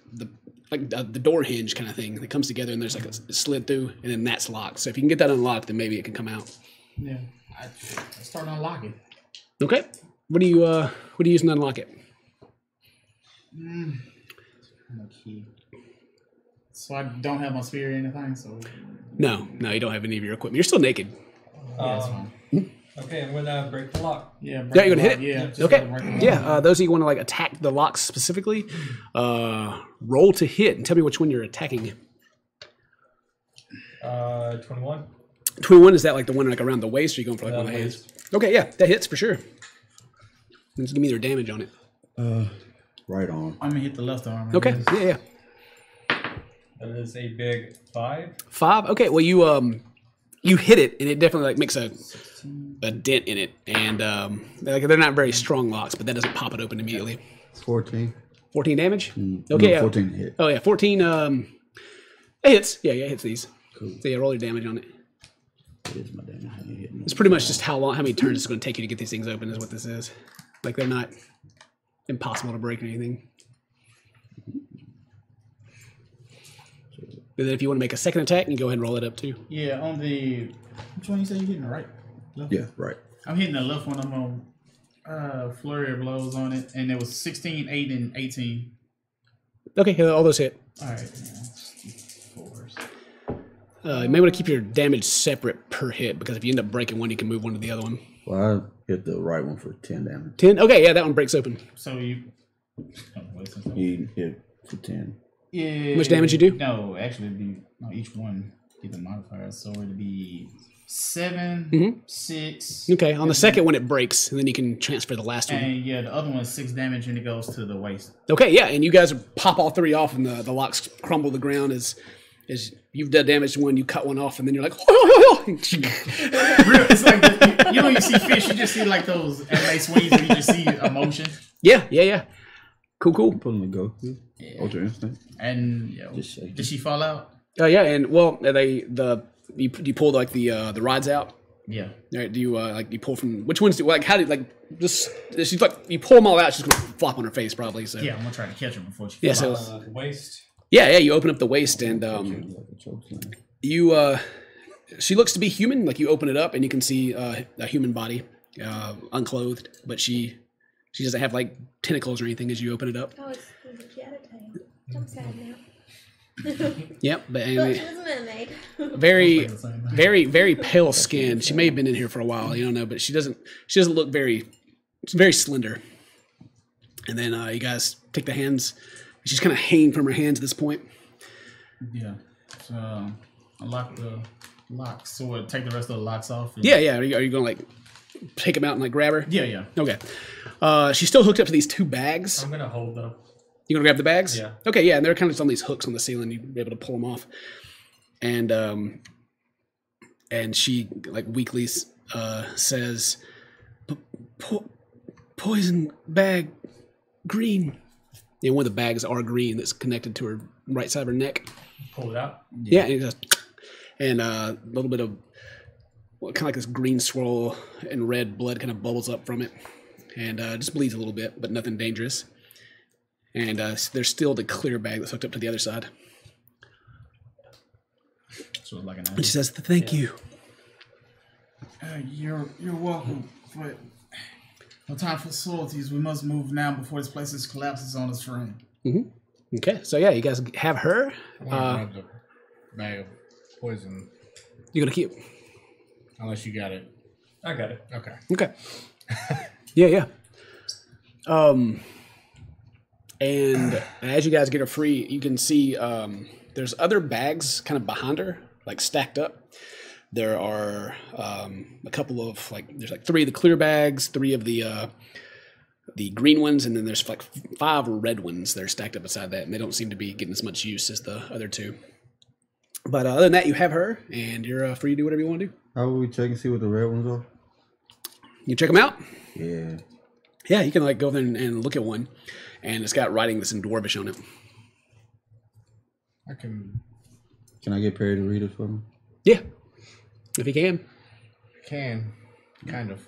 the door hinge kind of thing that comes together, and there's like a slid through, and then that's locked. So if you can get that unlocked, then maybe it can come out. Yeah. I start unlocking. Okay. What do you using to unlock it? Key. So I don't have my spear or anything. So No, you don't have any of your equipment. You're still naked. yeah, that's fine. Okay, I'm gonna break the lock. Yeah. Yeah, you're gonna hit it. Yeah. just Okay. gotta break the lock. Yeah. Those of you want to like attack the locks specifically, roll to hit and tell me which one you're attacking. 21. 21, is that like the one like around the waist, or are you going for like one of the hands? Waist. Okay, yeah, that hits for sure. Just give me their damage on it. Right on. I'm gonna hit the left arm. I Okay, guess. yeah. That is a big 5. 5. Okay, well you hit it, and it definitely like makes a dent in it, and like they're not very strong locks, but that doesn't pop it open immediately. 14. 14 damage. No, Okay, yeah. 14 hit. Oh yeah, 14. It hits. Yeah, it hits these. Cool. So yeah, roll your damage on it. It is my damage. I ain't hitting It's pretty much just how many turns it's going to take you to get these things open is what this is. Like they're not impossible to break or anything. And then if you want to make a second attack, you can go ahead and roll it up too. Yeah. On the which one you say you're hitting the right? Left? Yeah, right. I'm hitting the left one. I'm on flurry of blows on it, and it was 16, 8, and 18. Okay, all those hit. All right. Yeah. 4s. You may want to keep your damage separate per hit, because if you end up breaking one, you can move one to the other one. Well, I hit the right one for 10 damage. 10? Okay, yeah, that one breaks open. So you. He hit for 10. Yeah. How much damage you do? No, actually, each one get the modifier, so it'd be 7, Mhm. 6. Okay, on the second one it breaks, and then you can transfer the last one. And yeah, the other one is 6 damage, and it goes to the waist. Okay, yeah, and you guys pop all 3 off, and the locks crumble to the ground as you've done damage to one, you cut one off, and then you're like, It's like you know, you see fish, you just see like those anime swings where you just see emotion. Yeah. Cool. Pulling the Goku. Yeah. Ultra Instinct. And Just shaking. did she fall out? Yeah, and well, you pull like the rods out. Yeah. Right? Do you like you pull from which ones? How do you like just she's like you pull them all out? She's gonna flop on her face probably. So Yeah, I'm gonna try to catch her before she yeah. falls So out. Waist. yeah. You open up the waist and Like a choke slam. you she looks to be human. Like you open it up and you can see a human body, unclothed, but she doesn't have like tentacles or anything as you open it up. Oh, it's a tail. I'm sad now. Yep, but Look, anyway, she was a mermaid. very, very pale skin. She may have been in here for a while. You don't know, but she doesn't look very slender. And then you guys take the hands. She's kind of hanging from her hands at this point. Yeah. So unlock the locks. So what? Take the rest of the locks off. And... Yeah. Are you gonna like take them out and like grab her? Yeah. Okay. She's still hooked up to these 2 bags. I'm gonna hold them. You gonna grab the bags? Yeah. Okay, yeah, and they're kind of just on these hooks on the ceiling. You'd be able to pull them off. And she like weakly says, "Poison bag, green." Yeah, one of the bags are green. That's connected to her right side of her neck. Pull it out. Yeah, and it goes, and a little bit of kind of like this green swirl and red blood kind of bubbles up from it, and just bleeds a little bit, but nothing dangerous. And there's still the clear bag that's hooked up to the other side. So it's like an And she says, "Thank you." You're welcome. But no time for facilities. We must move now before this place collapses on us, friend. Okay, so yeah, you guys have her. I'm gonna grab the bag of poison. You're gonna keep. Unless you got it. I got it. Okay. Okay. Yeah. And as you guys get her free, you can see there's other bags kind of behind her, like stacked up. There are a couple of there's 3 of the clear bags, 3 of the green ones, and then there's like 5 red ones that are stacked up beside that, and they don't seem to be getting as much use as the other 2. But other than that, you have her, and you're free to do whatever you want to do. How will we check and see what the red ones are? You check them out. Yeah. Yeah, you can like go there and look at one, and it's got writing that's in Dwarvish on it. I can. Can I get Perry to read it for me? Yeah, if you can. Kind of.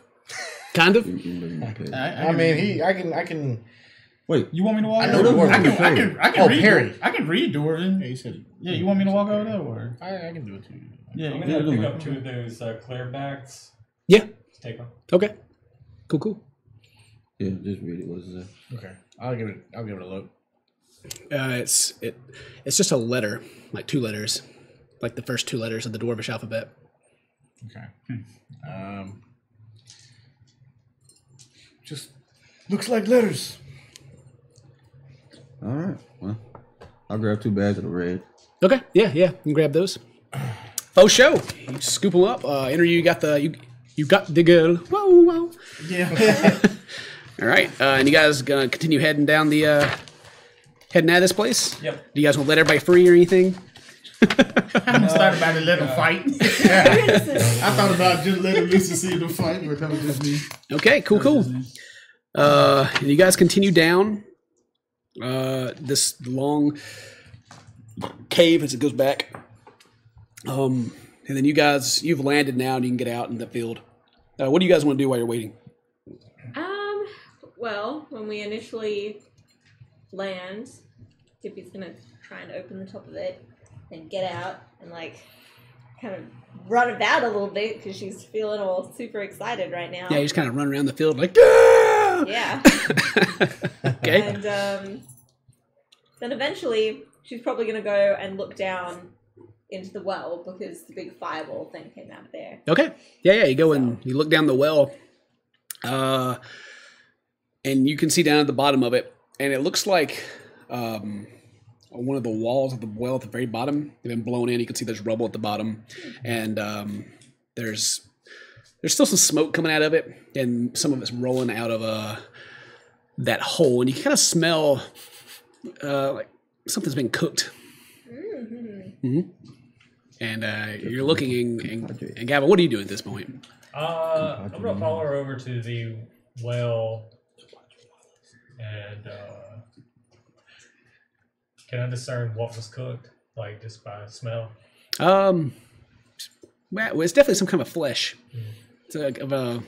Kind of. I mean, I can. Wait. You want me to walk I know over? Dwarven. I can Oh, read. Perry. I can read Dwarven. Yeah, you said. Yeah, you want me to walk over there, or? I can do it too. Yeah, I'm you gonna can. pick up 2 of those clear backs. Yeah. Take them. Okay. Cool. Yeah, just read it. What is that? Okay, I'll give it a look. It's just a letter, like 2 letters, like the first 2 letters of the Dwarvish alphabet. Okay. Just looks like letters. All right. Well, I'll grab 2 bags of the red. Okay. Yeah. You can grab those. Faux show. You scoop them up. You got the girl. Whoa. Yeah. All right. And you guys gonna continue heading down the heading out of this place? Yep. Do you guys want to let everybody free or anything? I'm gonna start about to let them fight. I thought about just letting Lucy see them fight, but that was just me. Okay. Cool. And you guys continue down this long cave as it goes back. And then you've landed now and you can get out in the field. What do you guys want to do while you're waiting? Well, when we initially land, Tippy's gonna try and open the top of it and get out and kind of run about a little bit because she's feeling all super excited right now. Yeah, you just kind of run around the field like, ah! Yeah. Okay. And then eventually she's probably gonna go and look down into the well because the big fireball thing came out of there. Okay. Yeah. You go and you look down the well, and you can see down at the bottom of it, and it looks like one of the walls of the well at the very bottom has been blown in. You can see there's rubble at the bottom, and there's still some smoke coming out of it, and some of it's rolling out of that hole, and you can kind of smell like something's been cooked. Mm-hmm. And you're looking, and Gavin, what are you doing at this point? I'm gonna follow her over to the well, and can I discern what was cooked, just by smell? Well, it's definitely some kind of flesh. It's of a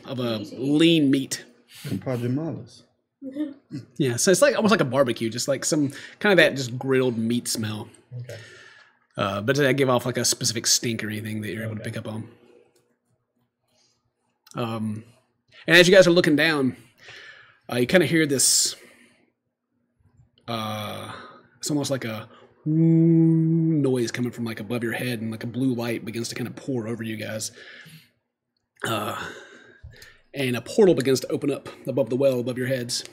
lean meat. Compadre. Yeah, so it's almost like a barbecue, just like some kind of that just grilled meat smell. Okay. But does that give off a specific stink or anything that you're able to pick up on? And as you guys are looking down, you kind of hear this. It's almost like a noise coming from above your head, and a blue light begins to kind of pour over you guys. And a portal begins to open up above the well, above your heads.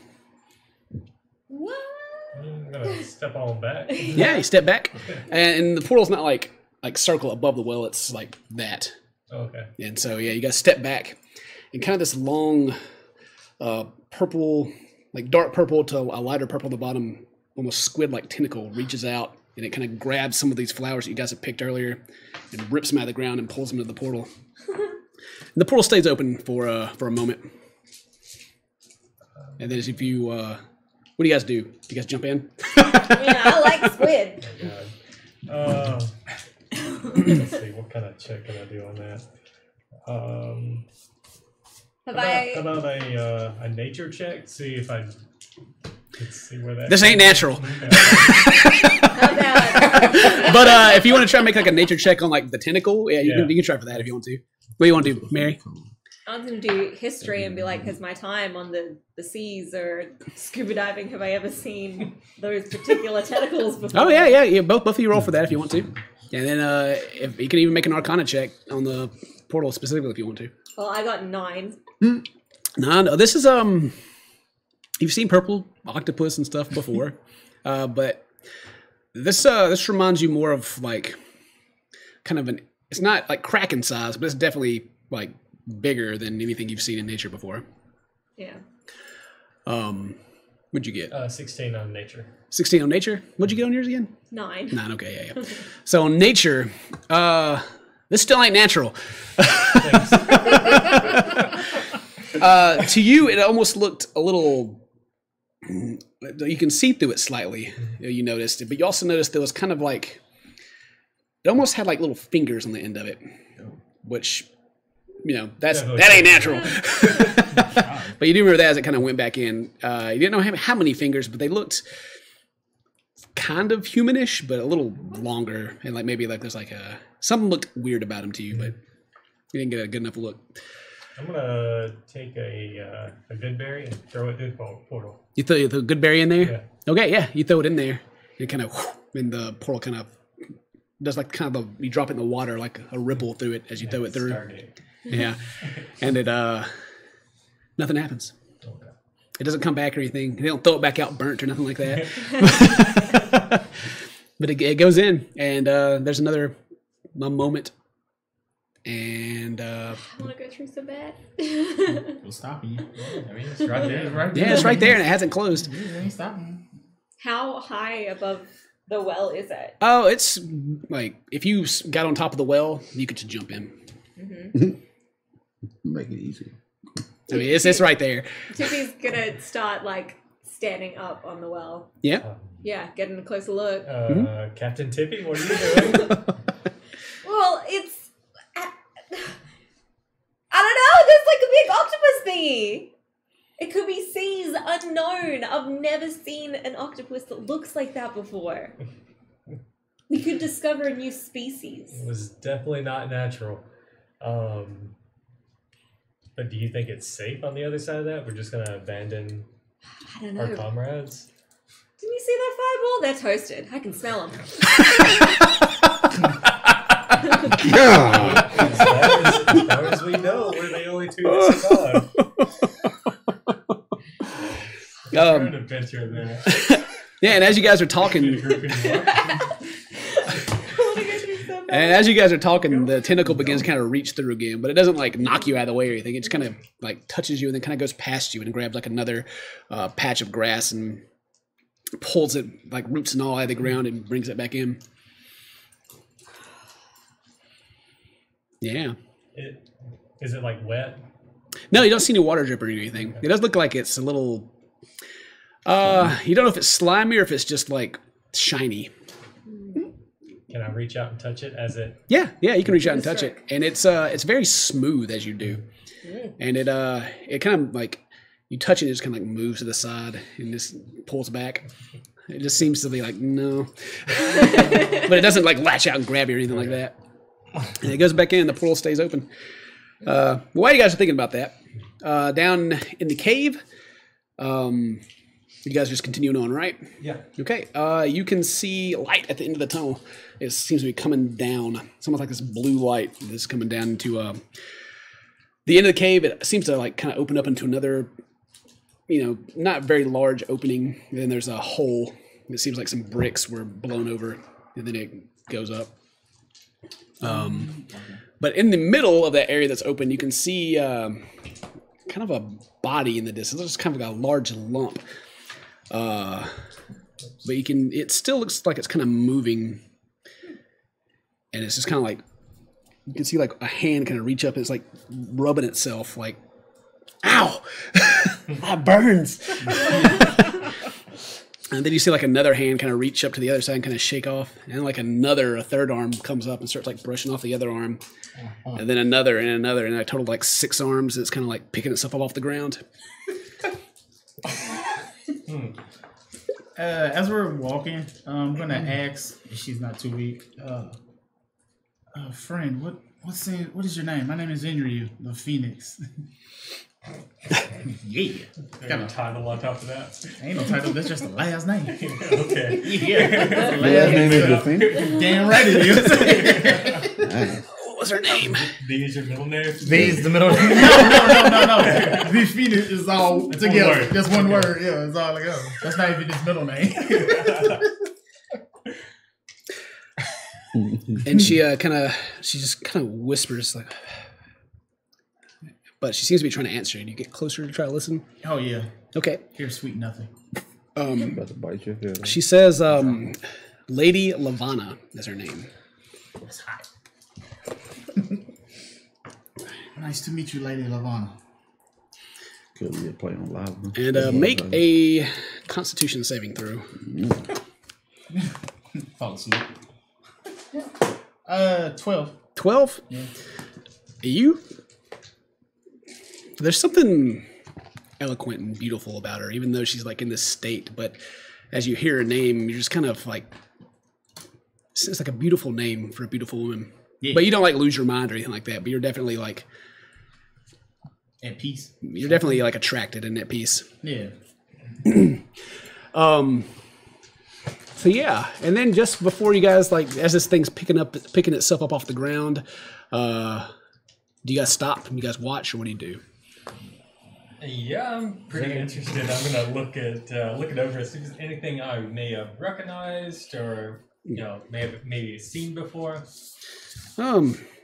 What? I'm gonna step on back. Yeah, you step back, and the portal's not like circle above the well. It's like that. Okay. And so you guys step back, and kind of this long, purple, dark purple to a lighter purple at the bottom, almost squid-like tentacle reaches out, and it kind of grabs some of these flowers that you guys had picked earlier, and rips them out of the ground and pulls them into the portal. And the portal stays open for a moment, and then if you, what do you guys do? Do you guys jump in? Yeah, I like squid. Oh, let's see, what kind of check can I do on that? How about a nature check? See if I can see where that. This ain't natural. How about But if you want to try and make a nature check on the tentacle, you can try for that if you want to. What do you want to do, Mary? I was going to do history and be like, has my time on the seas or scuba diving, have I ever seen those particular tentacles before? Oh, yeah. Both of you roll for that if you want to. And then if you can even make an Arcana check on the portal specifically if you want to. Well, I got 9. No, this is, you've seen purple octopus and stuff before, but this reminds you more of kind of it's not kraken size, but it's definitely bigger than anything you've seen in nature before. Yeah. What'd you get? 16 on nature. 16 on nature? What'd you get on yours again? 9. 9, okay, yeah. So on nature, this still ain't natural. To you, it almost looked a little, you can see through it slightly, you noticed it, but you also noticed there was kind of it almost had like little fingers on the end of it, which, that ain't natural. But you do remember that as it kind of went back in. You didn't know how many fingers, but they looked kind of humanish, but a little longer, and like maybe like there's like something looked weird about them to you, but you didn't get a good enough look. I'm gonna take a good berry and throw it through the portal. You throw the good berry in there? Yeah. Okay, yeah. You throw it in there. It kind of, and the portal kind of does like kind of you drop it in the water like a ripple through it as you throw it through. Stargate. Yeah, and it nothing happens. Okay. It doesn't come back or anything. They don't throw it back out burnt or nothing like that. But it goes in, and there's a moment, and I want to go through so bad. What's stopping you? I mean, it's right there. It's right there. yeah, it's right there, and it hasn't closed. It ain't stopping you. How high above the well is it? Oh, it's like if you got on top of the well, you could just jump in. Make it easy. I mean, it's right there. Tippy's gonna start like standing up on the well. Yeah. Yeah, getting a closer look. Captain Tippy, what are you doing? Well, it's I don't know. There's like a big octopus thingy. It could be seas unknown. I've never seen an octopus that looks like that before. We could discover a new species. It was definitely not natural. But do you think it's safe on the other side of that? We're just gonna abandon I don't know. our comrades? Didn't you see that fireball? They're toasted. I can smell them. Yeah. As far as we know, we're the only two that survived. An adventure there. Yeah, and as you guys are talking, and as you guys are talking, the tentacle begins to kind of reach through again, but it doesn't like knock you out of the way or anything. It just kind of like touches you and then kind of goes past you and grabs like another patch of grass and pulls it like roots and all out of the ground and brings it back in. Yeah. Is it like wet? No, you don't see any water dripping or anything. It does look like it's a little. You don't know if it's slimy or if it's just like shiny. Can I reach out and touch it as it? Yeah, you can reach out and touch it, and it's very smooth as you do, and it kind of like you touch it, it just kind of like moves to the side and just pulls back. It just seems to be like no, but it doesn't like latch out and grab you or anything like that. And it goes back in, the portal stays open. While you guys are thinking about that, down in the cave, you guys are just continuing on, right? Yeah. Okay. You can see light at the end of the tunnel. It seems to be coming down. It's almost like this blue light that's coming down into the end of the cave. It seems to like kind of open up into another, not very large opening. And then there's a hole. It seems like some bricks were blown over, and then it goes up. But in the middle of that area that's open, you can see kind of a body in the distance. It's kind of like a large lump. But it still looks like it's kind of moving, and it's just kind of like, you can see like a hand kind of reach up and it's like rubbing itself like, ow, that burns. And then you see like another hand kind of reach up to the other side and kind of shake off, and like a third arm comes up and starts like brushing off the other arm, and then another, and a total of like 6 arms. And it's kind of like picking itself up off the ground. As we're walking, I'm gonna ask if she's not too weak. Friend, what is your name? My name is Enryu, the Phoenix. Yeah. Got a title on top of that. Ain't no title, that's just the last name. Okay. Yeah. That's the Last name is the name. Phoenix? Damn right it is. Nice. What was her name? These your middle names? These the middle name. No. The Phoenix is all together. word. That's one word. Yeah, it's all together. That's not even his middle name. And she just kind of whispers like, but she seems to be trying to answer. Do you get closer to try to listen? Oh yeah. Okay. Here's sweet nothing. About to bite your head. She says, Lady Lavana is her name. It's hot. Nice to meet you, Lady Lavana. Could be a play on live. And make a Constitution saving throw. Fall asleep. 12. 12? Yeah. There's something eloquent and beautiful about her, even though she's like in this state. But as you hear her name, you're just kind of like, it's like a beautiful name for a beautiful woman. Yeah. But you don't like lose your mind or anything like that. But you're definitely like At peace. You're definitely like attracted and at peace. Yeah. So yeah, and then just before you guys like, as this thing's picking itself up off the ground, do you guys stop and you guys watch, or what do you do? Yeah, I'm pretty interested. I'm gonna look it over, see if there's anything I may have recognized or maybe seen before.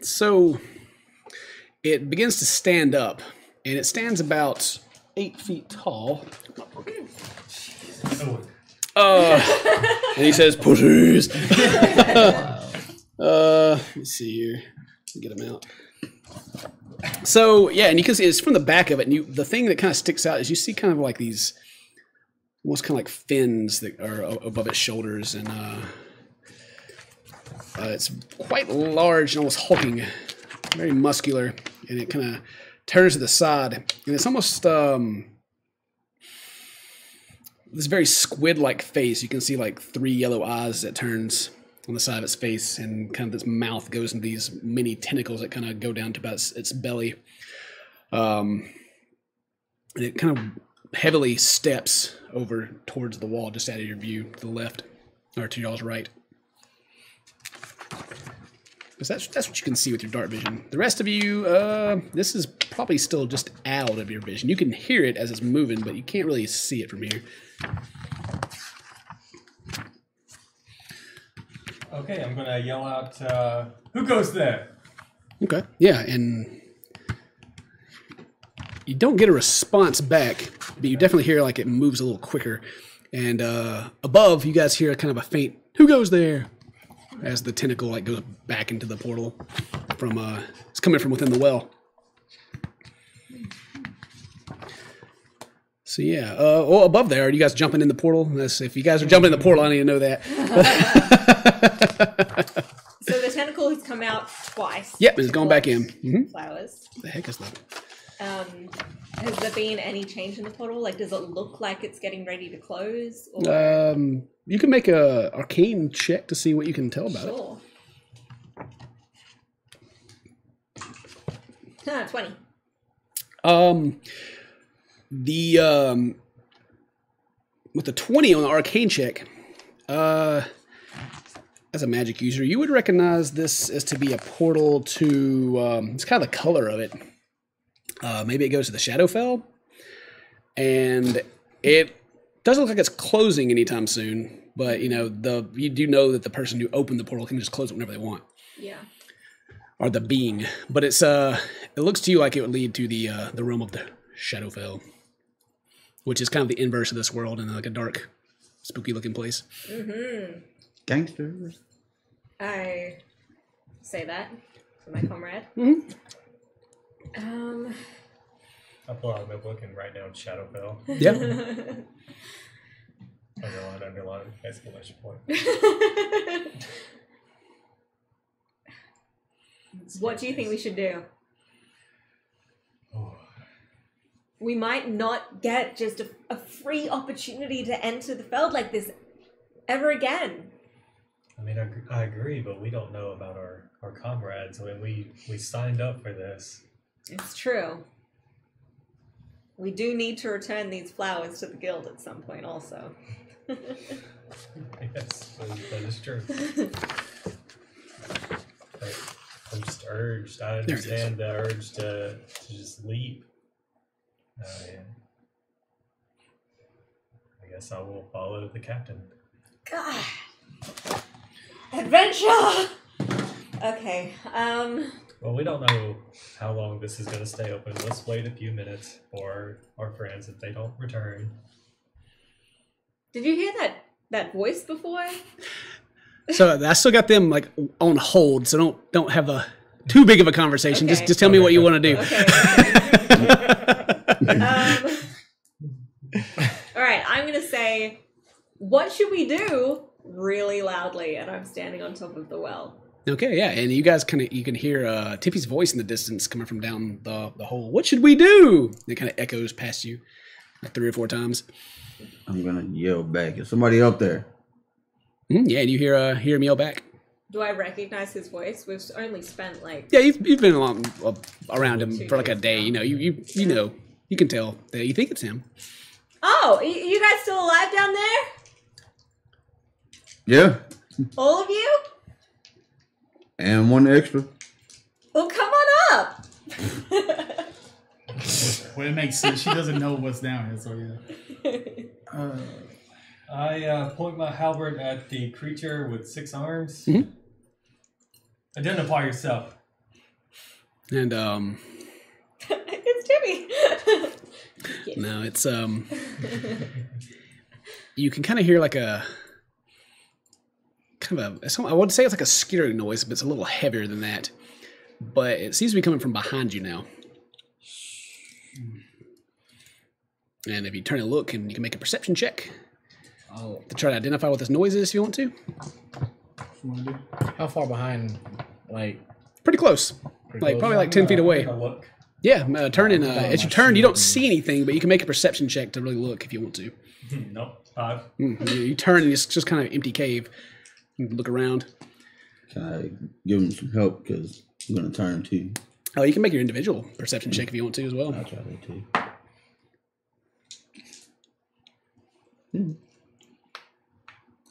So it begins to stand up, and it stands about 8 feet tall. Oh. And he says, "Pussies." Let's see here. Get him out. So yeah, and you can see it's from the back of it, and the thing that kind of sticks out is you see kind of like these, almost kind of like fins that are above its shoulders, and it's quite large and almost hulking, very muscular, and it kind of turns to the side, and it's almost this very squid-like face. You can see like 3 yellow eyes that turns on the side of its face, and kind of this mouth goes into these mini tentacles that kind of go down to about its belly. And it kind of heavily steps over towards the wall just out of your view to the left, or to y'all's right. Because that's what you can see with your dark vision. The rest of you, this is probably still just out of your vision. You can hear it as it's moving, but you can't really see it from here. Okay, I'm gonna yell out, "Who goes there?" Okay, yeah, and you don't get a response back, but you definitely hear like it moves a little quicker. And above, you guys hear kind of a faint "Who goes there?" as the tentacle like goes back into the portal from it's coming from within the well. So yeah, well, above there, are you guys jumping in the portal? If you guys are jumping in the portal, I need to know that. So the tentacle has come out twice. Yep, it's going back in. Mm-hmm. Flowers. What the heck is that? Has there been any change in the portal? Like, does it look like it's getting ready to close? Or? You can make a arcane check to see what you can tell about it. Sure. 20. With the 20 on the arcane check, as a magic user, you would recognize this as to be a portal to, it's kind of the color of it. Maybe it goes to the Shadowfell, and it doesn't look like it's closing anytime soon, but you do know that the person who opened the portal can just close it whenever they want. Yeah. Or the being, but it looks to you like it would lead to the realm of the Shadowfell, which is kind of the inverse of this world, and like a dark, spooky looking place. Mm-hmm. Gangsters. I say that to my comrade. Mm-hmm. I'll pull out my book and write down Shadowfell. Yep. Underline, exclamation point. What do you think we should do? Oh. We might not get just a free opportunity to enter the Feld like this ever again. I mean, I agree, but we don't know about our comrades when we signed up for this. It's true. We do need to return these flowers to the guild at some point also. Yes, that is true. I'm just urged. I understand the urge to just leap. Yeah. I guess I will follow the captain. God. Adventure! Okay, Well, we don't know how long this is going to stay open. Let's wait a few minutes for our friends if they don't return. Did you hear that voice before? So I still got them like on hold, so don't have too big of a conversation. Okay. Just tell me what you want to do. Okay. All right, I'm going to say, what should we do? Really loudly, and I'm standing on top of the well. Okay, yeah, and you guys you can hear Tippy's voice in the distance coming from down the hole. What should we do? It kind of echoes past you like 3 or 4 times. I'm gonna yell back. Is somebody up there? Yeah, and you hear him yell back. Do I recognize his voice? We've only spent like. Yeah, you've been around him for like a day. You know, you know, you can tell that you think it's him. Oh, you guys still alive down there? Yeah, All of you? and one extra. Well, come on up. Well, it makes sense. She doesn't know what's down here, so yeah. I point my halberd at the creature with 6 arms. Mm-hmm. Identify yourself. And It's Jimmy. no, it's you can kind of hear like a I would say it's like a skittering noise, but it's a little heavier than that. But it seems to be coming from behind you now. And if you turn and look, and you can make a perception check to try to identify what this noise is if you want to. How far behind? Like Pretty close. Like probably like 10 feet away. Look. Yeah, turn and as you turn, you don't see anything, but you can make a perception check to really look if you want to. Nope. 5. You turn and it's just kind of empty cave. You can look around. Can I give him some help? Because I'm gonna turn too. Oh, you can make your individual perception check if you want to as well. I'll try that too.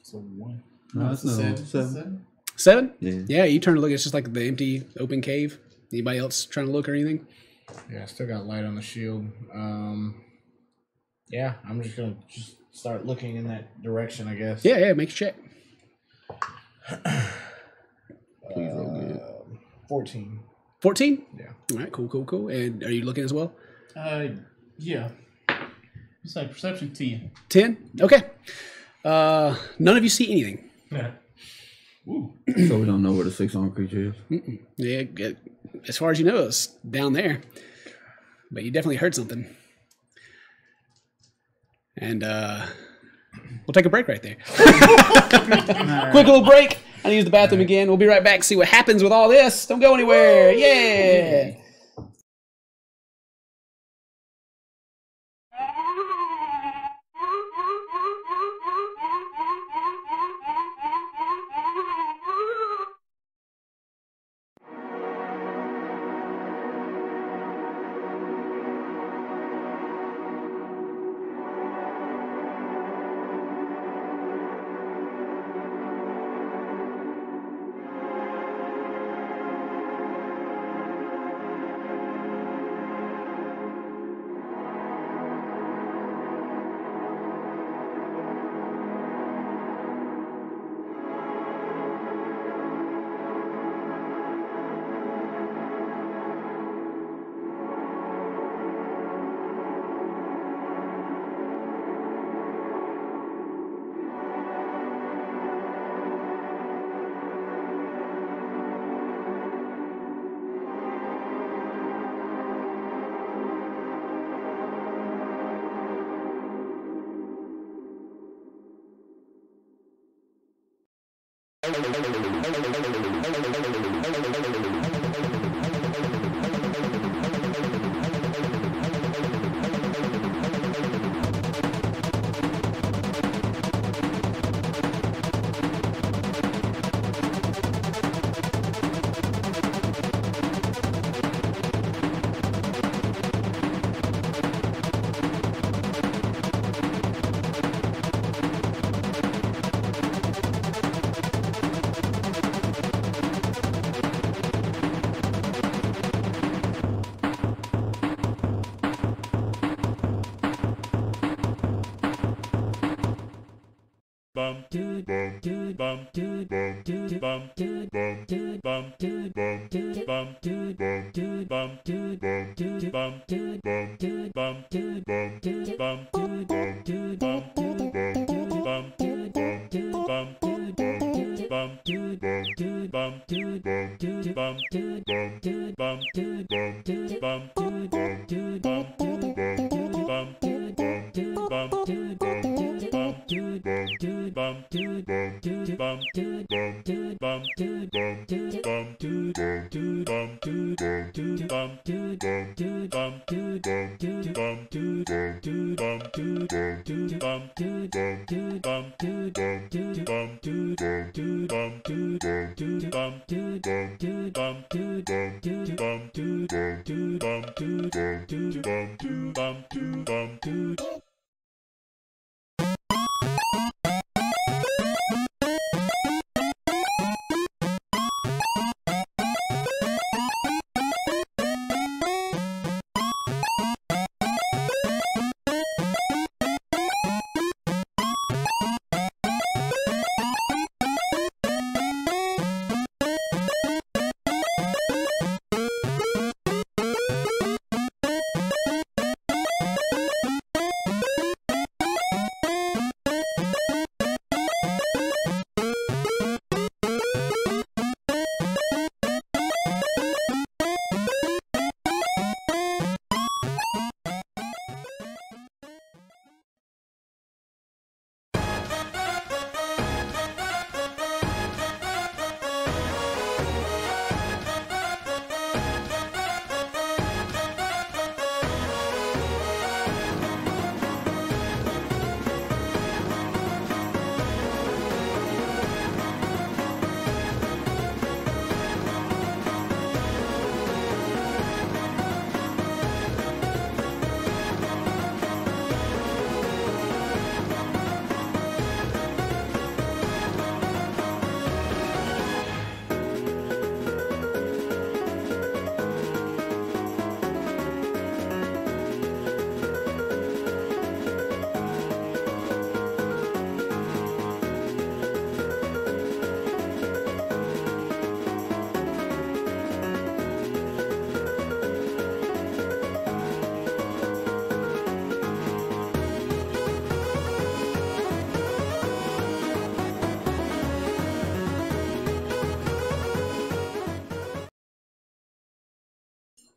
So 1. No, that's not 7. 7? Yeah. Yeah, you turn to look. It's just like the empty, open cave. Anybody else trying to look or anything? Yeah, I still got light on the shield. Yeah, I'm just gonna start looking in that direction, I guess. Yeah, make a check. Please roll good. 14. 14? Yeah. All right, cool. And are you looking as well? Yeah. It's like perception 10. 10? Okay. None of you see anything. Yeah. So we don't know where the 6-armed creature is. Yeah, as far as you know, it's down there. But you definitely heard something. And we'll take a break right there. Quick little break. I need to use the bathroom again. We'll be right back. See what happens with all this. Don't go anywhere. Yeah.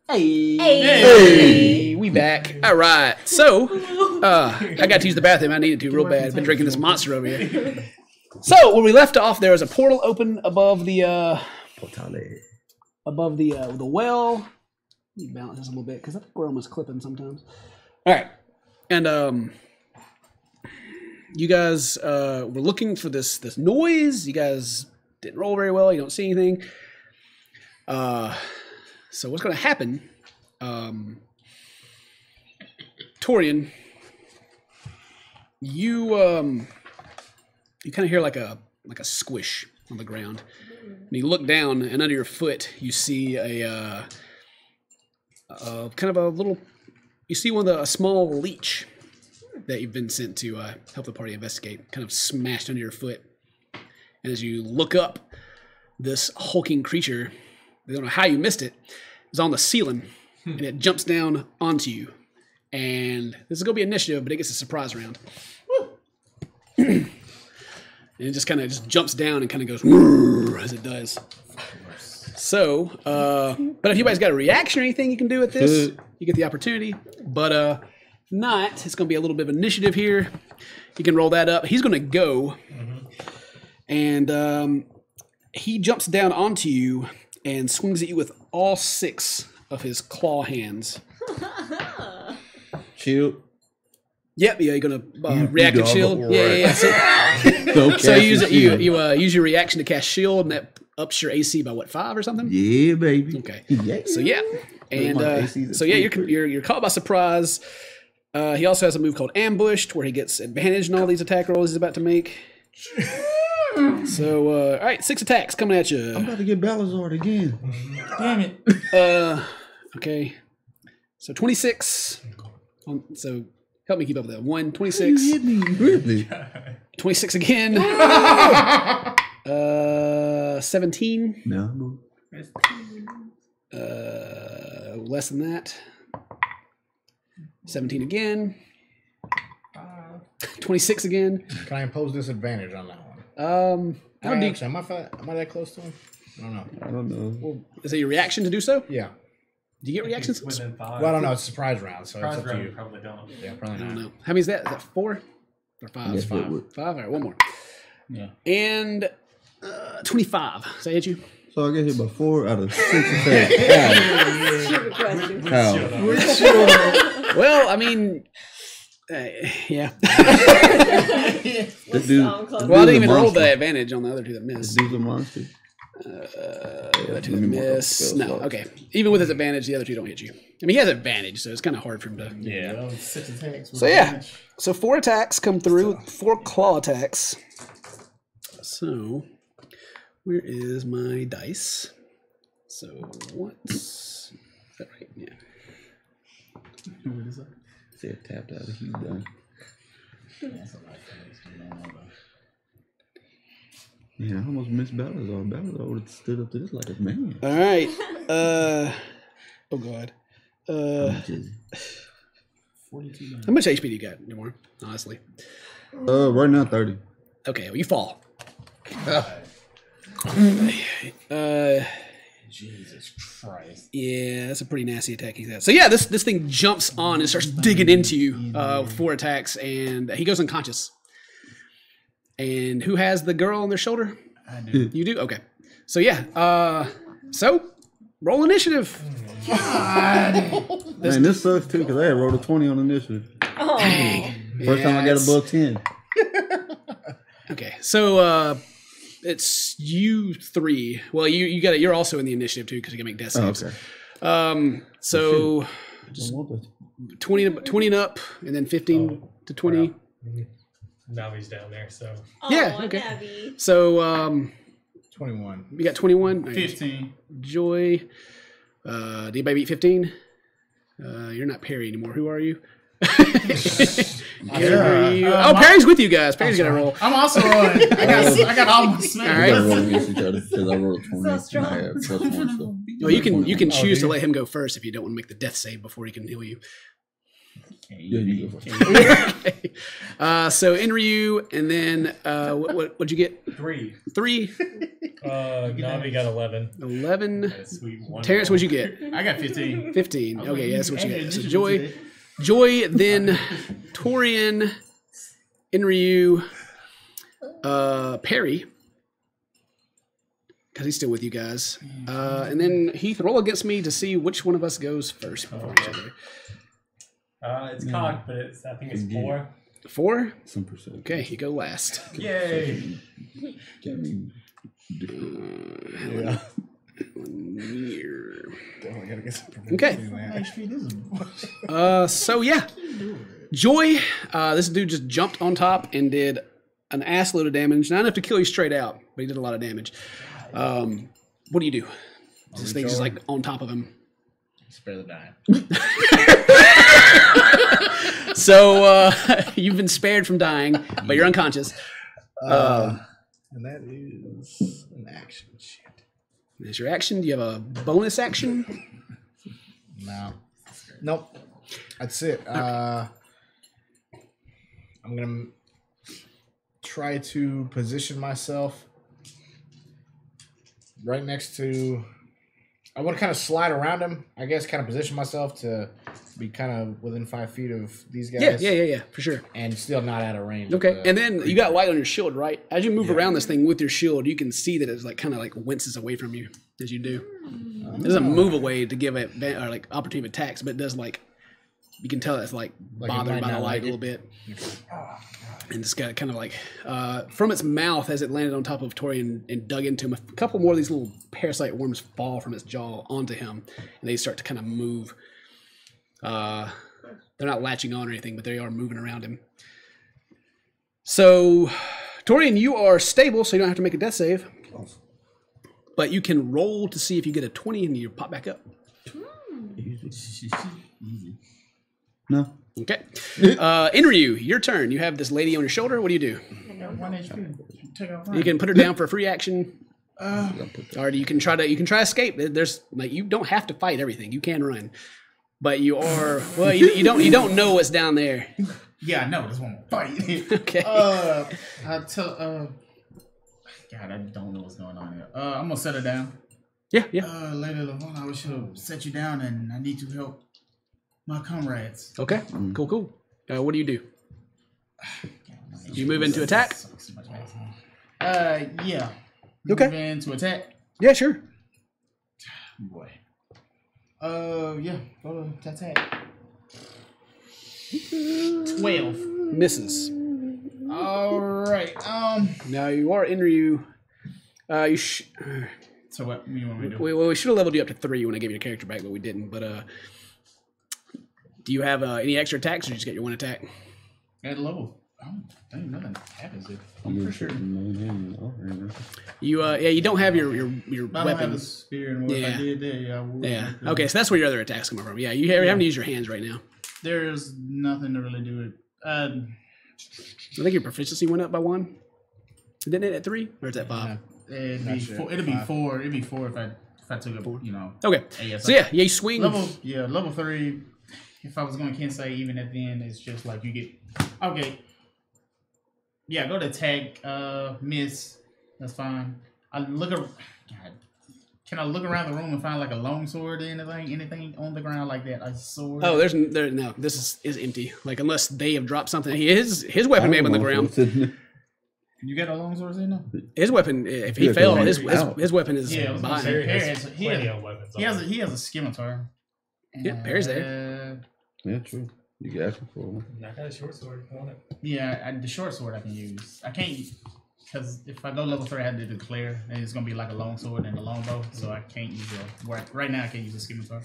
Hey, we back. All right. So, I got to use the bathroom. I needed to real bad. I've been drinking this monster over here. So, when we left off, there was a portal open above the the well. Let me balance this a little bit because I think we're almost clipping sometimes. All right, and you guys were looking for this noise. You guys didn't roll very well. You don't see anything. So what's going to happen? Torian, you kind of hear like a squish on the ground, and you look down, and under your foot you see a kind of a little. You see a small leech that you've been sent to help the party investigate, kind of smashed under your foot. And as you look up, this hulking creature, I don't know how you missed it, is on the ceiling, and it jumps down onto you. And this is going to be initiative, but it gets a surprise round. And it just kind of jumps down and kind of goes as it does. So, but if anybody's got a reaction or anything you can do with this, you get the opportunity. But not, it's going to be a little bit of initiative here. You can roll that up. He's going to go, and he jumps down onto you and swings at you with all 6 of his claw hands. Shield. Yep, yeah, you're gonna react to shield. Right. Yeah. So you use your reaction to cast shield, and that ups your AC by what, 5 or something? Yeah, baby. Okay. Yeah. So yeah, and so yeah, you're caught by surprise. He also has a move called ambushed, where he gets advantage in all these attack rolls he's about to make. So all right, 6 attacks coming at you. I'm about to get Balazard again. Damn it. Okay. So 26. So help me keep up with that. 1, 26. You hit me, really? 26 again. 17. No. Less than that. 17 again. 26 again. Can I impose disadvantage on that one? I don't Actually, am I that close to him? I don't know. Well, is it your reaction to do so? Yeah. Do you get reactions? Within 5. Well, I don't know. It's a surprise round, so Surprise it's up to round, you. probably don't. Yeah, I probably don't not. know. How many is that? Is that 4 or 5? Yes, 5. it would. 5. All right, one more. Yeah. And 25. Does that hit you? So I get hit by 4 out of 6 attacks. Stupid question. How? Well, I mean, yeah. This dude, Well, I didn't even roll the advantage on the other 2 that This missed. dude's a monster. The other 2 that Let me mark up miss. spell No, slots. okay. Even with his advantage, the other 2 don't hit you. I mean, he has advantage, so it's kind of hard for him to. Yeah. That was 6 attacks. So yeah, so 4 attacks come through, 4 claw attacks. So where is my dice? So what's is that right? Yeah. What is that? See it tapped out. He's done. Yeah, I almost missed Balazar. Balazar would have stood up to this like a man. All right. Oh god. Just- 42. How much HP do you got anymore? Honestly. right now 30. Okay, well you fall. Jesus Christ. Yeah, that's a pretty nasty attack he's had. So yeah, this thing jumps on and starts digging into you with 4 attacks, and he goes unconscious. And who has the girl on their shoulder? I do. You do? Okay. So yeah, so roll initiative. Man, this sucks too because I had rolled a 20 on initiative. Oh. First time I got it's- above 10. Okay, so it's you 3. Well, you got it. You're also in the initiative too because you can make death Oh, saves. okay. So I want that. 20 and up, and then 15 to 20. Now he's down there, so Yeah, Aw, okay. Navi. So 21. we got 21. 15. Joy. Did anybody beat 15? You're not Perry anymore. Who are you? Perry. Perry's with you guys. Perry's got to roll. I'm also rolling. I got all my smack. All We right. gotta roll against each other because I rolled a 20 So strong. and I had +1. So. Well, you can choose to dude. let him go first if you don't want to make the death save before he can heal you. Yeah, you go first. Okay. So Inryu, and then what'd you get? 3. 3, Navi got 11. 11. That sweet one. Terrence, what'd you get? I got 15. 15. Okay, yeah, that's what you Hey, get. So initiative Joy, today. Joy, then Torian, Inryu, Perry, because he's still with you guys, and then Heath. Roll against me to see which one of us goes first. Before each other. It's cocked, but I think it's 4. 4. Some percent. Okay, you go last. Yay! Got me. Yeah. Here. Oh, I gotta get some Okay. HP, this is So yeah, Joy. This dude just jumped on top and did an ass load of damage. Not enough to kill you straight out, but he did a lot of damage. What do you do? This thing's just like on top of him. Spare the dime. So you've been spared from dying, but you're unconscious. And that is an action. Shit. That's your action. Do you have a bonus action? No. Nope. That's it. I'm gonna try to position myself right next to. I want to kind of slide around him. I guess kind of position myself to be kind of within 5 feet of these guys. Yeah, for sure. And still not out of range. of Okay, the and then you got light on your shield, right? As you move around this thing with your shield, you can see that it's like kind of like winces away from you as you do. It doesn't move away to give it or like opportunity attacks, but it does like you can tell it's like Like it bothered might by the not light like a little it. bit. And it's got kind of like from its mouth as it landed on top of Torian and dug into him. A couple more of these little parasite worms fall from its jaw onto him, and they start to kind of move. They're not latching on or anything, but they are moving around him. So, Torian, you are stable, so you don't have to make a death save. But you can roll to see if you get a 20 and you pop back up. easy. No. Okay. Inryu, your turn. You have this lady on your shoulder. What do you do? 1 HP. Take off You can put her down for a free action. Or you can try to escape. There's like you don't have to fight everything. You can run. But you are you don't know what's down there. Yeah, I know. This one will fight. Okay. I tell God, I don't know what's going on here. I'm gonna set her down. Yeah. Lady Lavon, I wish to set you down, and I need to help my comrades. Okay. Cool. What do you do? You move into attack. Yeah. Okay. Move in to attack. Yeah, sure. Boy. Yeah. Go to attack. 12. Misses. All right. Now you are in Ryu. So what do you want me to do? We should have leveled you up to 3 when I gave you your character back, but we didn't. But do you have any extra attacks, or you just get your 1 attack? At level. I think nothing happens. I'm pretty sure. You don't have your I don't have weapon. the spear, and what if I did there, yeah, I would. Yeah. Okay, so that's where your other attacks come from. Yeah, you having to use your hands right now. There's nothing to really do it. I think your proficiency went up by 1. Didn't it at 3, or is that 5? It'd be 4. It'd be 4. It'd be 4 if I took a Okay. AS. So yeah, you swing. Level 3. If I was going to say even at the end, it's just like you get. Okay. Yeah, go to attack. Miss. That's fine. God. Can I look around the room and find like a long sword or anything on the ground like that? A sword? Oh, no. This is empty. Like unless they have dropped something. His weapon may have on the ground. You got a long sword in there? His weapon, if he fell, his weapon is behind. Perry has plenty of weapons. He has a scimitar. Yeah, Perry's there. Yeah, true. You can ask him for one. I got a short sword if you want it. Yeah, the short sword I can use. I can't, because if I go level 3, I have to declare, and it's going to be like a long sword and a longbow, so I can't use right now I can't use a scimitar.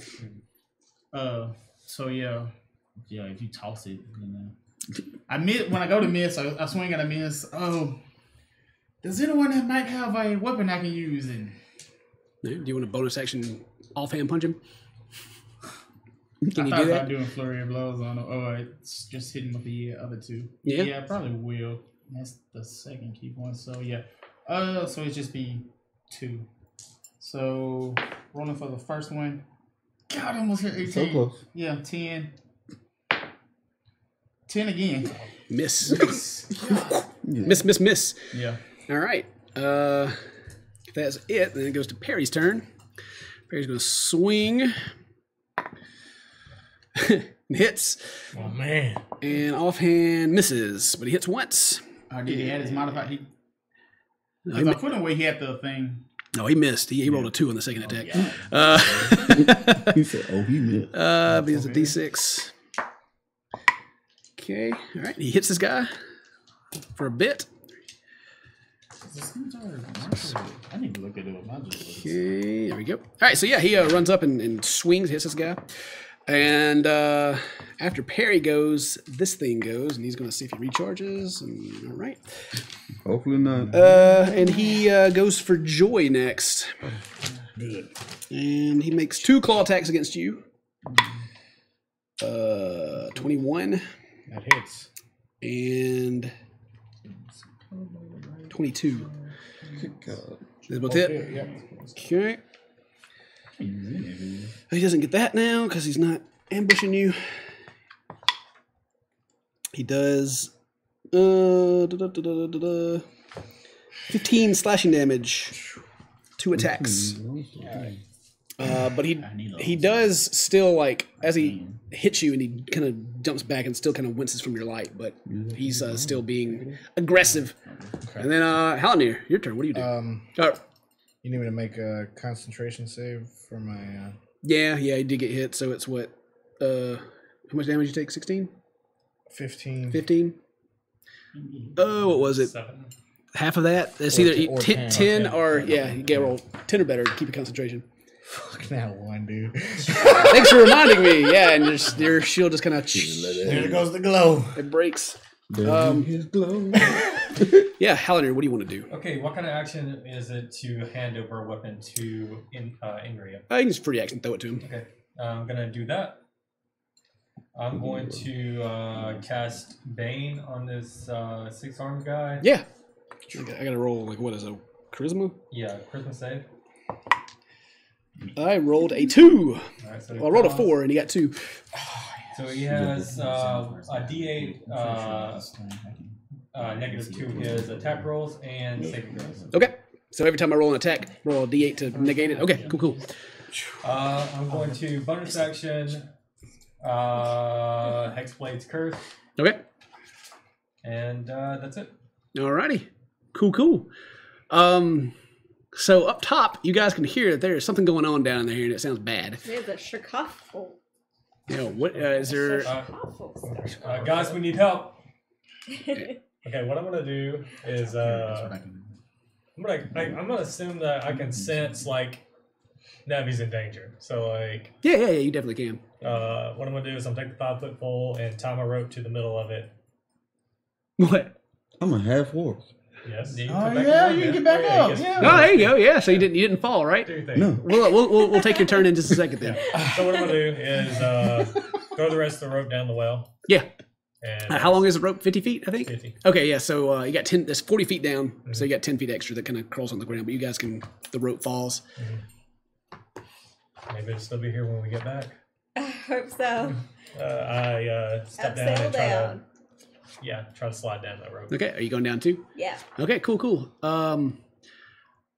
So yeah, if you toss it, I miss, when I go to miss, I swing at a miss. Oh, does anyone that might have a weapon I can use? And do you want a bonus action offhand punch him? Can you I do thought that? about doing flurry of blows on him. Oh, it's just hitting with the other 2. Yeah? Yeah, I probably will. That's the second key point. So yeah. So it's just be 2. So rolling for the first one. God, I almost hit 18. So close. Yeah, 10. 10 again. Miss. Yeah. Miss. Yeah. All right. If that's it, then it goes to Perry's turn. Perry's going to swing. Hits. Oh man. And offhand misses, but he hits once. Did he add his modifier? No, I put away. He had the thing. No, he missed. He rolled a 2 on the second attack. He said, "Oh, he missed." But he has a D6. Okay. All right. He hits this guy for a bit. I need to look at it with my Okay. There we go. All right. So yeah, he runs up and swings, hits this guy. And after Perry goes, this thing goes, and he's going to see if he recharges. And, all right. Hopefully not. And he goes for Joy next. Good. And he makes 2 claw attacks against you. 21. That hits. And 22. God. That's both it? Yeah. Okay. He doesn't get that now because he's not ambushing you. He does 15 slashing damage, 2 attacks. But he does still, like, as he hits you and he kind of jumps back and still kind of winces from your light, but he's still being aggressive. Okay. And then Halanir, your turn. What do you do? You need me to make a concentration save for my... Yeah, he did get hit, so it's what? How much damage you take? 16? 15. 15? Oh, what was it? 7. Half of that? It's Or either t- or 10, 10 or, yeah, you get roll 10 or better to keep your concentration. Fuck that one, dude. Thanks for reminding me. Yeah, and your shield just kind of... There goes the glow. It breaks. His glow. Yeah, Halanir, what do you want to do? Okay, what kind of action is it to hand over a weapon to Ingria? You can just free action, throw it to him. Okay, I'm gonna do that. I'm going to cast Bane on this 6-armed guy. Yeah. I gotta roll, like, what is it? Charisma? Yeah, Christmas save. I rolled a 2. All right, so Well, I rolled a 4 and he got 2. So he has a D8 -2 to his attack rolls and saving throws. Okay. So every time I roll an attack, roll a d8 to negate it. Okay, cool. I'm going to bonus action Hexblade's Curse, Okay. and that's it. Alrighty. Cool. So up top, you guys can hear that there's something going on down there, and it sounds bad. There's a shakafu. You know, what is there? Guys, we need help. Okay, what I'm gonna do is I'm gonna assume that I can sense like Navi's in danger. So like Yeah, you definitely can. what I'm gonna do is I'm gonna take the 5-foot pole and tie my rope to the middle of it. What? I'm a half orc. Yes. Oh yeah, you can get back up. yes. Yeah. Oh, there you go. Yeah, so you didn't fall, right? Do your thing. No. We'll take your turn in just a second then. So what I'm gonna do is throw the rest of the rope down the well. Yeah. And How long is the rope? 50 feet, I think. 50. Okay, yeah. So you got 10. That's 40 feet down. So you got 10 feet extra that kind of crawls on the ground. But you guys can. The rope falls. Maybe it'll still be here when we get back. I hope so. I step down Sail and try down. try to slide down that rope. Okay. Are you going down too? Yeah. Okay. Cool.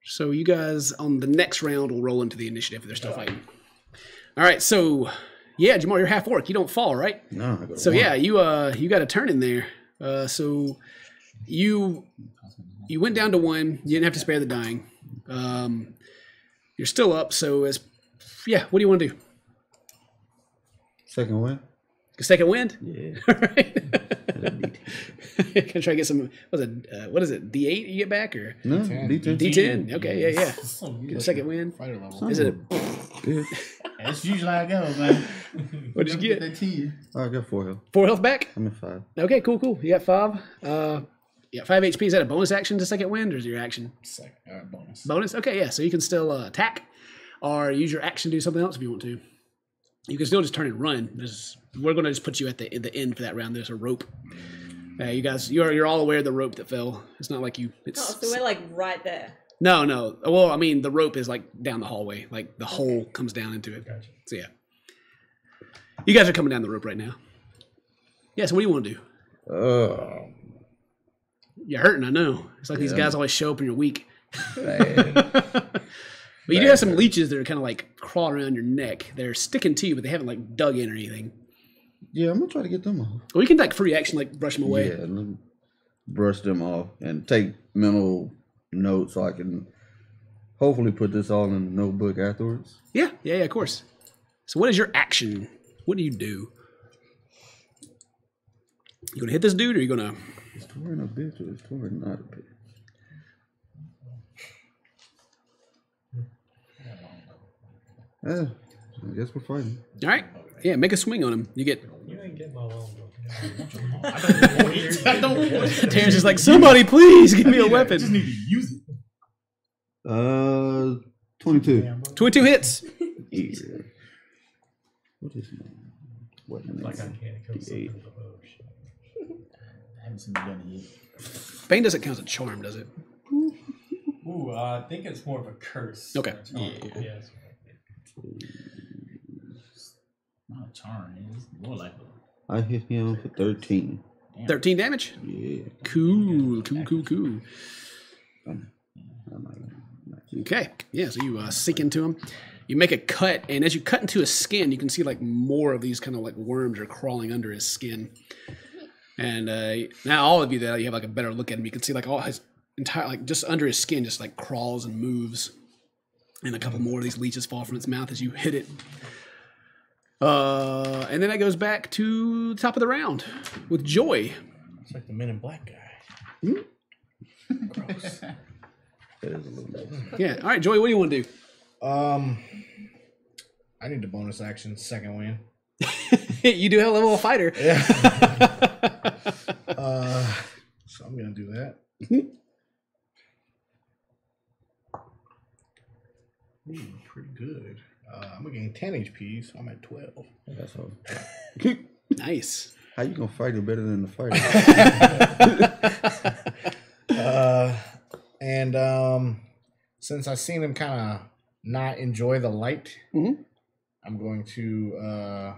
So you guys on the next round will roll into the initiative. They're still fighting. All right. So yeah, Jamal, you're half orc. You don't fall, right? No. I got So one. yeah, you got a turn in there. So you went down to 1. You didn't have to spare the dying. You're still up. So what do you want to do? Second win. Second wind? Yeah. All right. Gonna try to get some. What is it? D8 you get back or No. D10. D10? Okay, yeah. So Get good. a second wind. Fighter level. Is it? Good. That's usually how it goes, man. What did you get? That 10. I got 4 health. 4 health back. I'm at 5. Okay, cool. You got 5. You got 5 HP. Is that a bonus action to second wind, or is it your action? Second. Bonus. Bonus. Okay, yeah. So you can still attack, or use your action to do something else if you want to. You can still just turn and run. We're going to just put you at the end for that round. There's a rope. You guys, you're all aware of the rope that fell. It's not like you. It's Oh, so we're like right there. no. Well, I mean, the rope is like down the hallway. Like the hole comes down into it. Gotcha. So yeah, you guys are coming down the rope right now. Yeah. So what do you want to do? You're hurting. I know. It's like these guys always show up and you're weak. But you do have some leeches that are kind of like crawling around your neck. They're sticking to you, but they haven't like dug in or anything. Yeah, I'm gonna try to get them off. Well, you can like free action, like brush them away. Yeah, let me brush them off and take mental notes so I can hopefully put this all in the notebook afterwards. Yeah, of course. So what is your action? What do? You gonna hit this dude, or you gonna? Is Torin a bitch or is Torin not a bitch? Yeah, I guess we're fighting. All right. Yeah, make a swing on him. You get. You ain't getting my long I don't want it. Terrence is like, somebody please give me a I just weapon. need to use it. 22. 22 hits. Yeah. What is my weapon? like I can't kill something D8. with a bow. I haven't seen it done yet. Bane doesn't count as a charm, does it? Ooh, I think it's more of a curse. Okay. Yes. Not a charm. It's more like a. I hit him for 13. 13 damage. Yeah. Cool. I'm not gonna- Okay. Yeah. So you sink into him. You make a cut, and as you cut into his skin, you can see like more of these kind of like worms are crawling under his skin. And now all of you that you have like a better look at him, you can see like all his entire like just under his skin just like crawls and moves, and a couple more of these leeches fall from its mouth as you hit it. And then that goes back to the top of the round with Joy. It's like the Men in Black guy. That is a little bit. Yeah. All right, Joy. What do you want to do? I need the bonus action, second win. You do have a level of fighter. Yeah. So I'm gonna do that. Ooh, pretty good. I'm gonna gain 10 HP, so I'm at 12. That's all. Nice. How you gonna fight it better than the fighter? And since I've seen him kind of not enjoy the light, I'm going to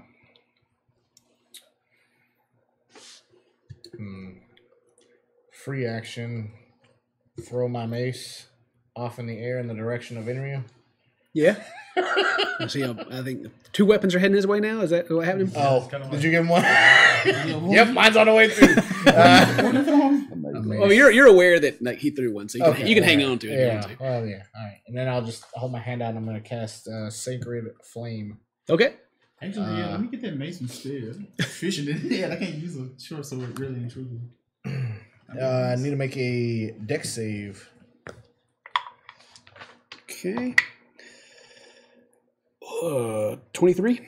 free action, throw my mace off in the air in the direction of Inria. Yeah. I see. I think 2 weapons are heading his way now. Is that what happened? Oh, kinda did you give him one? Yep, mine's on the way too. Well, you're aware that like he threw one, so you can hang on to it. If you Yeah. want to. Well, yeah. All right. And then I'll just hold my hand out and I'm going to cast Sacred Flame. Okay. Actually, yeah, let me get that mace instead. Fishing it. Yeah, I can't use a short sword, really and truly. I need to make a dex save. Okay. 23.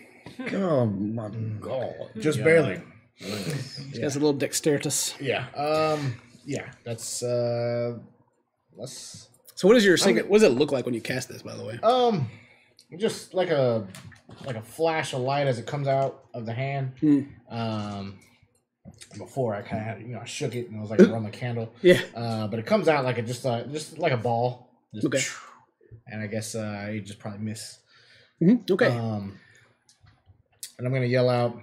Oh my god! Just barely. He's got a little dexteritas. Yeah. Yeah. That's. So what is your secret? What does it look like when you cast this? By the way. Just like a flash of light as it comes out of the hand. Before I kind of I shook it and it was like a Roman candle. Yeah. But it comes out like it just like a ball. Just, Okay. And I guess you just probably miss. Okay. And I'm gonna yell out,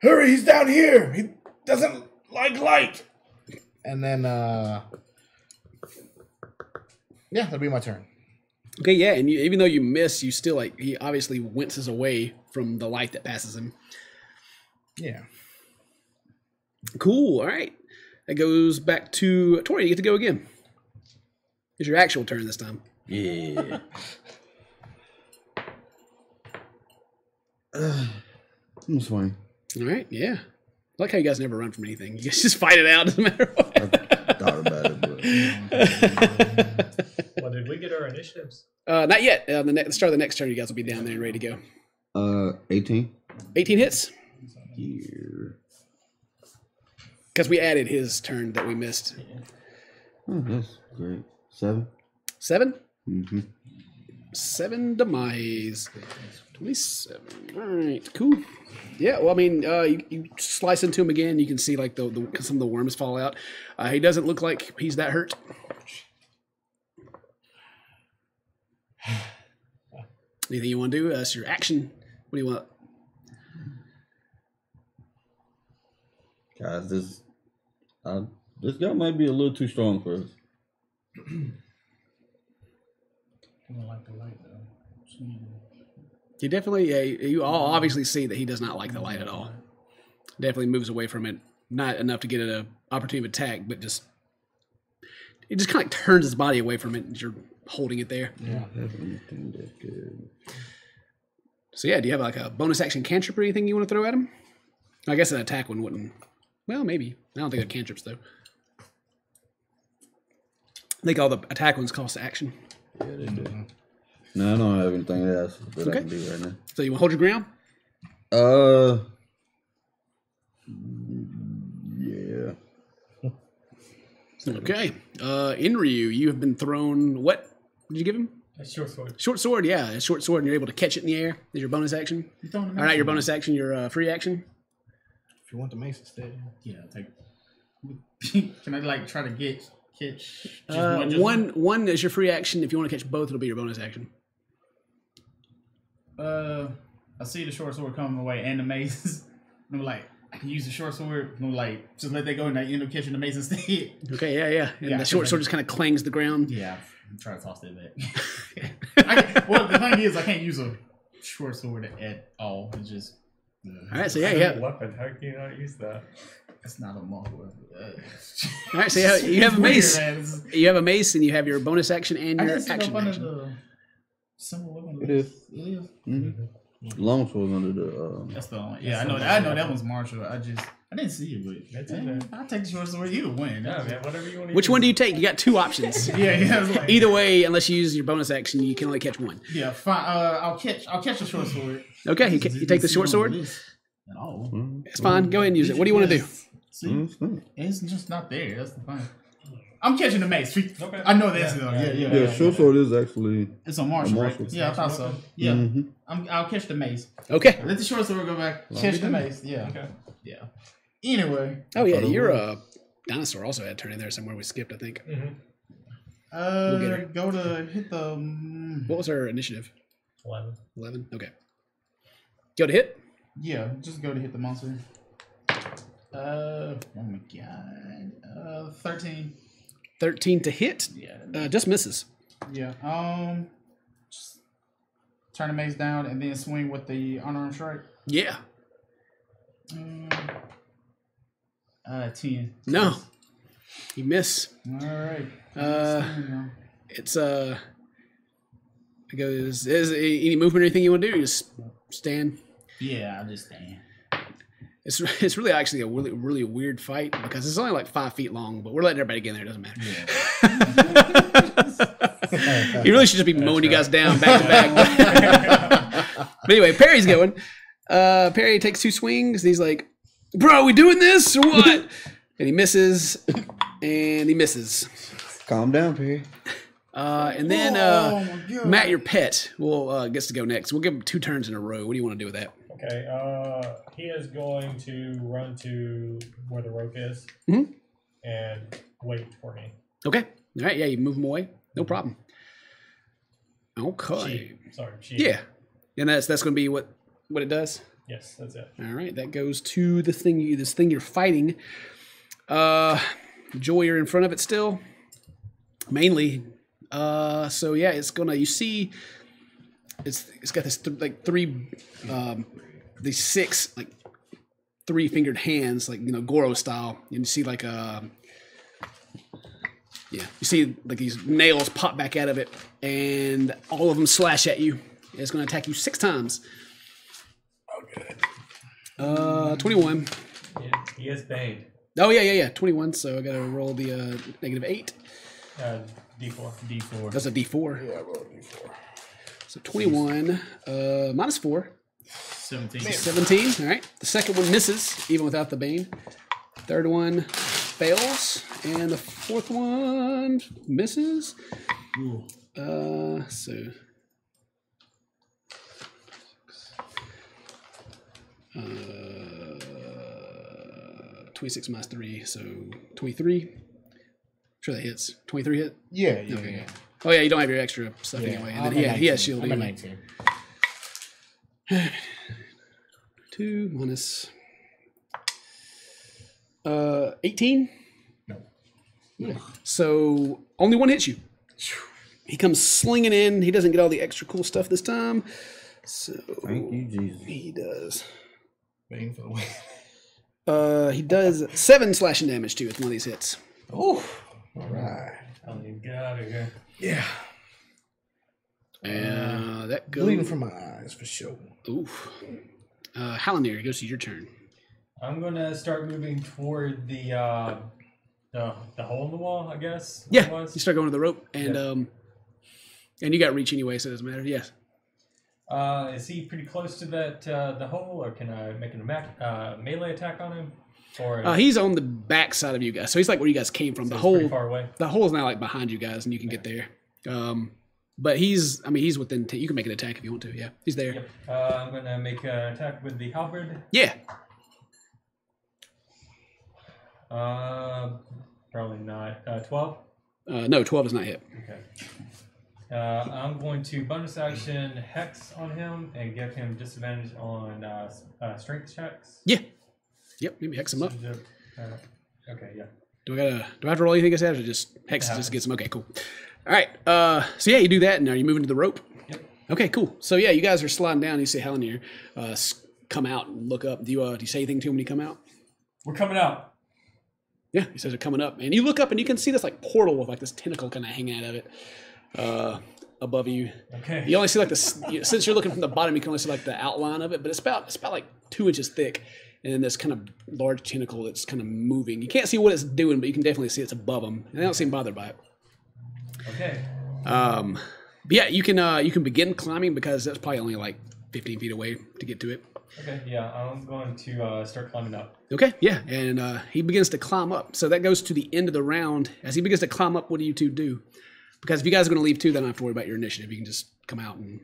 "Hurry! He's down here. He doesn't like light." And then that'll be my turn. Okay, yeah, and even though you miss, you still he obviously winces away from the light that passes him. Yeah. Cool. All right, that goes back to Tori. You get to go again. It's your actual turn this time. Yeah. I'm swing. All right. Yeah. I like how you guys never run from anything. You guys just fight it out. Doesn't matter what. I thought about it, but Well, did we get our initiatives? Not yet. The start of the next turn, you guys will be down there and ready to go. 18. 18 hits. Here. Because we added his turn that we missed. Oh, that's great. 7. 7? Mm-hmm. 7 demise. 27. All right, cool. Yeah, well, I mean, you slice into him again. You can see like some of the worms fall out. He doesn't look like he's that hurt. Anything you want to do? That's your action. What do you want? Guys, this guy might be a little too strong for us. I don't like the light though. He definitely, you all obviously see that he does not like the light at all. Definitely moves away from it. Not enough to get an opportunity of attack, but it just kind of turns his body away from it as you're holding it there. Yeah. That's good. So yeah, do you have like a bonus action cantrip or anything you want to throw at him? I guess an attack one wouldn't. Well, maybe. I don't think they're cantrips though. I think all the attack ones cost action. Yeah, they do. No, I don't have anything else that Okay. I can do right now. So you want to hold your ground? Yeah. Okay. Inryu, you have been thrown. What did you give him? A short sword. Short sword, yeah, a short sword, and you're able to catch it in the air. Is your bonus action? Or not your bonus action, your free action. If you want the mace instead. Yeah, take. Can I like try to catch just One is your free action. If you want to catch both, it'll be your bonus action. I see the short sword coming away and the mace. And I'm like, I can use the short sword. And I'm like, just let that go and I end up catching the mace instead. Okay, yeah. And Yeah, the short sword just kind of clangs the ground. Yeah, I'm trying to toss that back. Well, the thing is, I can't use a short sword at all. It's just. All right, so It's yeah. a weapon. How can you not use that? It's not a mark weapon. All right, so you have a mace. Weird, man. You have a mace, and you have your bonus action and I your didn't see action up under action. the symbol weapon. It is. It is. Mm-hmm. Long sword under the. That's the only. Yeah, I know that one's martial. I didn't see it, but That's in there. I'll take the short sword. Either win. Yeah, man. Whatever you want to Which use. one do you take? You got two options. Yeah. It's like, Either way, unless you use your bonus action, you can only catch one. Yeah, fine. I'll catch the short sword. Okay, you take the short sword. At all. It's fine. Go ahead and use it. What do you want to do? See, it's just not there. That's the fine. I'm catching the mace. Okay. I know that's it. Yeah. Yeah, short sword is actually. It's a martial, right? martial. Yeah, I thought so. Yeah, Mm-hmm. I'll catch the mace. Okay. Let the short sword go back. Catch the mace. Yeah. Okay. Yeah. Anyway. Oh yeah, your dinosaur also had a turn in there somewhere. We skipped, I think. Mm-hmm. get her. Go to hit the. What was her initiative? 11. 11. Okay. Go to hit. Yeah, just go to hit the monster. Oh my god. 13. 13 to hit. Yeah. Just misses. Yeah. Just turn the mace down and then swing with the unarmed strike. Yeah. 10. No. You miss. All right. It's it goes. Is any movement or anything you want to do? You just stand. Yeah, I'll just stand. It's really actually a really weird fight because it's only like 5 feet long, but we're letting everybody get in there. It doesn't matter. Yeah. You really should just be mowing you guys down back to back. But anyway, Perry's going. Perry takes 2 swings. And he's like, "Bro, we doing this or what?" And he misses, and he misses. Calm down, Perry. And then Matt, your pet, will gets to go next. We'll give him 2 turns in a row. What do you want to do with that? Okay, he is going to run to where the rope is and wait for me. Okay. All right. Yeah, you move him away. No problem. Okay. Sorry. Yeah. And that's going to be what it does? Yes, that's it. All right. That goes to the thing this thing you're fighting. Joy, you're in front of it still. Mainly. So yeah, it's gonna. You see, it's got this these 6 like 3-fingered hands, like Goro style, and you see like you see like these nails pop back out of it, and all of them slash at you. It's gonna attack you 6 times. Oh, good. 21. Yeah, he is Bane. Oh yeah. 21. So I gotta roll the -8. D4. That's a D4. Yeah, I rolled a D4. So 21 -4. 17. 17. All right. The second one misses, even without the Bane. Third one fails. And the fourth one misses. Ooh. So... 26 minus 3, so 23. Sure that hits. 23 hit? Yeah. Okay. Oh yeah, you don't have your extra stuff anyway. And then he has shield I'm anyway. 19. 2 minus 18. No. Yeah. So only one hits you. He comes slinging in. He doesn't get all the extra cool stuff this time. So Thank you, Jesus. he does. Waiting for the win. He does 7 slashing damage too with one of these hits. Oh, all right. Get out of here. Yeah. That goes. Bleeding from my eyes for sure. Oof. Halanir, it goes to your turn. I'm gonna start moving toward the hole in the wall, I guess. Yeah, it was. you start going to the rope, and and you got reach anyway, so it doesn't matter. Yes. Is he pretty close to that the hole, or can I make an melee attack on him? Or He's on the back side of you guys, so he's like where you guys came from. so The he's pretty hole, far away. the hole is now like behind you guys, and you can get there. But he's within. You can make an attack if you want to. Yeah, he's there. Yep. I'm gonna make an attack with the halberd. Yeah. Probably not. 12. No, 12 does not hit. Okay. I'm going to bonus action hex on him and give him disadvantage on strength checks. Yeah. Yep. Maybe hex him up. Okay. Yeah. Do I have to roll anything against that, or just hex just gets him? Okay, cool. All right. So yeah, you do that, and are you moving to the rope? Yep. Okay, cool. So yeah, you guys are sliding down. You see Halanir come out and look up. Do you say anything to him when you come out? We're coming out. Yeah, he says they're coming up, and you look up and you can see this like portal with like this tentacle kind of hanging out of it above you. Okay. You only see like this since you're looking from the bottom. You can only see like the outline of it, but it's about like 2 inches thick, and then this kind of large tentacle that's kind of moving. You can't see what it's doing, but you can definitely see it's above them, and they don't seem bothered by it. Okay. But yeah, you can begin climbing because that's probably only like 15 feet away to get to it. Okay. Yeah, I'm going to start climbing up. Okay, yeah, and he begins to climb up. So that goes to the end of the round. As he begins to climb up, what do you two do? Because if you guys are going to leave too, then I don't have to worry about your initiative. You can just come out and...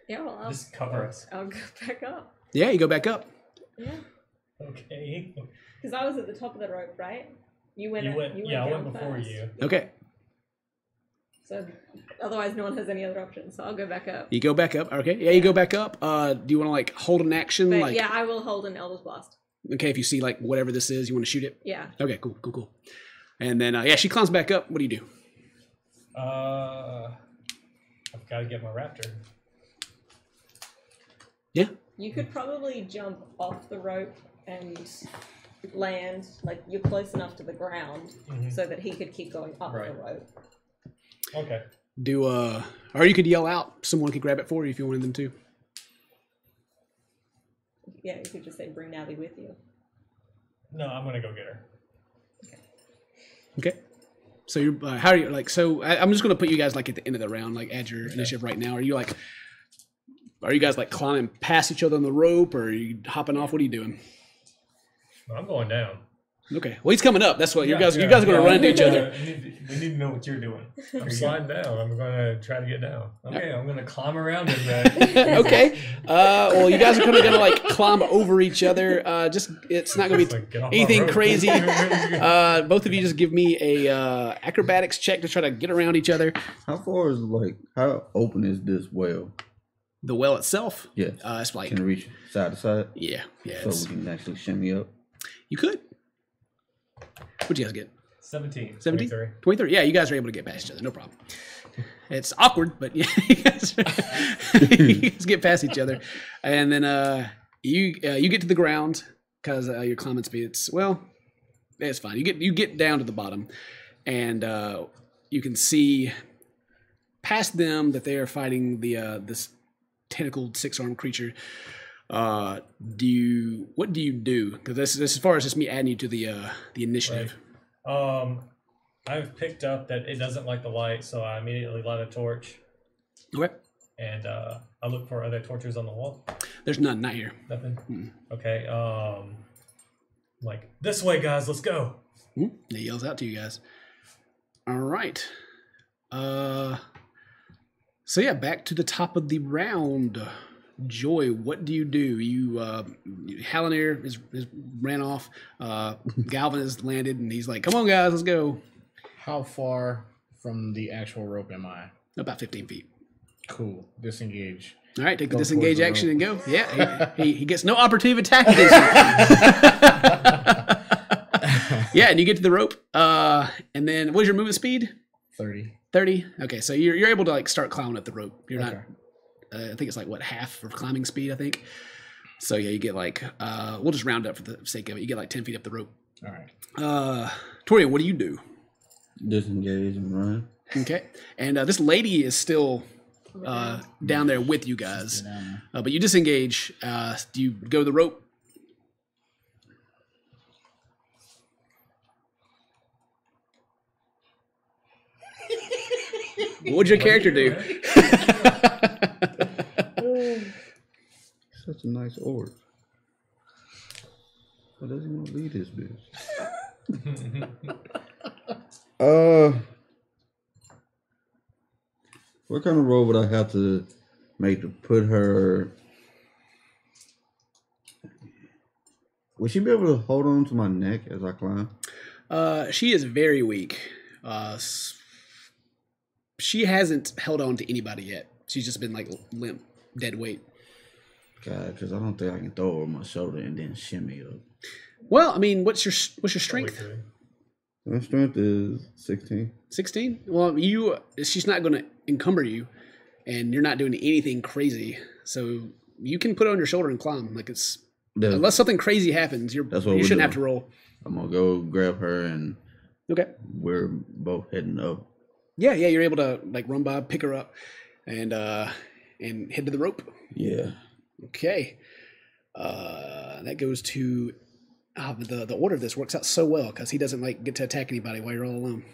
Yeah, well, Just cover us. I'll go back up. Yeah, you go back up. Yeah. Okay. Because I was at the top of the rope, right? You went I down went before first. you. Okay, So otherwise no one has any other options, so I'll go back up. you go back up. Okay, yeah, you go back up. Do you want to like hold an action? But like, yeah, I will hold an Elder's Blast. Okay, if you see like whatever this is, you want to shoot it? Yeah. Okay, cool. And then, yeah, she climbs back up. What do you do? I've got to get my raptor. Yeah. You could probably jump off the rope and land, like you're close enough to the ground so that he could keep going up the rope. Okay. Or you could yell out. Someone could grab it for you if you wanted them to. Yeah, you could just say, bring Navi with you. No, I'm gonna go get her. Okay. So you're how are you like? So I'm just gonna put you guys like at the end of the round, like add your initiative right now. Are you guys like climbing past each other on the rope, or are you hopping off? What are you doing? I'm going down. Okay. Well, he's coming up. That's what you guys are gonna run into each other. We need to know what you're doing. I'm sliding down. I'm gonna try to get down. Okay, I'm gonna climb around him then. Okay. Well, you guys are kind of gonna like climb over each other. It's not gonna be Like, get off my anything rope. crazy. Both of you just give me a acrobatics check to try to get around each other. How far is how open is this well? The well itself. Yeah. It's like Can it reach side to side? yeah. So we can actually shimmy up. You could. What'd you guys get? 17. 17? 23. 23. Yeah, you guys are able to get past each other. No problem. It's awkward, but yeah, you guys get past each other. And then you get to the ground because your climbing speed, it's fine. You get down to the bottom, and you can see past them that they are fighting this tentacled 6-armed creature. What do you do? Because this as far as just me adding you to the initiative. Right. I've picked up that it doesn't like the light, so I immediately light a torch. Okay. And I look for other torches on the wall. There's none, not here. Nothing. Okay. Like this way, guys. Let's go. He yells out to you guys. All right. So yeah, back to the top of the round. Joy, what do? You Halinair is ran off. Galvin has landed, and he's like, "Come on, guys, let's go." How far from the actual rope am I? About 15 feet. Cool. Disengage. All right, take the Go disengage towards the action rope. and go. Yeah, he gets no opportunity attack against you. Yeah, and you get to the rope. And then what is your movement speed? 30. 30. Okay, so you're able to like start climbing up the rope. You're Okay. not. I think it's like half of climbing speed. I think. So yeah, you get like we'll just round up for the sake of it. You get like 10 feet up the rope. All right. Toria, what do you do? Disengage and run. Okay, and this lady is still down there with you guys, but you disengage. Do you go to the rope? What'd your character do? Such a nice orc. Why doesn't he want to lead this bitch? What kind of roll would I have to make to put her? Would she be able to hold on to my neck as I climb? She is very weak. She hasn't held on to anybody yet. She's just been like limp, dead weight. God, because I don't think I can throw her over my shoulder and then shimmy up. Well, I mean, what's your strength? My strength is 16. 16? Well, she's not going to encumber you, and you're not doing anything crazy, so you can put it on your shoulder and climb. Like unless something crazy happens, you shouldn't have to roll. I'm gonna go grab her, and okay, we're both heading up. Yeah, you're able to like run by, pick her up, and head to the rope. Yeah. Okay. That goes to the order of this works out so well because he doesn't like get to attack anybody while you're all alone.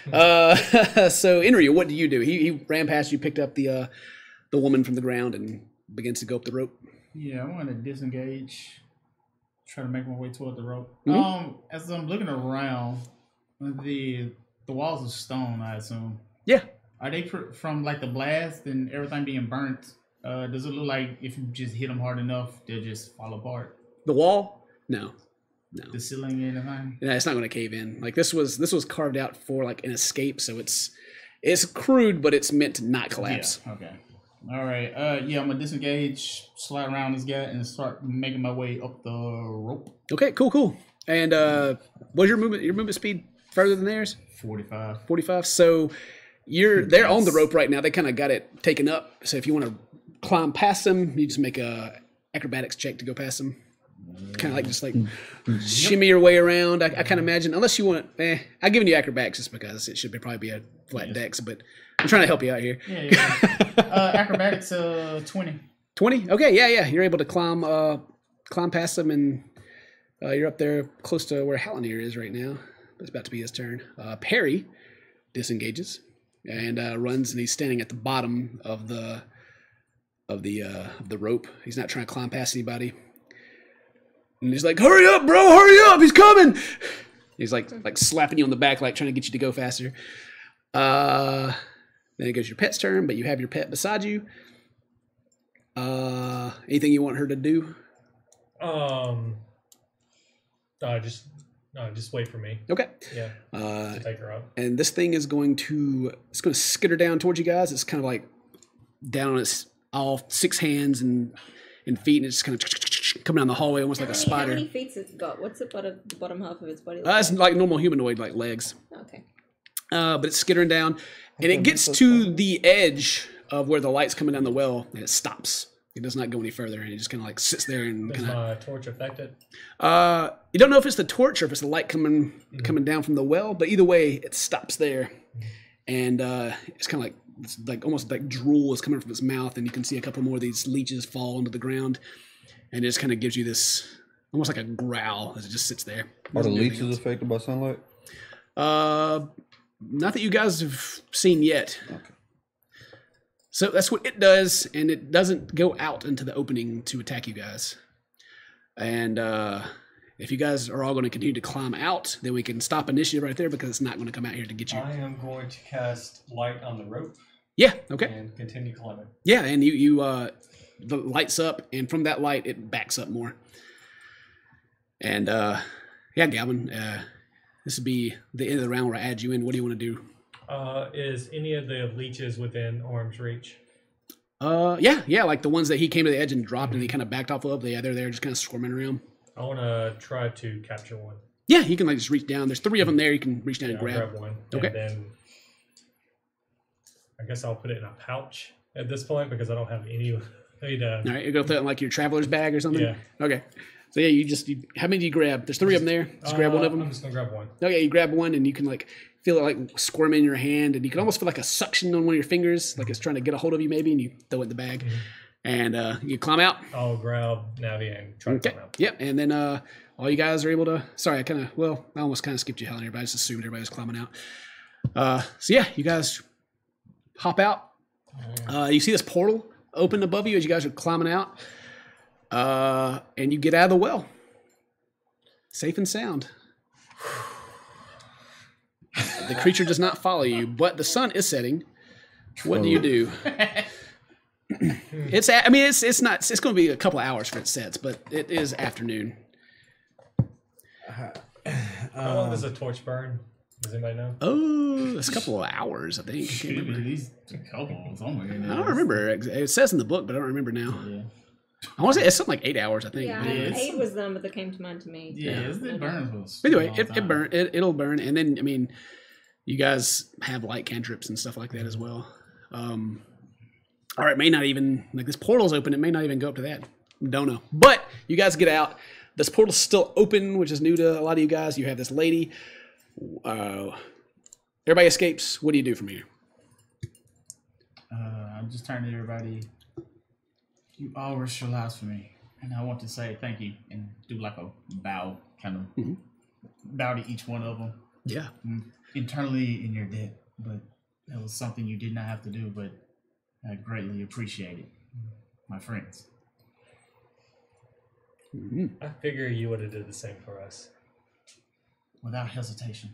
So Inryu, what do you do? He ran past you, picked up the woman from the ground, and begins to go up the rope. Yeah, I want to disengage. Try to make my way toward the rope. Mm-hmm. As I'm looking around, the walls of stone, I assume. Yeah. Are they from like the blast and everything being burnt? Does it look like if you just hit them hard enough, they'll just fall apart? The wall? No. The ceiling and everything? Yeah, it's not going to cave in. Like this was carved out for like an escape, so it's crude, but it's meant to not collapse. Yeah, okay. All right. Yeah, I'm gonna disengage, slide around this guy, and start making my way up the rope. Okay, cool. And what's your movement speed further than theirs? 45. 45. So they're on the rope right now. They kind of got it taken up. So if you want to climb past them, you just make a acrobatics check to go past them. kind of like just like shimmy your way around. I kind of imagine, unless you want, I've given you acrobatics just because it should probably be a flat dex, but I'm trying to help you out here. Yeah. Acrobatics 20. 20? Okay, yeah. You're able to climb past them, and you're up there close to where Hallanir is right now. It's about to be his turn. Perry disengages and runs, and he's standing at the bottom of the rope. He's not trying to climb past anybody. And he's like, "Hurry up, bro! Hurry up! He's coming!" He's like slapping you on the back, like trying to get you to go faster. Then it goes your pet's turn, but you have your pet beside you. Anything you want her to do? Just wait for me. Okay. Yeah. To take her up. And this thing is going to skitter down towards you guys. It's kind of like down on its all 6 hands and feet, and it's kind of coming down the hallway almost like a spider. How many feet has it got? What's the bottom half of its body? It's like normal humanoid like legs. Okay. But it's skittering down, and it gets to the edge of where the light's coming down the well, and it stops. It does not go any further, and it just kind of like sits there and Does my torch affect it? You don't know if it's the torch or if it's the light coming down from the well, but either way, it stops there, and it's kind of like almost like drool is coming from its mouth, and you can see a couple more of these leeches fall onto the ground, and it just kind of gives you this almost like a growl as it just sits there. Are the leeches affected by sunlight? Not that you guys have seen yet. Okay. So that's what it does, and it doesn't go out into the opening to attack you guys. And if you guys are all going to continue to climb out, then we can stop initiative right there because it's not going to come out here to get you. I am going to cast light on the rope. Yeah, okay. And continue climbing. Yeah, and you the lights up, and from that light, it backs up more. And yeah, Galvin, this would be the end of the round where I add you in. What do you want to do? Is any of the leeches within arm's reach? Yeah, like the ones that he came to the edge and dropped, and he kind of backed off of. Yeah, they're there, just kind of squirming around. I want to try to capture one. Yeah, you can like just reach down. There's 3 of them there. You can reach down and I'll grab. one. Okay. And then I guess I'll put it in a pouch at this point because I don't have any. All right, you're gonna put it in like your traveler's bag or something. Yeah. Okay. So yeah, how many do you grab? There's 3 of them there. Just grab one of them. I'm just gonna grab one. Okay, you grab one, and you can like feel it like squirm in your hand, and you can almost feel like a suction on one of your fingers, like it's trying to get a hold of you maybe, and you throw it in the bag, and you climb out. I'll grab Navi and try to climb out. Yep, and then all you guys are able to. Sorry, I almost kind of skipped you, Helen. I just assumed everybody was climbing out. So yeah, you guys hop out. You see this portal open above you as you guys are climbing out, and you get out of the well, safe and sound. The creature does not follow you, but the sun is setting. What do you do? It's going to be a couple of hours for it sets, but it is afternoon. How long does a torch burn? Does anybody know? Oh, it's a couple of hours, I think. I can't remember. At least a couple somewhere. I don't remember. It says in the book, but I don't remember now. Yeah. I want to say it's something like 8 hours, I think. Yeah, Yeah, 8 was the number that came to mind to me. Yeah, it burns. Anyway, it'll burn, and then I mean, you guys have light cantrips and stuff like that as well. Or it may not even, like this portal's open, it may not even go up to that. Don't know. But you guys get out. This portal's still open, which is new to a lot of you guys. You have this lady. Everybody escapes. What do you do from here? I'm just turning to everybody. You all risked your lives for me, and I want to say thank you and do like a bow, kind of bow to each one of them. Yeah. Internally in your debt, but that was something you did not have to do, but I greatly appreciate it, my friends. I figure you would have did the same for us. Without hesitation.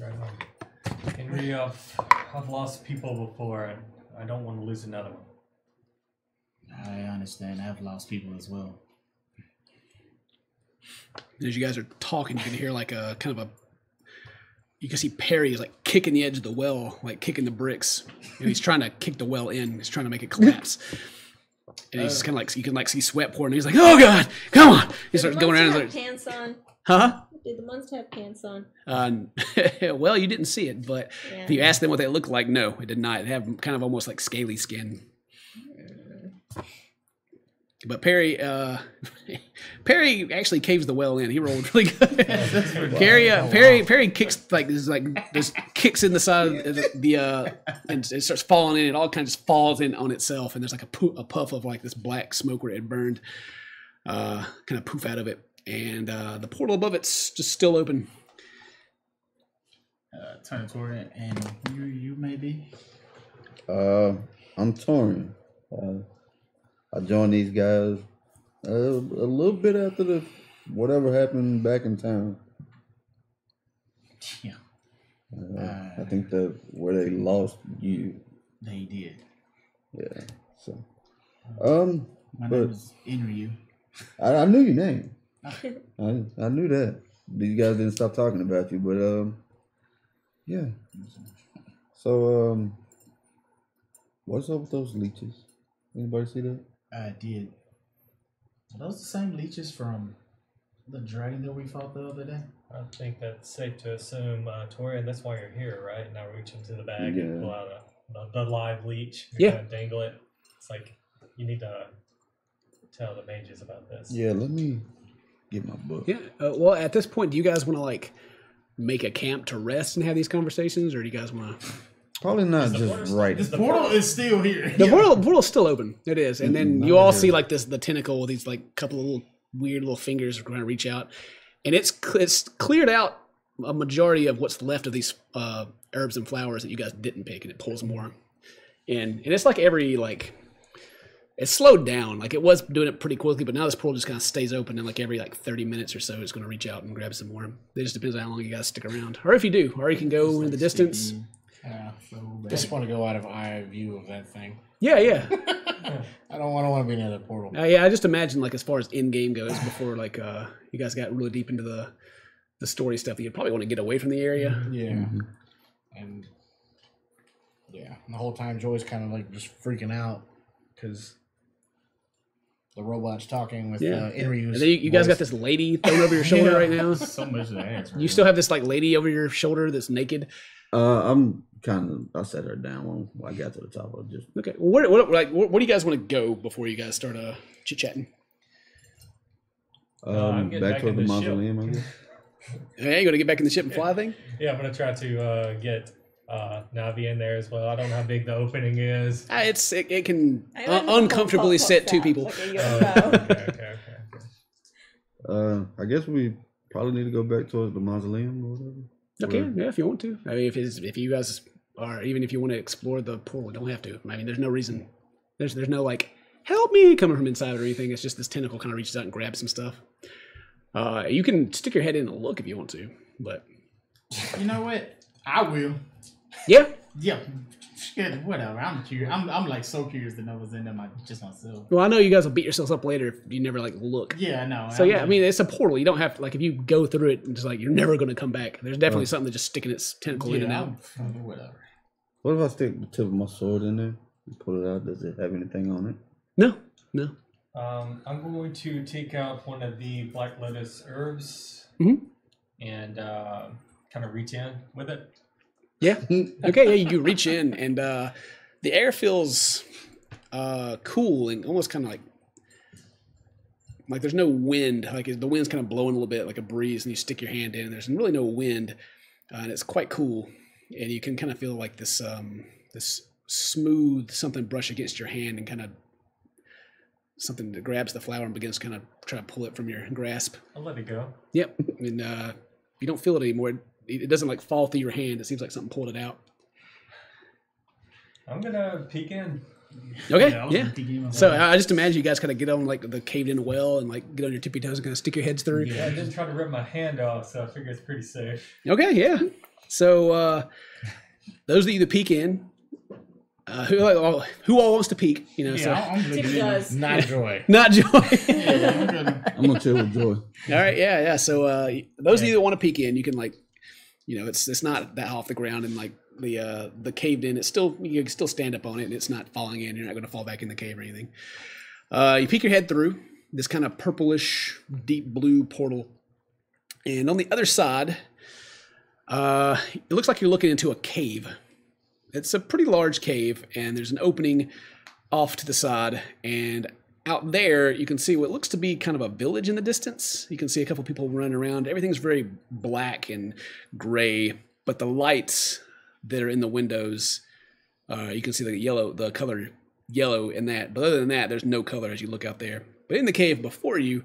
Right on. Henry, I've lost people before, and I don't want to lose another one. I understand. I've lost people as well. As you guys are talking, you can hear like a kind of a. You can see Perry is like kicking the edge of the well, like kicking the bricks, and he's trying to kick the well in. He's trying to make it collapse. And he's just kind of like, you can like see sweat pouring. And he's like, "Oh God, come on!" He starts going around. Did the monster have pants on? Huh? Did the monster have pants on? Well, you didn't see it, but if you asked them what they looked like, no, it did not. It had kind of almost like scaly skin. But Perry Perry actually caves the well in. He rolled really good. Perry kicks just kicks in the side of the and it starts falling in. It all kind of just falls in on itself, and there's like a puff of like this black smoke where it had burned, kind of poof out of it, and the portal above it's just still open. Turn it toward it, and you maybe. I'm torn. I joined these guys a little bit after whatever happened back in town. Yeah. I think that where they lost you. They did. Yeah. So. My but name is Inryu. I knew your name. I knew that. These guys didn't stop talking about you, but yeah. So what's up with those leeches? Anybody see that? I did. Are those the same leeches from the dragon that we fought the other day? I think that's safe to assume, Torian, that's why you're here, right? Now reach into the bag and pull out the live leech. You're gonna dangle it. It's like you need to tell the mages about this. Yeah, let me get my book. Yeah. Well, at this point, do you guys want to like make a camp to rest and have these conversations, or do you guys want to? Probably not just right. This portal is still here. The portal's still open. It is, and then you all see like the tentacle with these like couple of little weird little fingers going to reach out, and it's cleared out a majority of what's left of these herbs and flowers that you guys didn't pick, and it pulls more. And it's like it's slowed down. Like it was doing it pretty quickly, but now this portal just kind of stays open, and like every 30 minutes or so, it's going to reach out and grab some more. It just depends on how long you guys stick around, or if you do, or you can go in the distance. I just want to go out of eye view of that thing. Yeah. I don't want to be near the portal. Yeah, I just imagine like as far as in game goes, before like you guys got really deep into the story stuff, that you'd probably want to get away from the area. Yeah, and the whole time Joy's kind of like just freaking out because the robot's talking with Inryu's. And then you guys got this lady thrown over your shoulder right now. So much to answer. You still have this like lady over your shoulder that's naked. I set her down when I got to the top. I just Okay. Well, where do you guys want to go before you guys start chit chatting? back to the mausoleum, I guess. Hey, you gonna get back in the ship and fly thing? Yeah, I'm gonna try to get Navi in there as well. I don't know how big the opening is. It can uncomfortably sit two people. Okay. I guess we probably need to go back towards the mausoleum or whatever. Okay, yeah, if you want to. I mean, if you guys are, even if you want to explore the portal, you don't have to. I mean, there's no reason. There's no like, help me coming from inside or anything. It's just this tentacle kind of reaches out and grabs some stuff. You can stick your head in and look if you want to, but you know what? I will. Yeah. Yeah. Shit, whatever. I'm curious. I'm like so curious to know what's in there just myself. Well, I know you guys will beat yourselves up later if you never like look. Yeah, I know. So I mean, it's a portal. You don't have to like if you go through it and just like you're never going to come back. There's definitely something that just sticking its tentacle in and out. Whatever. What if I stick the tip of my sword in there and pull it out? Does it have anything on it? No. I'm going to take out one of the Black Lotus herbs and kind of reach in with it. Yeah. Okay. Yeah. You reach in, and the air feels cool and almost kind of like there's no wind. Like the wind's kind of blowing a little bit, like a breeze, and you stick your hand in, and there's really no wind, and it's quite cool. And you can kind of feel like this this smooth something brush against your hand, and kind of something that grabs the flower and begins to kind of try to pull it from your grasp. I'll let it go. Yep. And you don't feel it anymore. It doesn't like fall through your hand. It seems like something pulled it out. I'm gonna peek in. Okay, yeah. So I just imagine you guys kind of get on like the caved in well and like get on your tippy toes and kind of stick your heads through. Yeah, I didn't try to rip my hand off, so I figure it's pretty safe. Okay, yeah. So those of you that peek in, who all wants to peek? You know, so Tippy does. Not Joy. not Joy. I'm gonna chill with Joy. All right, yeah. So those of you that want to peek in, you can like, you know, it's not that off the ground and like the caved in. It's still you can still stand up on it and it's not falling in. You're not going to fall back in the cave or anything. You peek your head through this kind of purplish, deep blue portal, and on the other side, it looks like you're looking into a cave. It's a pretty large cave, and there's an opening off to the side, and out there, you can see what looks to be kind of a village in the distance. You can see a couple people running around. Everything's very black and gray, but the lights that are in the windows, you can see the color yellow in that. But other than that, there's no color as you look out there. But in the cave before you,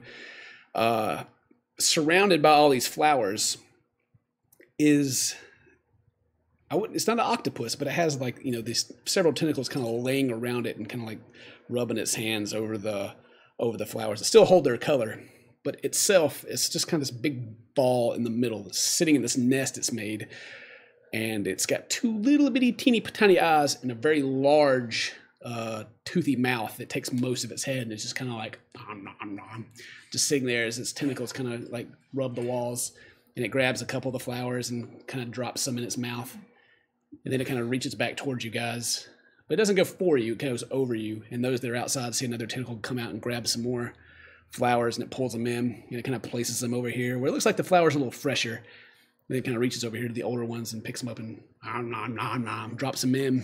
surrounded by all these flowers, is... it's not an octopus, but it has like, these several tentacles kind of laying around it and kind of like rubbing its hands over the flowers that still hold their color. But itself, it's just kind of this big ball in the middle that's sitting in this nest it's made. And it's got two little bitty teeny tiny eyes and a very large toothy mouth that takes most of its head. And it's just kind of like, nom, nom, nom, just sitting there as its tentacles kind of like rub the walls. And it grabs a couple of the flowers and kind of drops some in its mouth. And then it kind of reaches back towards you guys. But it doesn't go for you, it goes over you. And those that are outside see another tentacle come out and grab some more flowers, and it pulls them in. And it kind of places them over here, where it looks like the flowers are a little fresher. And it kind of reaches over here to the older ones and picks them up and drops them in.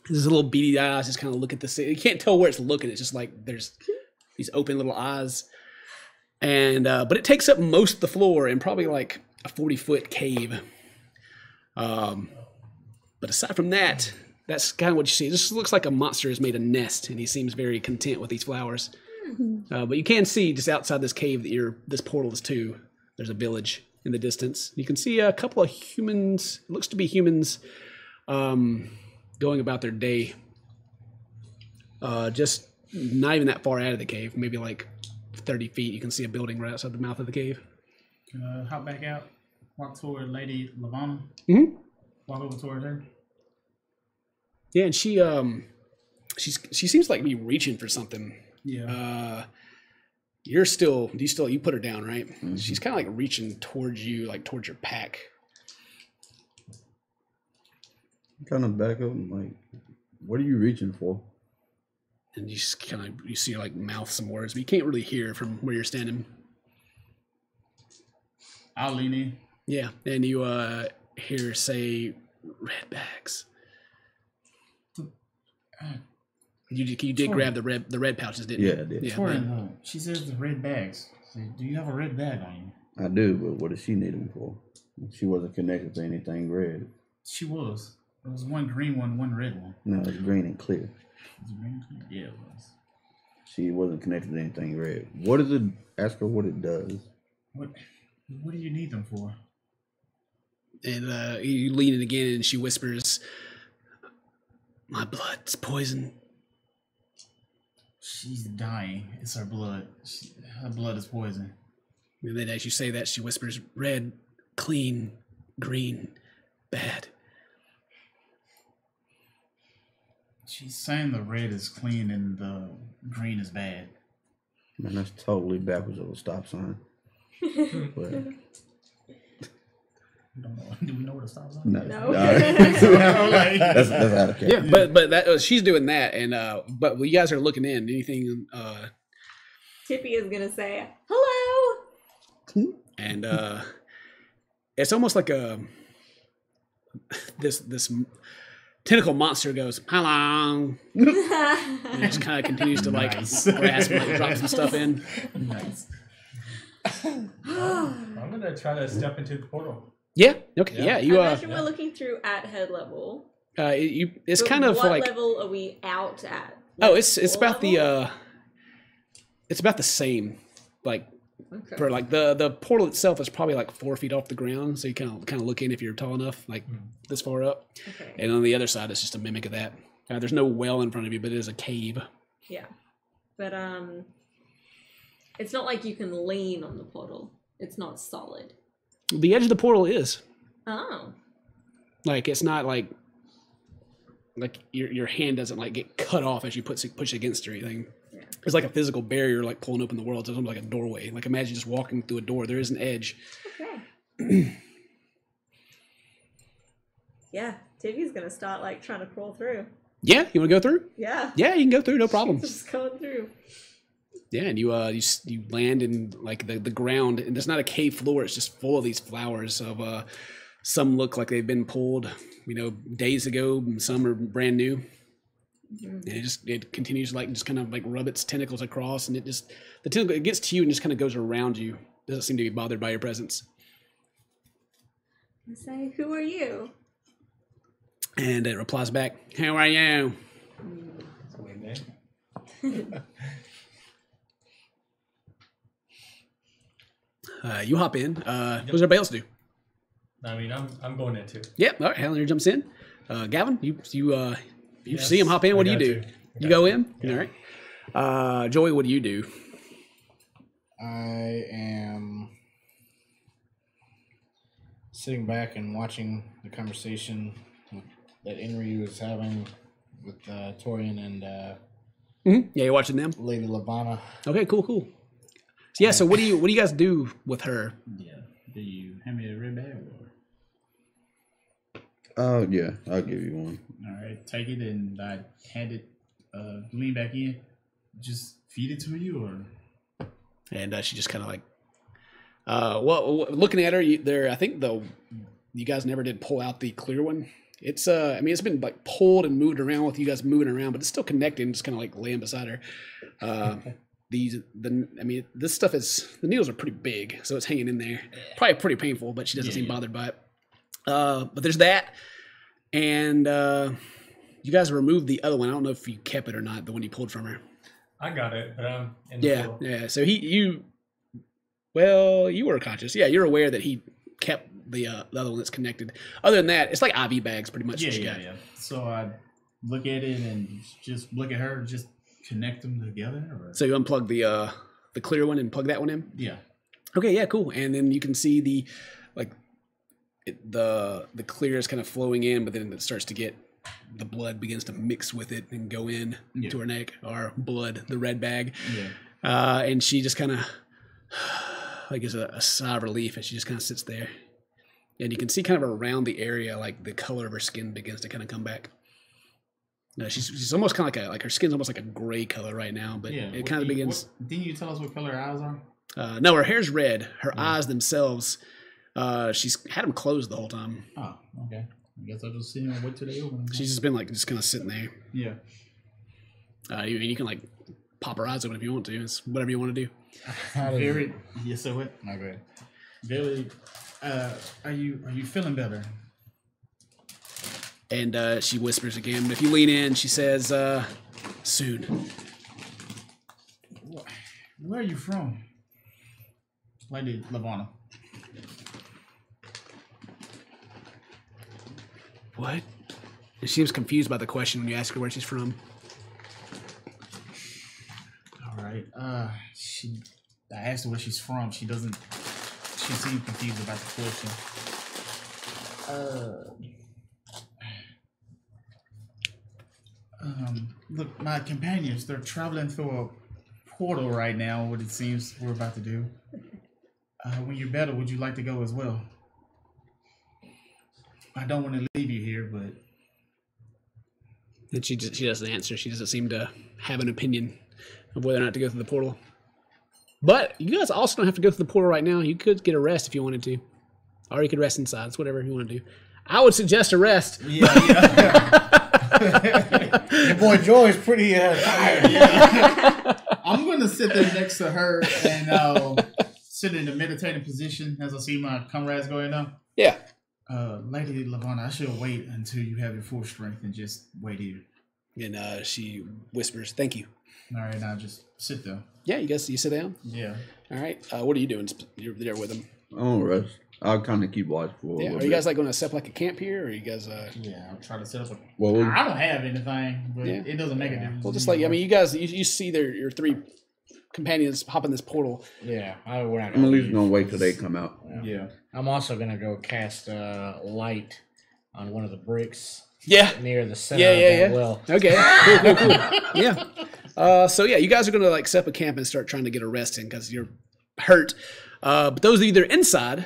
These little beady eyes just kind of look at the... You can't tell where it's looking. It's just like there's these open little eyes. And but it takes up most of the floor in probably like a 40-foot cave. But aside from that, that's kind of what you see. This looks like a monster has made a nest, and he seems very content with these flowers. But you can see just outside this cave that this portal is to. There's a village in the distance. You can see a couple of humans. It looks to be humans going about their day. Just not even that far out of the cave. Maybe like 30 feet. You can see a building right outside the mouth of the cave. Hop back out. Walk toward Lady Lavana. Mm-hmm. Walk over toward her. Yeah, and she seems like to be reaching for something. Yeah. You put her down, right? Mm-hmm. She's kind of like reaching towards you, like towards your pack. Kind of back up and like, what are you reaching for? And you just you see her like mouth some words, but you can't really hear from where you're standing. I'll lean in. Yeah, and you hear her say, "Red bags." You did grab the red pouches, didn't you? Yeah, I did. Yeah, she says the red bags. So, do you have a red bag on you? I do, but what does she need them for? She wasn't connected to anything red. She was. There was one green one, one red one. No, it's green and clear. Was it green and clear? Yeah, it was. She wasn't connected to anything red. What is it? Ask her what it does. What do you need them for? And you lean in again, and she whispers, "My blood's poison." She's dying. It's her blood. Her blood is poison. And then as you say that, she whispers, "Red, clean, green, bad." She's saying the red is clean and the green is bad. Man, that's totally backwards of a stop sign. But, do we know what a stop sign is? No. That's out of care. Yeah, but that she's doing that, and but when you guys are looking in, anything? Tippy is gonna say hello, and it's almost like this tentacle monster goes hello, and it just kind of continues to like grasp and like, drop some stuff in. Nice. I'm gonna try to step into the portal. Yeah. Okay. Yeah. You. I imagine we're looking through at head level. It's But kind of what like. level are we out at? Oh, Like, it's full about level? it's about the same. Like Okay. for like the portal itself is probably like 4 feet off the ground, so you kind of look in if you're tall enough, like this far up. Okay. And on the other side, it's just a mimic of that. There's no well in front of you, but it is a cave. Yeah, but it's not like you can lean on the portal. It's not solid. The edge of the portal is Oh. like it's not like your hand doesn't like get cut off as you push against or anything. Yeah. It's like a physical barrier, like pulling open the world. It's almost like a doorway. Like imagine just walking through a door. There is an edge. Okay. Yeah, Tiffy's gonna start like trying to crawl through. Yeah, you want to go through? Yeah. Yeah, you can go through, no problem. Just going through. Yeah, and you land in like the ground, and there's not a cave floor. It's just full of these flowers. Of some look like they've been pulled, days ago, and some are brand new. And it continues to just kind of rub its tentacles across, and the tentacle, it gets to you and just kind of goes around you. Doesn't seem to be bothered by your presence. I say, who are you? And it replies back, how are you? That's a weird name. You hop in. What does everybody else do? I mean, I'm going in too. Yep. All right. Helen jumps in. Gavin, you Yes, see him hop in. What do you got do? you. You go in. All right. Joey, what do you do? I am sitting back and watching the conversation that Inryu is having with Torian and Yeah, you're watching them. Lady Lavana. Okay. Cool. So yeah. So what do you guys do with her? Yeah. Do you hand me a red bag? Yeah, I'll give you one. All right, take it and I hand it, lean back in. Just feed it to you, or? And she just kind of looking at her, I think you guys never did pull out the clear one. It's it's been pulled and moved around with you guys moving around, but it's still connected and just kind of laying beside her. This stuff the needles are pretty big, so it's hanging in there. Probably pretty painful, but she doesn't seem bothered by it. But there's that, and you guys removed the other one. I don't know if you kept it or not, the one you pulled from her. I got it, but I'm in the middle. Yeah. So you were conscious. Yeah, you're aware that he kept the other one that's connected. Other than that, it's like IV bags, pretty much. Yeah. So I look at it and just look at her, just connect them together. Or? So you unplug the clear one and plug that one in. Yeah. Okay. Yeah. Cool. And then you can see the clear is kind of flowing in, but then it starts to get the blood begins to mix with it and go in to her neck, or blood, the red bag. Yeah. And she just kind of gives a sigh of relief, and she just kind of sits there. And you can see kind of around the area, the color of her skin begins to kind of come back. She's almost kind of like her skin's almost like a gray color right now, but it kind of begins. Didn't you tell us what color her eyes are? No, her hair's red. Her eyes themselves, she's had them closed the whole time. Oh, okay. I guess I'll just sit here and wait till they open. She's just been just kind of sitting there. Yeah. You can pop her eyes open if you want to. It's whatever you want to do. Very. Yes, sir. What? My bad. Very. Are you feeling better? And she whispers again. But if you lean in, she says, "Soon." Where are you from, Lady Lavana? What? She seems confused by the question when you ask her where she's from. All right. I asked her where she's from. She seems confused about the question. Look, my companions, they're traveling through a portal right now, what it seems we're about to do. When you're better, would you like to go as well? I don't want to leave you here, but... And she doesn't answer. She doesn't seem to have an opinion of whether or not to go through the portal. But you guys also don't have to go through the portal right now. You could get a rest if you wanted to. Or you could rest inside. It's whatever you want to do. I would suggest a rest. Yeah. Your boy Joe is pretty tired. I'm going to sit there next to her and sit in a meditating position as I see my comrades going up. Yeah. Lady Lavana, I should wait until you have your full strength and just wait here. And she whispers, "Thank you." All right, now just sit there. Yeah, you sit down? Yeah. All right. What are you doing? You're there with them. I won't rest. I'll kind of keep watch for. Yeah. Are you guys going to set up a camp here, or are you guys? Yeah, I'll try to set up a. Well, I don't have anything, but it doesn't make a difference. Well, just you guys, you see your three companions hop in this portal. Yeah, we're not. I'm at least gonna wait till they come out. Yeah. I'm also gonna go cast light on one of the bricks. Yeah. Near the center of that well. Okay. Cool. Yeah. So you guys are gonna set up a camp and start trying to get a rest in because you're hurt. But those of you that are inside,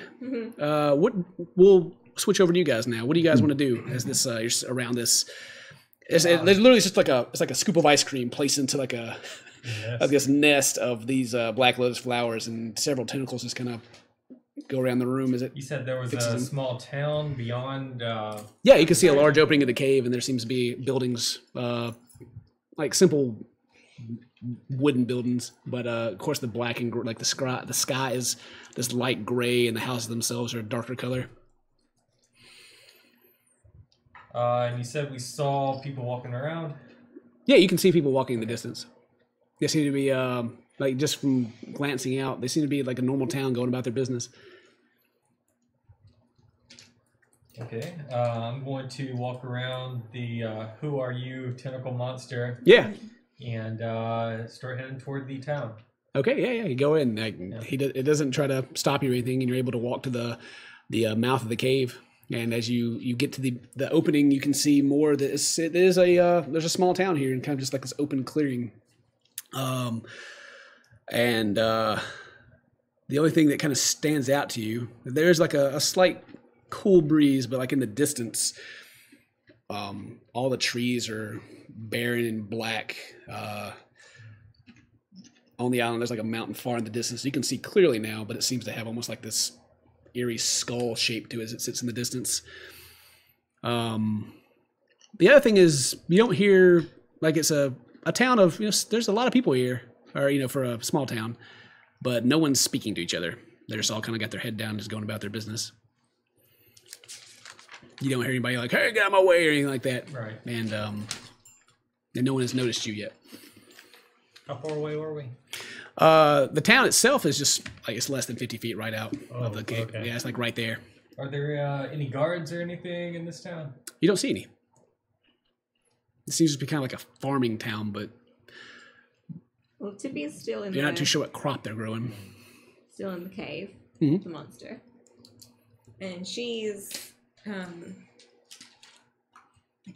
we'll switch over to you guys now. What do you guys want to do as this you're around this? There's literally just it's like a scoop of ice cream placed into this nest of these black lotus flowers, and several tentacles just kind of go around the room. Is it? You said there was a small town beyond. Yeah, you can see a large opening in the cave, and there seems to be buildings like simple wooden buildings, but of course the black and like the sky is this light gray, and the houses themselves are a darker color. And you said we saw people walking around. Yeah, you can see people walking in the distance. They seem to be like just from glancing out, they seem to be like a normal town going about their business. Okay, I'm going to walk around the "Who are you?" tentacle monster. Yeah. And start heading toward the town. Okay. Yeah. You go in. Like, it doesn't try to stop you or anything, and you're able to walk to the mouth of the cave. And as you get to the opening, you can see more. There's a small town here, and kind of just like this open clearing. And the only thing that kind of stands out to you, there's like a slight cool breeze, but like in the distance, all the trees are barren and black. On the island, there's like a mountain far in the distance. You can see clearly now, but it seems to have almost like this eerie skull shape to it as it sits in the distance. The other thing is, you don't hear, like, it's a town of, there's a lot of people here, or, for a small town, but no one's speaking to each other. They're just all kind of got their head down, just going about their business. You don't hear anybody like, "Hey, get out of my way," or anything like that. Right. And no one has noticed you yet. How far away were we? The town itself is just like, it's less than 50 feet right out of the cave. Okay. Yeah, it's like right there. Are there any guards or anything in this town? You don't see any. It seems to be kind of like a farming town, but Well, Tippy is still in you're not too sure what crop they're growing. still in the cave, Mhm. the monster. And she's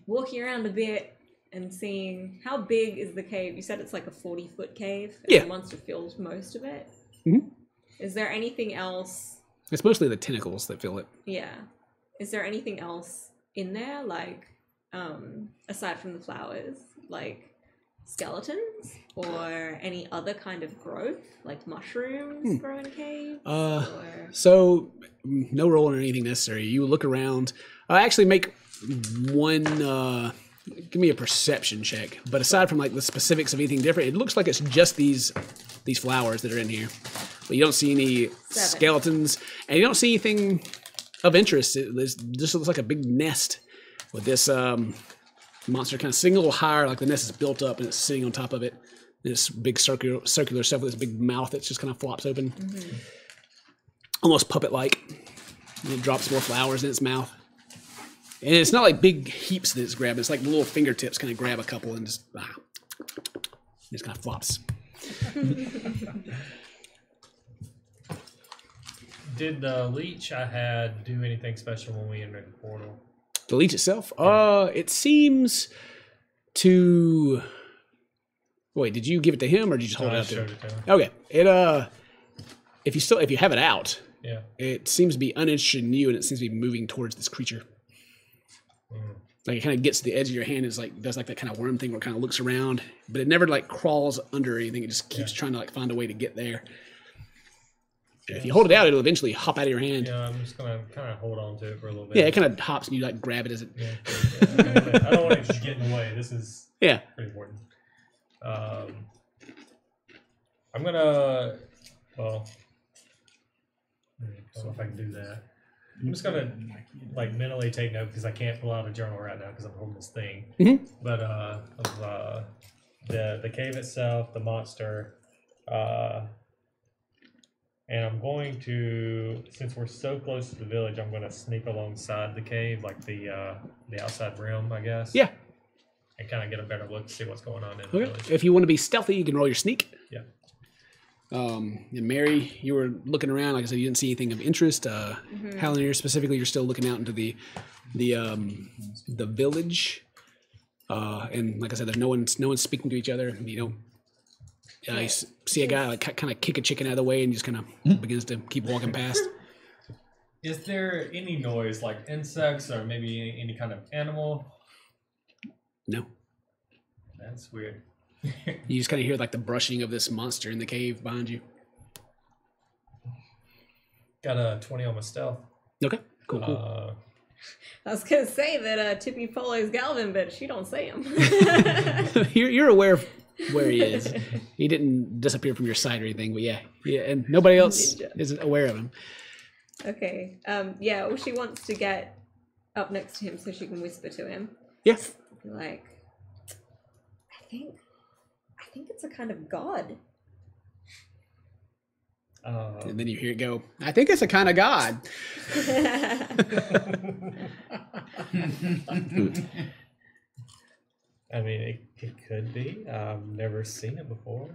walking around a bit and seeing how big is the cave. You said it's like a 40-foot cave, and Yeah. the monster fills most of it. Mhm. Is there anything else? It's mostly the tentacles that fill it. Yeah. Is there anything else in there, like, aside from the flowers, like skeletons or any other kind of growth, like mushrooms grow in caves? Or... So no rolling or anything necessary. You look around. Actually, make one. Give me a perception check. But aside from like the specifics of anything different, it looks like it's just these flowers that are in here. But you don't see any 7. skeletons, and you don't see anything of interest. It just looks like a big nest with this monster kind of sitting a little higher, like the nest is built up and it's sitting on top of it. This big circular stuff with this big mouth that just kind of flops open, almost puppet-like. And it drops more flowers in its mouth. And it's not like big heaps that it's grabbing. It's like little fingertips kind of grab a couple and just kind of flops. Did the leech I had do anything special when we entered the portal? The leech itself? It seems to... Wait, did you give it to him or did you just hold it out to him? Showed it to him. Okay. It if you have it out, Yeah. it seems to be uninterested in you, and it seems to be moving towards this creature. Like, it kind of gets to the edge of your hand, and does like that kind of worm thing where it kind of looks around, but it never like crawls under or anything. It just keeps trying to like find a way to get there. And if you hold it out, it'll eventually hop out of your hand. Yeah, I'm just gonna kind of hold on to it for a little bit. Yeah, it kind of hops and you like grab it as it. Yeah. I don't want it to get in the way. This is Yeah. pretty important. I'm gonna. Well, I don't know if I can do that. I'm just gonna like mentally take note because I can't pull out a journal right now because I'm holding this thing. Mhm. But of the cave itself, the monster, and I'm going to, since we're so close to the village, I'm going to sneak alongside the cave, like the outside rim, I guess. Yeah. And kind of get a better look to see what's going on in the Okay. village. If you want to be stealthy, you can roll your sneak. Yeah. And Mary, you were looking around. Like I said, you didn't see anything of interest. Helen, specifically, you're still looking out into the village. And like I said, there's no one's speaking to each other. You don't. You see a guy like kind of kick a chicken out of the way and just kind of begins to keep walking past. Is there any noise, like insects or maybe any kind of animal? No. That's weird. You just kind of hear like the brushing of this monster in the cave behind you. Got a 20 on my stealth. Okay. Cool. I was gonna say that Tippy follows Galvin, but she don't see him. You're aware of where he is. He didn't disappear from your sight or anything, but yeah, and nobody else is aware of him. Okay. Yeah. Well, she wants to get up next to him so she can whisper to him. Yeah. Like, I think it's a kind of god. And then you hear it go, I think it's a kind of god. I mean, it could be. I've never seen it before.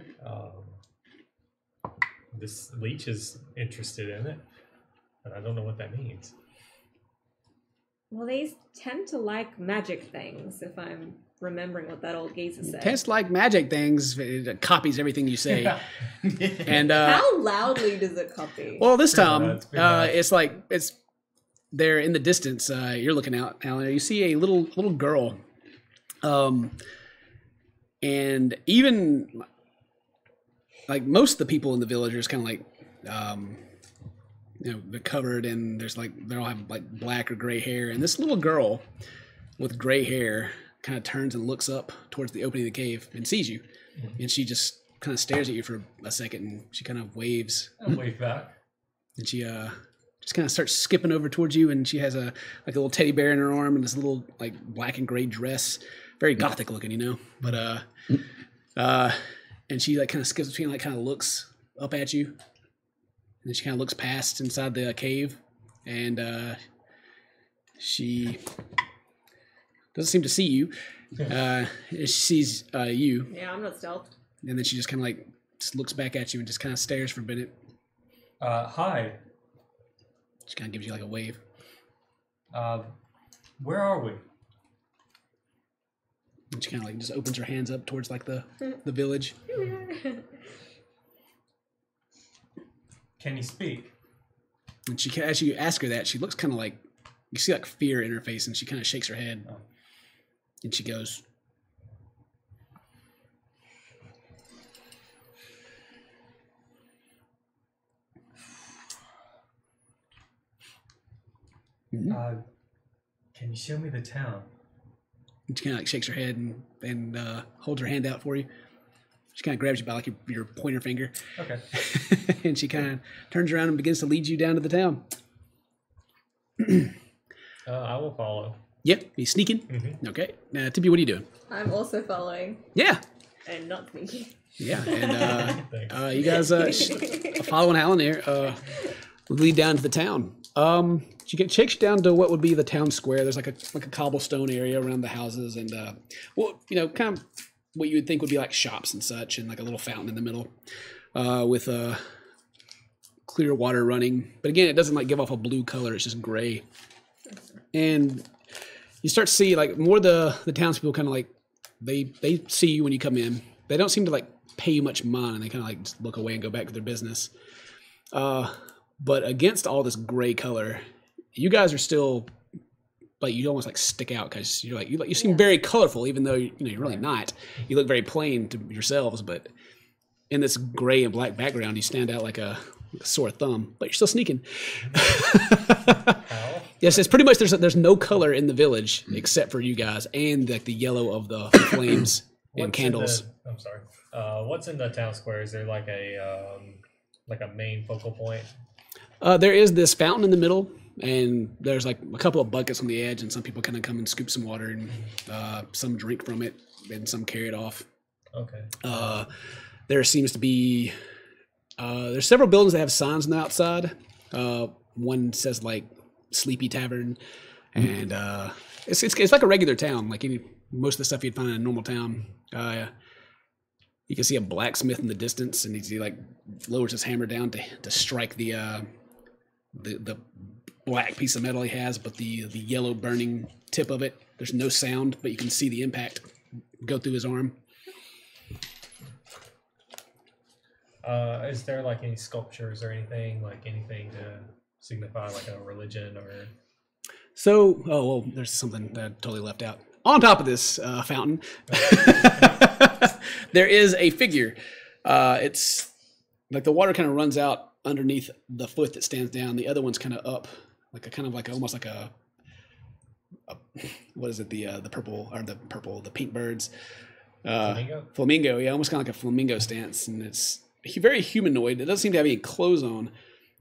This leech is interested in it, but I don't know what that means. Well, they tend to like magic things, if I'm remembering what that old geezer said. Test like magic things, it copies everything you say. And how loudly does it copy? well, this time loud. it's like it's there in the distance. You're looking out, Alan. You see a little girl, and even like most of the people in the village are just kind of like, they're covered and there's like they all have like black or gray hair, and this little girl with gray hair kind of turns and looks up towards the opening of the cave and sees you, and she just kind of stares at you for a second, and she kind of waves. I'll wave back. And she just kind of starts skipping over towards you, and she has a little teddy bear in her arm and this little like black and gray dress, very gothic looking, But and she like kind of skips between, like kind of looks up at you, and then she kind of looks past inside the cave, and she doesn't seem to see you. She sees you, Yeah, I'm not stealth. and then she just kind of like just looks back at you and just kind of stares for a minute. Hi. She kind of gives you like a wave. Where are we? And she kind of like just opens her hands up towards like the village. Can you speak? And she, as you ask her that, she looks kind of like, you see like fear in her face, and she kind of shakes her head. And she goes, Can you show me the town? and she kind of like shakes her head and holds her hand out for you. She kind of grabs you by like your pointer finger. Okay. And she kind of turns around and begins to lead you down to the town. I will follow. Yep, he's sneaking. Mm-hmm. Okay. Tippy, what are you doing? I'm also following Yeah. and not sneaking. Yeah. And Thanks. you guys following Alan here, lead down to the town. She takes you down to what would be the town square. There's like a cobblestone area around the houses, and kind of what you would think would be like shops and such, and like a little fountain in the middle, with clear water running. But again, it doesn't like give off a blue color; it's just gray. And you start to see like more the townspeople kind of like they see you when you come in. They don't seem to like pay you much mind, and they kind of like just look away and go back to their business. But against all this gray color, you guys are still like, you almost like stick out because you're like you seem very colorful, even though you're really not. You look very plain to yourselves, but in this gray and black background, you stand out like a sore thumb. But you're still sneaking. How? Yes, it's pretty much there's no color in the village except for you guys and like the yellow of the flames and candles. I'm sorry. What's in the town square? Is there like a main focal point? There is this fountain in the middle, and there's like a couple of buckets on the edge, and some people kind of come and scoop some water, and some drink from it, and some carry it off. Okay. There seems to be there's several buildings that have signs on the outside. One says like Sleepy Tavern, and it's like a regular town, like most of the stuff you'd find in a normal town. You can see a blacksmith in the distance, and he like lowers his hammer down to strike the black piece of metal he has, but the yellow burning tip of it. There's no sound, but you can see the impact go through his arm. Is there like any sculptures or anything to signify like a religion or? So, there's something that I totally left out. On top of this fountain, there is a figure. It's like the water kind of runs out underneath the foot that stands down. The other one's kind of up, almost like a what is it? The pink birds. Flamingo? Flamingo, yeah, almost kind of like a flamingo stance, and it's very humanoid. It doesn't seem to have any clothes on,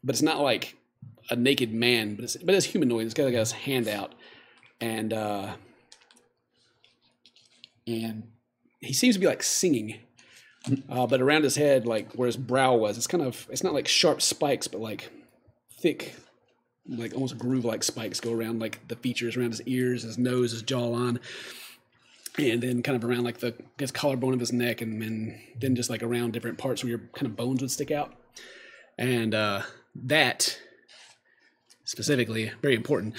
but it's not like a naked man, but it's humanoid. It's got like his hand out, and he seems to be like singing, but around his head, like where his brow was, it's not like sharp spikes, but like thick, like almost groove-like spikes go around like the features around his ears, his nose, his jawline. And then kind of around like his collarbone of his neck, and then just like around different parts where your kind of bones would stick out. And that specifically, very important,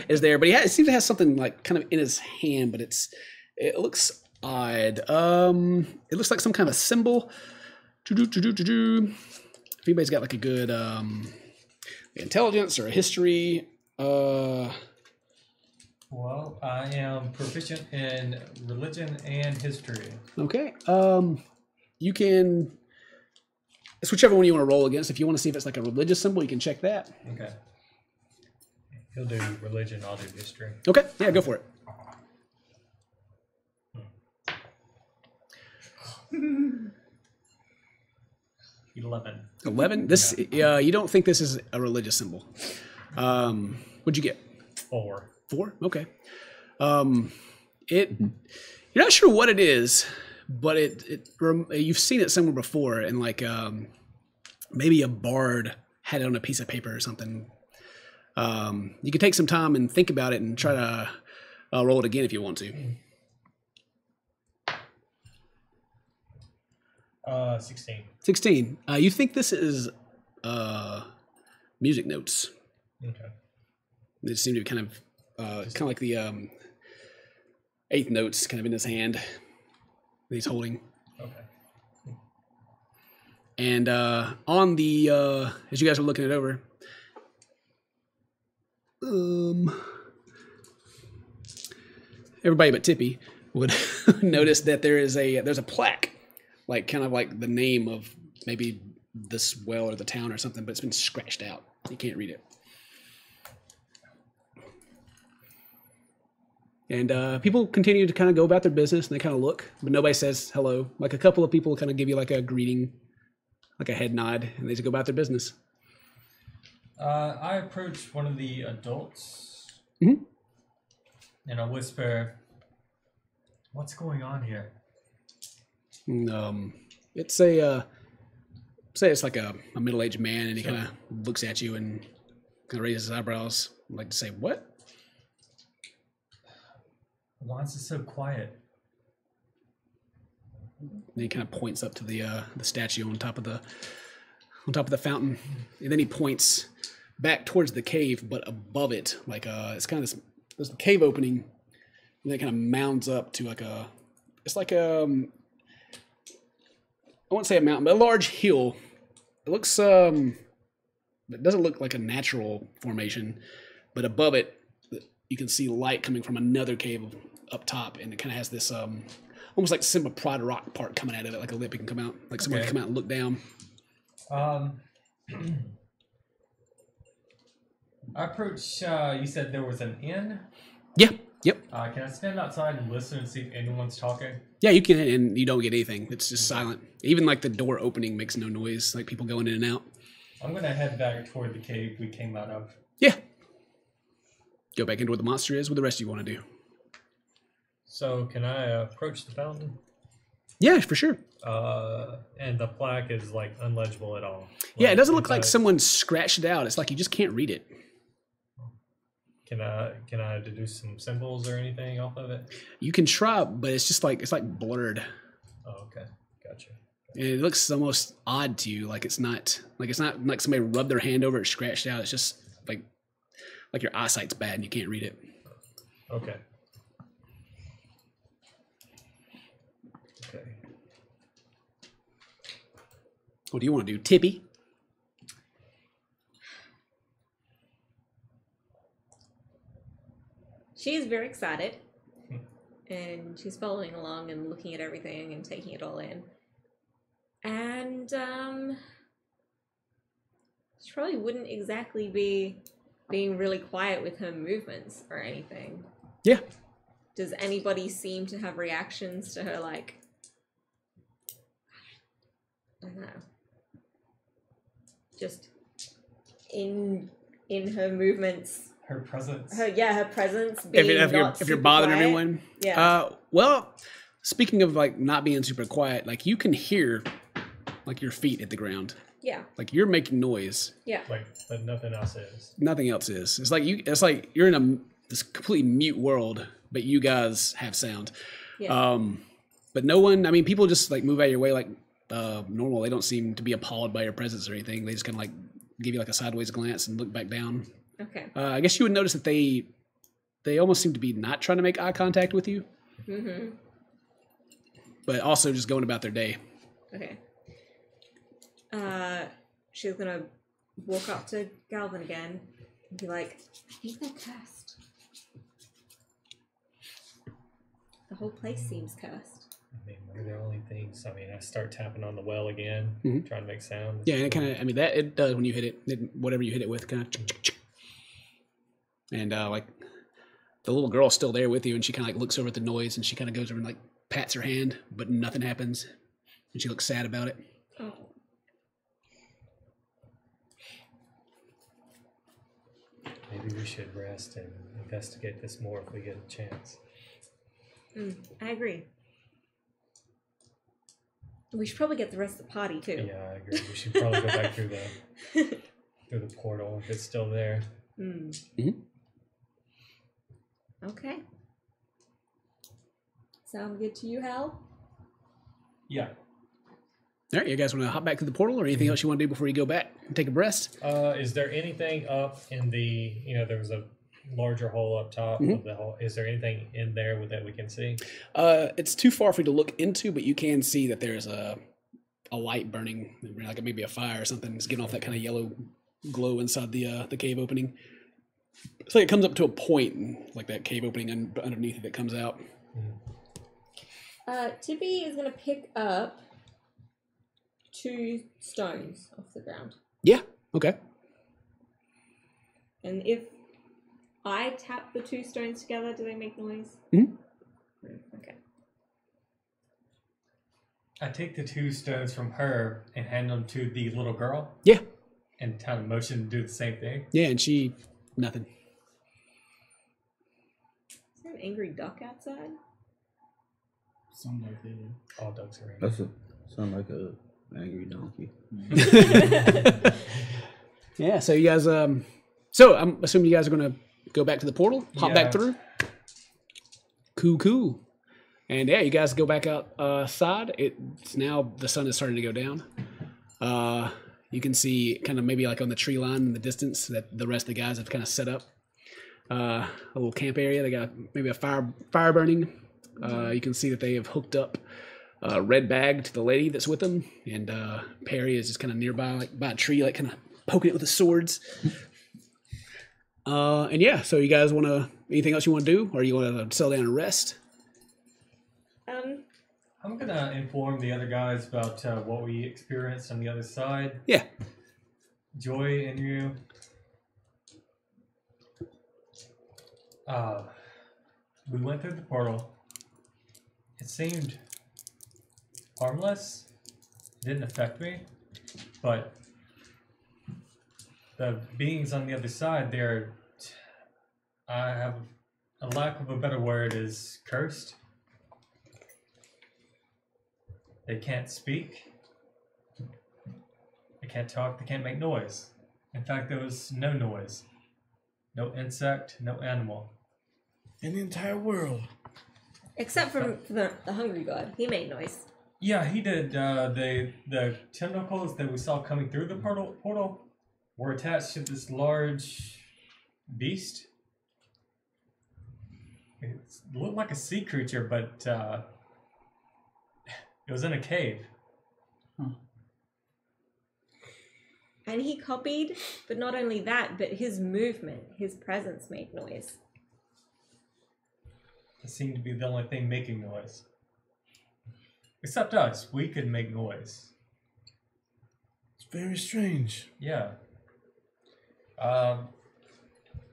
is there. But it seems to have something like kind of in his hand, but it looks odd. It looks like some kind of symbol. If anybody's got like a good intelligence or a history, Well, I am proficient in religion and history. okay. You can. It's whichever one you want to roll against. If you want to see if it's like a religious symbol, you can check that. Okay. He'll do religion, I'll do history. Okay. Yeah, go for it. Hmm. 11. This. You don't think this is a religious symbol. What'd you get? 4. 4? Okay. You're not sure what it is, but you've seen it somewhere before, and like maybe a bard had it on a piece of paper or something. You could take some time and think about it and try to roll it again if you want to. 16. 16. You think this is music notes? Okay. They seem to be kind of like the eighth notes kind of in his hand that he's holding. Okay. And on the as you guys were looking it over, everybody but Tippy would notice that there's a plaque, like kind of like the name of maybe this well or the town or something, but it's been scratched out. You can't read it. And people continue to kind of go about their business, and they kind of look, but nobody says hello. Like a couple of people kind of give you like a greeting, like a head nod, and they just go about their business. I approach one of the adults, Mm-hmm. and I whisper, "What's going on here?" It's say it's like a middle-aged man, and he kind of looks at you and kind of raises his eyebrows, like to say, "What?" Why is it so quiet? And he kind of points up to the statue on top of the fountain, and then he points back towards the cave, but above it, like it's kind of there's a cave opening, and then it kind of mounds up to like it's like I won't say a mountain, but a large hill. It looks it doesn't look like a natural formation, but above it you can see light coming from another cave up top, and it kind of has this almost like Simba Pride Rock part coming out of it, like a lip can come out, like someone can come out and look down. I approach. You said there was an inn. Yeah. Yep. Can I stand outside and listen and see if anyone's talking? Yeah, you can, and you don't get anything. It's just silent. Even like the door opening makes no noise, like people going in and out. I'm gonna head back toward the cave we came out of. Yeah. Go back into where the monster is. What the rest of you want to do? So can I approach the fountain? Yeah, for sure. And the plaque is like unlegible at all. Yeah, it doesn't look like someone scratched it out. It's like you just can't read it. Can I deduce some symbols or anything off of it? You can try, but it's like blurred. Oh, okay, gotcha. And it looks almost odd to you, like it's not like somebody rubbed their hand over it, scratched out. It's just like your eyesight's bad and you can't read it. Okay. Okay. What do you want to do, Tippy? She's very excited, and she's following along and looking at everything and taking it all in. And she probably wouldn't exactly be being really quiet with her movements or anything. Yeah. Does anybody seem to have reactions to her, like, I don't know, just in her movements? Her presence. Her presence being If you're super bothering quiet. everyone. Yeah. Well, speaking of like not being super quiet, like you can hear like your feet hit the ground. Yeah. Like you're making noise. Yeah. Like, but nothing else is. Nothing else is. It's like you're in this completely mute world, but you guys have sound. Yeah. But no one. I mean, people just like move out of your way like normal. They don't seem to be appalled by your presence or anything. They just kind of like give you like a sideways glance and look back down. Okay. I guess you would notice that they almost seem to be not trying to make eye contact with you. Mm-hmm. But also just going about their day. Okay. She's gonna walk up to Galvin again and be like, I think they're cursed. The whole place seems cursed. I mean, what are the only things? I mean, I start tapping on the well again, Mhm. trying to make sound. Yeah, and it kind of, I mean, that it does when you hit it, whatever you hit it with, kind of. And like the little girl's still there with you, and she kind of like looks over at the noise, and she kind of goes over and like pats her hand, but nothing happens, and she looks sad about it. Oh. Maybe we should rest and investigate this more if we get a chance. I agree. We should probably get the rest of the party too. Yeah, I agree. We should probably go back through the portal if it's still there. Okay. Sound good to you, Hal? Yeah. All right, you guys want to hop back to the portal, or anything else you want to do before you go back and take a rest? Is there anything up in the? There was a larger hole up top of the hole. Is there anything in there that we can see? It's too far for you to look into, but you can see that there's a light burning, like maybe a fire or something. It's getting off that kind of yellow glow inside the cave opening. It's like it comes up to a point, and like that cave opening underneath it that comes out. Tippy is going to pick up 2 stones off the ground. Yeah. Okay. And if I tap the 2 stones together, do they make noise? Okay. I take the 2 stones from her and hand them to the little girl. Yeah. And kind of motion to do the same thing. Yeah, and she nothing. Is there an angry duck outside? Something like that. All ducks are angry. Sound like a angry donkey. Yeah. So you guys, so I'm assuming you guys are gonna go back to the portal, hop back through. Cool. And yeah, you guys go back outside. It's now the sun is starting to go down. You can see kind of maybe like on the tree line in the distance that the rest of the guys have kind of set up a little camp area. They got maybe a fire burning. You can see that they have hooked up a red bag to the lady that's with them, and Perry is just kind of nearby, like by a tree, like kind of poking it with his swords. And yeah, so you guys want to anything else you want to do, or you want to settle down and rest? I'm gonna inform the other guys about what we experienced on the other side. Yeah. Joy and you. We went through the portal. It seemed harmless. It didn't affect me, but the beings on the other side, I have a lack of a better word, is cursed. They can't speak. They can't talk. They can't make noise. In fact, there was no noise. No insect, no animal. In the entire world. Except for the hungry god. He made noise. Yeah, he did. The tentacles that we saw coming through the portal were attached to this large beast. It looked like a sea creature, but it was in a cave. And he copied, but not only that, but his movement, his presence made noise. It seemed to be the only thing making noise. Except us, we could make noise. It's very strange. Yeah.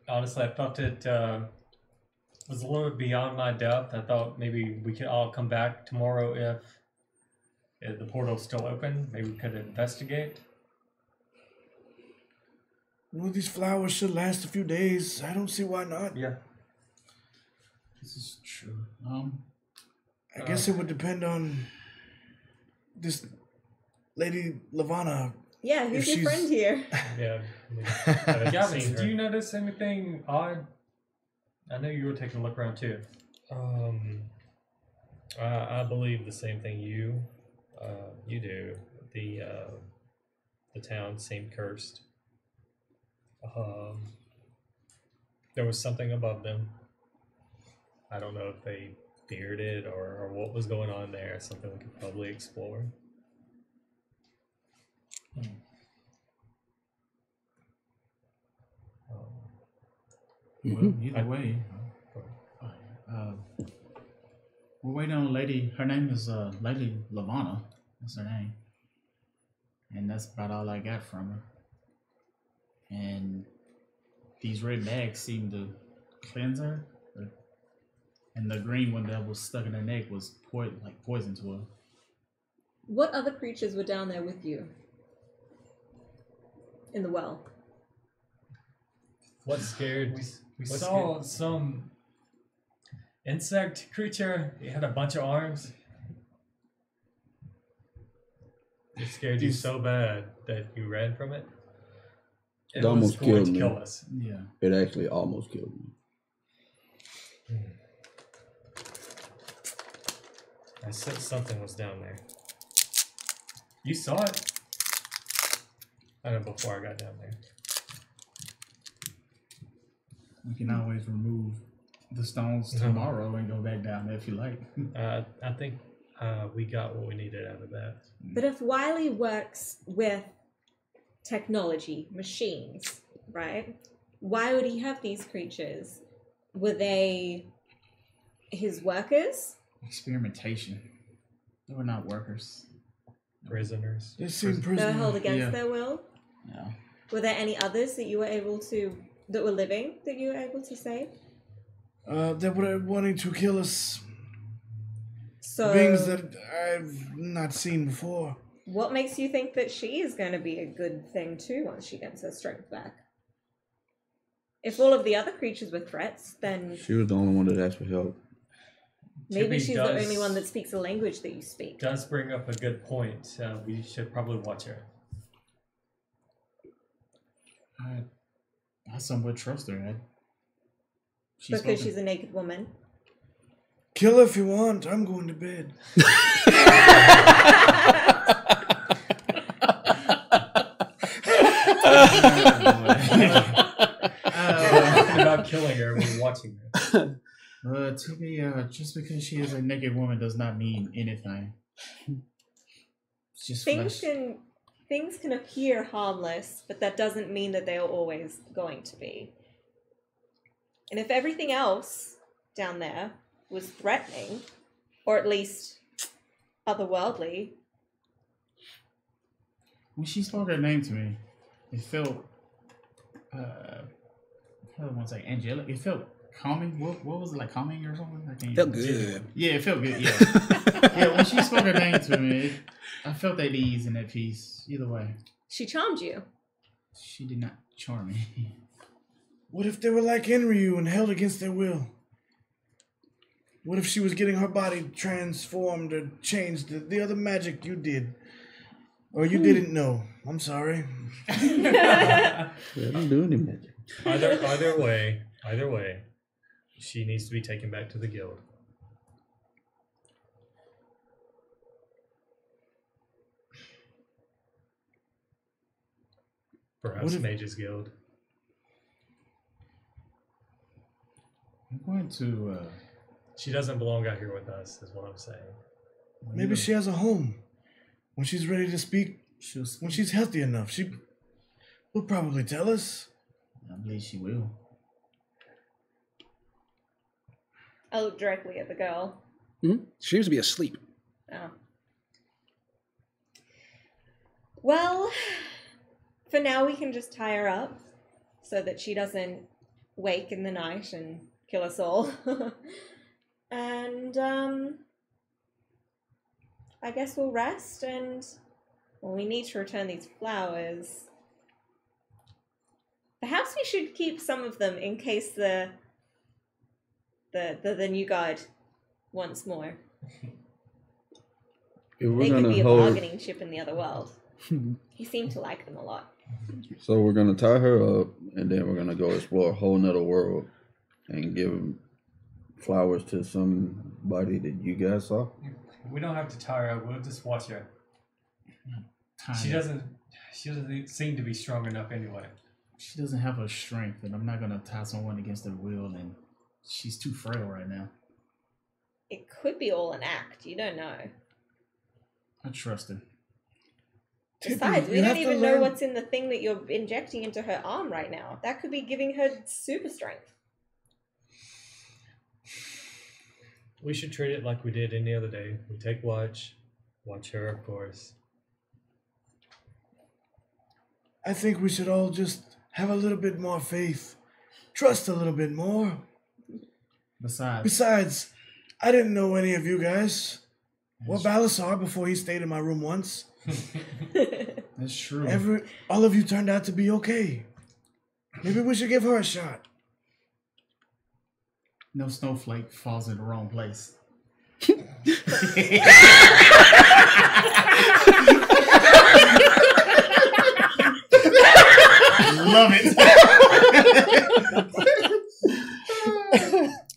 honestly, I felt it was a little bit beyond my depth. I thought maybe we could all come back tomorrow if the portal's still open. Maybe we could investigate. Well, these flowers should last a few days. I don't see why not. Yeah. This is true. I guess it would depend on this lady Lavana. Yeah, who's If your friend here? Yeah. I haven't Gavin, seen do her. you notice anything odd? I know you were taking a look around too. I believe the same thing you do. The town seemed cursed. There was something above them. I don't know if they feared it or what was going on there. Something we could probably explore. Well, either way, we're waiting on a lady. Her name is Lady Lavana. That's her name. And that's about all I got from her. And these red bags seem to cleanse her. And the green one that was stuck in her neck was poison to her. What other creatures were down there with you? In the well? What scared? We what saw some insect creature. It had a bunch of arms. It scared you so bad that you ran from it. It almost was going killed to me. kill us. Yeah. It actually almost killed me. I said something was down there. You saw it. I know before I got down there. We can always remove the stones tomorrow and go back down there if you like. I think we got what we needed out of that. But if Wiley works with technology, machines, right? Why would he have these creatures? Were they his workers? Experimentation. They were not workers. Prisoners. They seem They were prisoner. held against Yeah. their will? Yeah. Were there any others that you were able to, that were living, that you were able to save? They were wanting to kill us. So, Beings that I've not seen before. what makes you think that she is going to be a good thing too once she gets her strength back? If all of the other creatures were threats, then She was the only one that asked for help. maybe Timmy she's does- the only one that speaks the language that you speak. Does bring up a good point. We should probably watch her. I somewhat trust her. Because she's a naked woman. Kill her if you want. I'm going to bed. Talking about killing her, we're watching her. Timmy, just because she is a naked woman does not mean anything. It's just Things flesh. can appear harmless, but that doesn't mean that they are always going to be. And if everything else down there was threatening, or at least otherworldly, When she spoke her name to me, it felt, I don't want to say angelic. It felt calming. What was it, like calming or something? I can't Felt even- good. Yeah, it felt good. Yeah, yeah. When she spoke her name to me, I felt that ease and that peace. Either way, she charmed you. she did not charm me. What if they were like Enryu and held against their will? What if she was getting her body transformed or changed the other magic you did? Or you didn't know. I'm sorry. I don't do any magic. Either way, she needs to be taken back to the guild. Perhaps What if- Mage's Guild. I'm going to. She doesn't belong out here with us, is what I'm saying. Maybe she has a home. When she's ready to speak, when she's healthy enough, she will probably tell us. I believe she will. I look directly at the girl. Hmm? She seems to be asleep. Oh. Well, for now we can just tie her up so that she doesn't wake in the night and kill us all. And I guess we'll rest, and well, we need to return these flowers. Perhaps we should keep some of them in case the new guard wants more. They could be a bargaining chip in the other world. He seemed to like them a lot. So we're gonna tie her up, and then we're gonna go explore a whole nother world, and give flowers to somebody that you guys saw. We don't have to tie her up. We'll just watch her. She doesn't seem to be strong enough anyway. She doesn't have her strength, and I'm not gonna tie someone against their will, and she's too frail right now. It could be all an act. You don't know. I trust her. Besides, we don't even know what's in the thing that you're injecting into her arm right now. That could be giving her super strength. We should treat it like we did any other day. We take watch her, of course. I think we should all just have a little bit more faith. Trust a little bit more. Besides, I didn't know any of you guys. Or Balasar before he stayed in my room once. That's true. All of you turned out to be okay. Maybe we should give her a shot. No snowflake falls in the wrong place. Love it.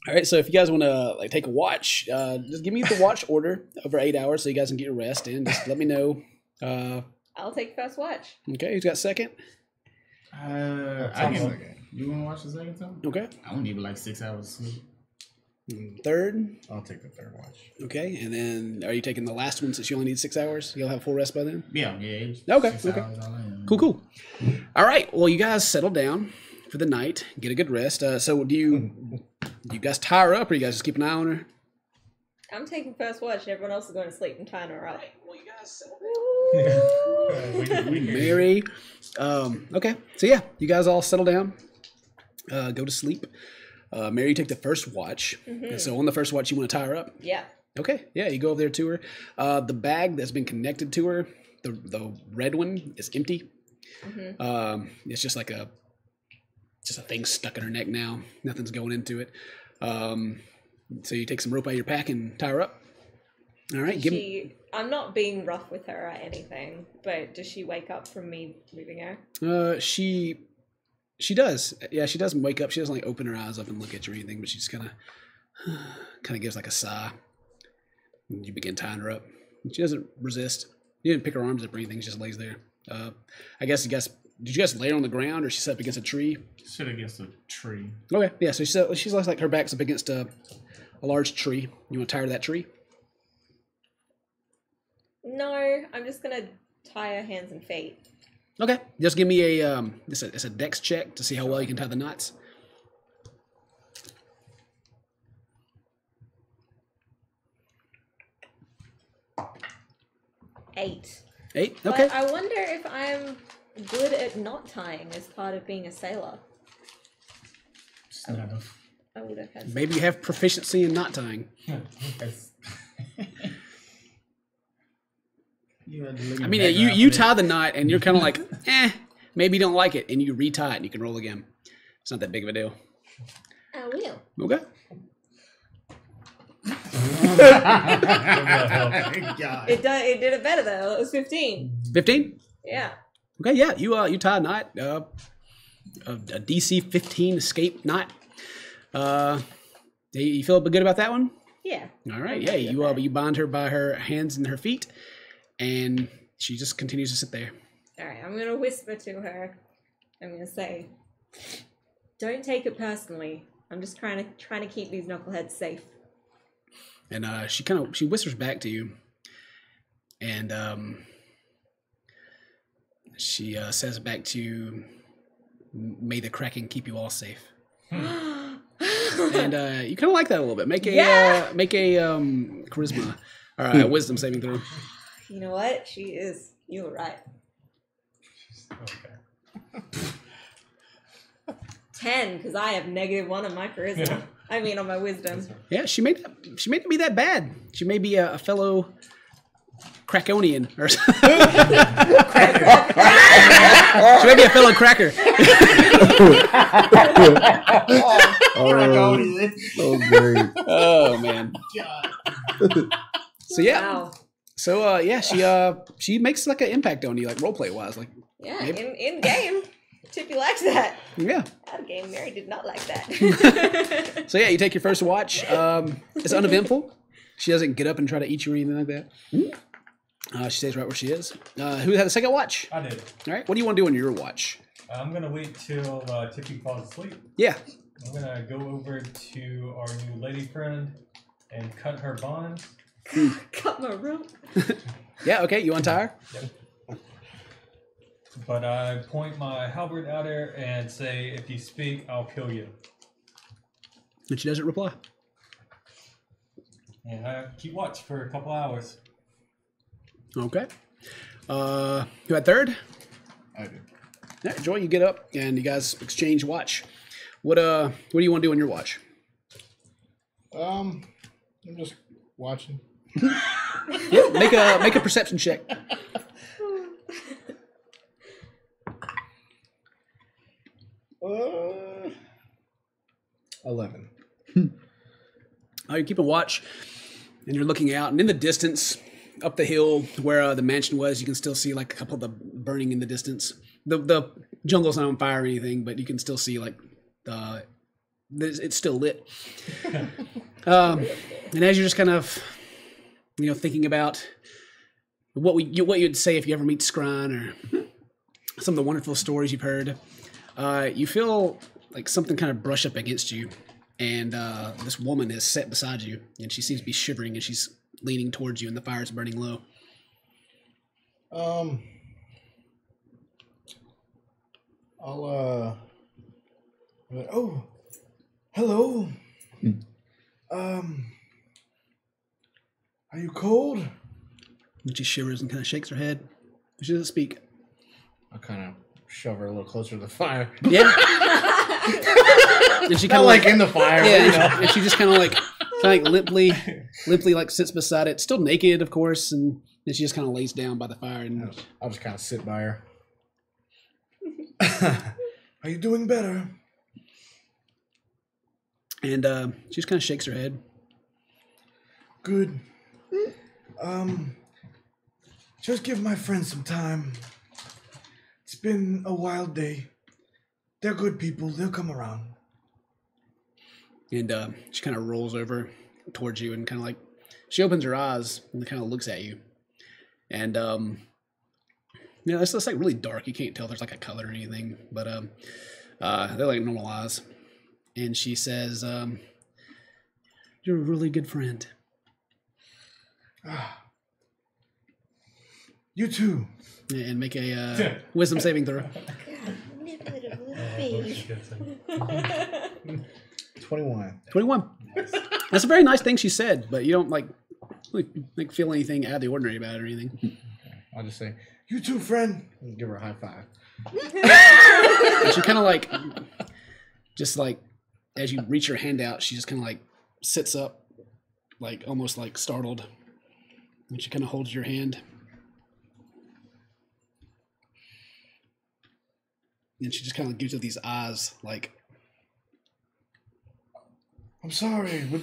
All right, so if you guys want to take a watch, just give me the watch order over 8 hours so you guys can get your rest in. Just let me know. I'll take first watch. Okay, who's got second? I can. You want to watch the second time? Okay. I don't need like 6 hours of sleep. Third? I'll take the third watch. Okay, and then are you taking the last one since you only need 6 hours? You'll have full rest by then? Yeah. Okay. Cool. All right, well, you guys settle down for the night, get a good rest. So do you guys tie her up, or you guys just keep an eye on her? I'm taking first watch, and everyone else is going to sleep and tying her up. Well, you guys settle down. Mary. Okay, so yeah, you guys all settle down, go to sleep. Mary, you take the first watch. Mm-hmm. So on the first watch, you want to tie her up? Yeah. Okay, yeah, you go over there to her. The bag that's been connected to her, the red one, is empty. Mm-hmm. It's just like a thing stuck in her neck now. Nothing's going into it. So you take some rope out of your pack and tie her up. All right. I'm not being rough with her or anything, but does she wake up from me moving her? She does. Yeah, she doesn't wake up. She doesn't open her eyes up and look at you or anything, but she just kind of gives a sigh. And you begin tying her up. She doesn't resist. You didn't pick her arms up or anything. She just lays there. I guess did you guys lay her on the ground, or she sat up against a tree? Sit against a tree. Okay, yeah. So she's like her back's up against a large tree. You want to tie her to that tree? No, I'm just gonna tie her hands and feet. Okay, just give me it's a dex check to see how well you can tie the knots. Eight. Okay. But I wonder if I'm good at knot tying as part of being a sailor. I would have had. Maybe you have proficiency in knot tying. I mean, you tie the knot and you're kind of like, maybe you don't like it, and you retie it and you can roll again. It's not that big of a deal. I will. Okay. It did it better though. It was 15. 15? Yeah. Okay, yeah. You tie a knot, a DC 15 escape knot. You feel good about that one? Yeah. All right. Yeah. You bind her by her hands and her feet, and she just continues to sit there. All right. I'm gonna whisper to her. I'm gonna say, "Don't take it personally. I'm just trying to keep these knuckleheads safe." And she whispers back to you, and she says back to you, "May the Kraken keep you all safe." And you kind of like that a little bit. Make a charisma or wisdom saving throw. You know what? She is. You were right. Okay. 10, because I have -1 on my charisma. I mean, on my wisdom. Yeah, she may not be that bad. She may be a fellow Krakonian or something. She may be a fellow cracker. Oh, great. Oh man. So yeah. Wow. So yeah, she makes like an impact on you, like roleplay wise, like Yeah, in game, Tippy likes that. yeah. Out of game, Mary did not like that. So yeah, you take your first watch. It's uneventful. She doesn't get up and try to eat you or anything like that. She stays right where she is. Who had the second watch? I did. All right. What do you want to do on your watch? I'm gonna wait till Tippy falls asleep. Yeah. I'm gonna go over to our new lady friend and cut her bonds. Cut my rope. Yeah. Okay. You untie her. But I point my halberd at her and say, "If you speak, I'll kill you." And she doesn't reply. And I keep watch for a couple hours. Okay. Who had third? I did. Yeah, Joy, you get up and you guys exchange watch. What do you want to do on your watch? I'm just watching. Yeah, make a perception check. 11. You're keeping watch, and you're looking out, and in the distance, up the hill where the mansion was, you can still see like a couple of the burning in the distance. The jungle's not on fire or anything, but you can still see like it's still lit. And as you're just kind of, thinking about what you'd say if you ever meet Scrine or some of the wonderful stories you've heard, you feel like something kind of brush up against you, and this woman is set beside you, and she seems to be shivering, and she's leaning towards you, and the fire's burning low. Oh, hello. Are you cold? And she shivers and kind of shakes her head. She doesn't speak. I kind of shove her a little closer to the fire. Yeah. And she kind Not of like in the fire. yeah, and she just kind of like limply like sits beside it, still naked, of course, and then she just kind of lays down by the fire. And I'll just kind of sit by her. Are you doing better? And she just kind of shakes her head. Good. Just give my friends some time. It's been a wild day. They're good people. They'll come around. And she kind of rolls over towards you and kind of like, she opens her eyes and kind of looks at you. And, it's like really dark. You can't tell there's like a color or anything, but they're like normal eyes. And she says, you're a really good friend. You too. And make a wisdom saving throw. 21. 21. That's a very nice thing she said, but you don't like feel anything out of the ordinary about it or anything. I'll just say, You too, friend. and give her a high five. And she kind of like, just like, as you reach your hand out, she just kind of like sits up, like almost like startled. And she kind of holds your hand. And she just kind of gives you these eyes, like. I'm sorry, but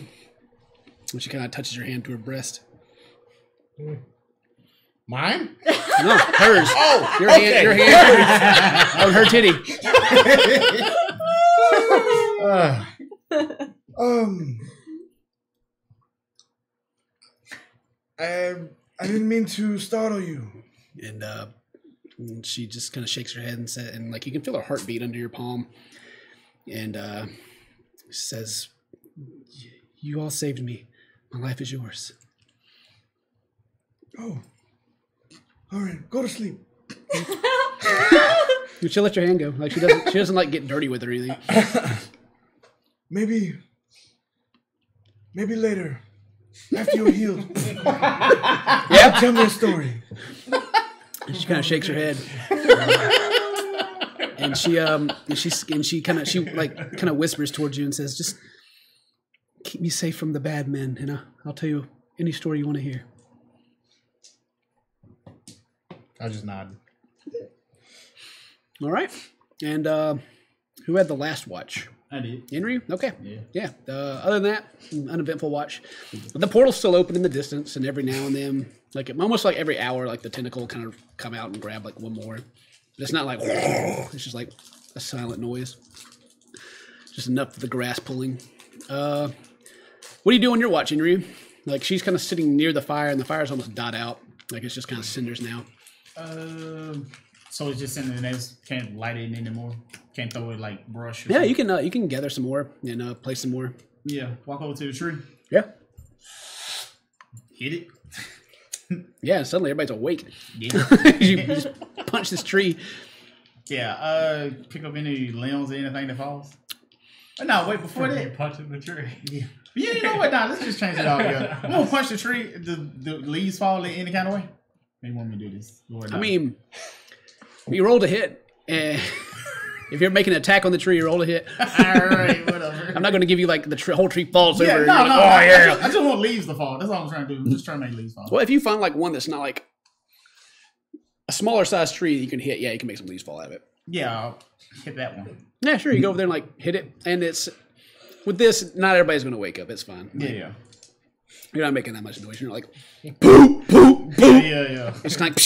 And she kind of touches your hand to her breast. Mine? No, hers. Oh, Your okay. hand, your hand on her titty. I didn't mean to startle you. And she just kind of shakes her head and said, and like you can feel her heartbeat under your palm, and says, "You all saved me. My life is yours." Oh, all right. Go to sleep. And she'll let your hand go. Like she doesn't like get dirty with it or anything. Maybe later, after you're healed. Tell me a story. And she kind of shakes her head. And she kind of whispers towards you and says, "Just keep me safe from the bad men, and I'll tell you any story you want to hear." I just nod. All right. And who had the last watch? I did. Henry? Okay. Yeah. Other than that, uneventful watch. The portal's still open in the distance, and every now and then, like almost like every hour, like the tentacle will kind of come out and grab like one more. But it's not like it's just like a silent noise. Just enough for the grass pulling. What do you do on your watch, Henry? Like she's kind of sitting near the fire, and the fire's almost died out. Like it's just kind of cinders now. So it's just in the next. Can't light it anymore. Can't throw it like brush. Or Yeah, something. you can gather some more and place some more. Yeah, walk over to the tree. Yeah. Hit it. Yeah, and suddenly everybody's awake. Yeah. You just punch this tree. Yeah. Pick up any limbs or anything that falls. No, wait. Before that, punching the tree. Yeah, you know what? Nah, let's just change it all together. I'm gonna punch the tree. The leaves fall in any kind of way. They want me to do this. I mean, you rolled a hit. And if you're making an attack on the tree, you roll a hit. All right, whatever. I'm not going to give you like the whole tree falls Yeah, over. no, and no. you're like, oh, yeah. I just want leaves to fall. That's all I'm trying to do. I'm just trying to make leaves fall. Well, if you find like one that's not like a smaller size tree that you can hit, yeah, you can make some leaves fall out of it. Yeah, I'll hit that one. Yeah, sure. You go over there and like hit it. And it's with this, not everybody's going to wake up. It's fine. Like, Yeah. you're not making that much noise. You're not like, poop, poop, poop. Yeah. It's kind of like,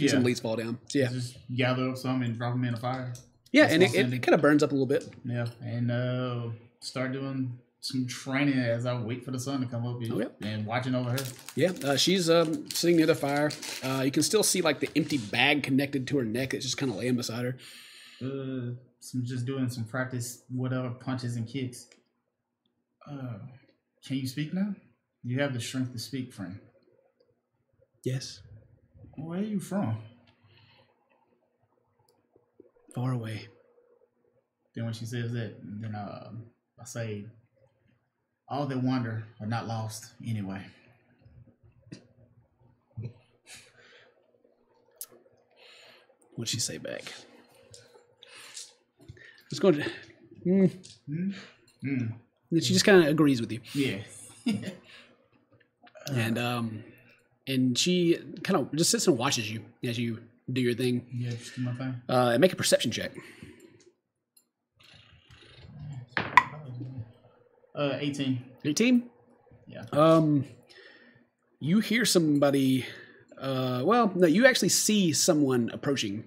some leaves fall down. So, yeah. Just gather up some and drop them in a fire. Yeah, That's and what I'm it kind of burns up a little bit. Yeah, and start doing some training as I wait for the sun to come up here and watching over her. Yeah, she's sitting near the fire. You can still see like the empty bag connected to her neck. It's just kind of laying beside her. Just doing some practice, whatever punches and kicks. Can you speak now? You have the strength to speak, friend. Yes. Where are you from? Far away. Then when she says that, then I say, all that wander are not lost anyway. What'd she say back? Let's go. And she just kind of agrees with you. Yeah. And she kind of just sits and watches you as you do your thing. Yeah, just do my thing. And make a perception check. 18. 18? Yeah. You hear somebody. No, you actually see someone approaching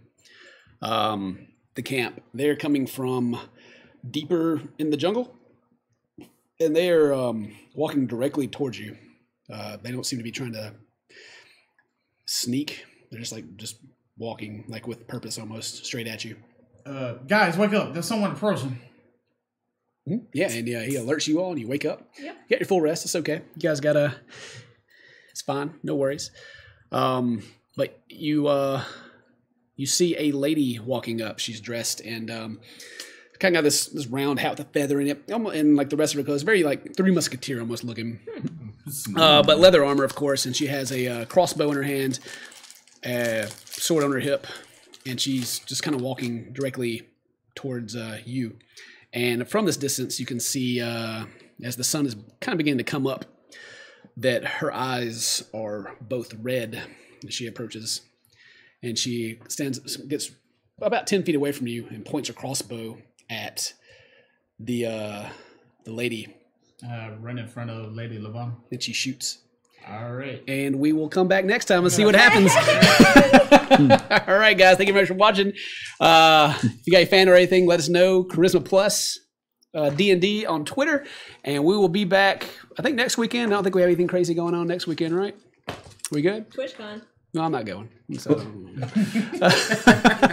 the camp. They're coming from deeper in the jungle, and they are walking directly towards you. They don't seem to be trying to sneak. They're just walking like with purpose, almost straight at you. Guys, wake up! There's someone approaching. Yeah, and he alerts you all, and you wake up. Yep. You get your full rest. It's okay. You guys got it's fine. No worries. But you see a lady walking up. She's dressed and kind of got this round hat with a feather in it, and like the rest of her clothes, very like Three Musketeer almost looking. But leather armor, of course, and she has a crossbow in her hand, a sword on her hip, and she's just kind of walking directly towards you. And from this distance, you can see, as the sun is kind of beginning to come up, that her eyes are both red as she approaches. And she gets about 10 feet away from you and points her crossbow at the lady. Run in front of Lady Levon. And she shoots. All right. And we will come back next time and see what happens. All right, guys. Thank you very much for watching. If you got a fan or anything, let us know. Charisma Plus D&D on Twitter. And we will be back, I think, next weekend. I don't think we have anything crazy going on next weekend, right? We good? TwitchCon. No, I'm not going. So.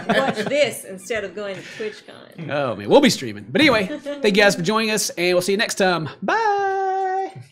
Watch this instead of going to TwitchCon. Oh, man. We'll be streaming. But anyway, thank you guys for joining us. And we'll see you next time. Bye.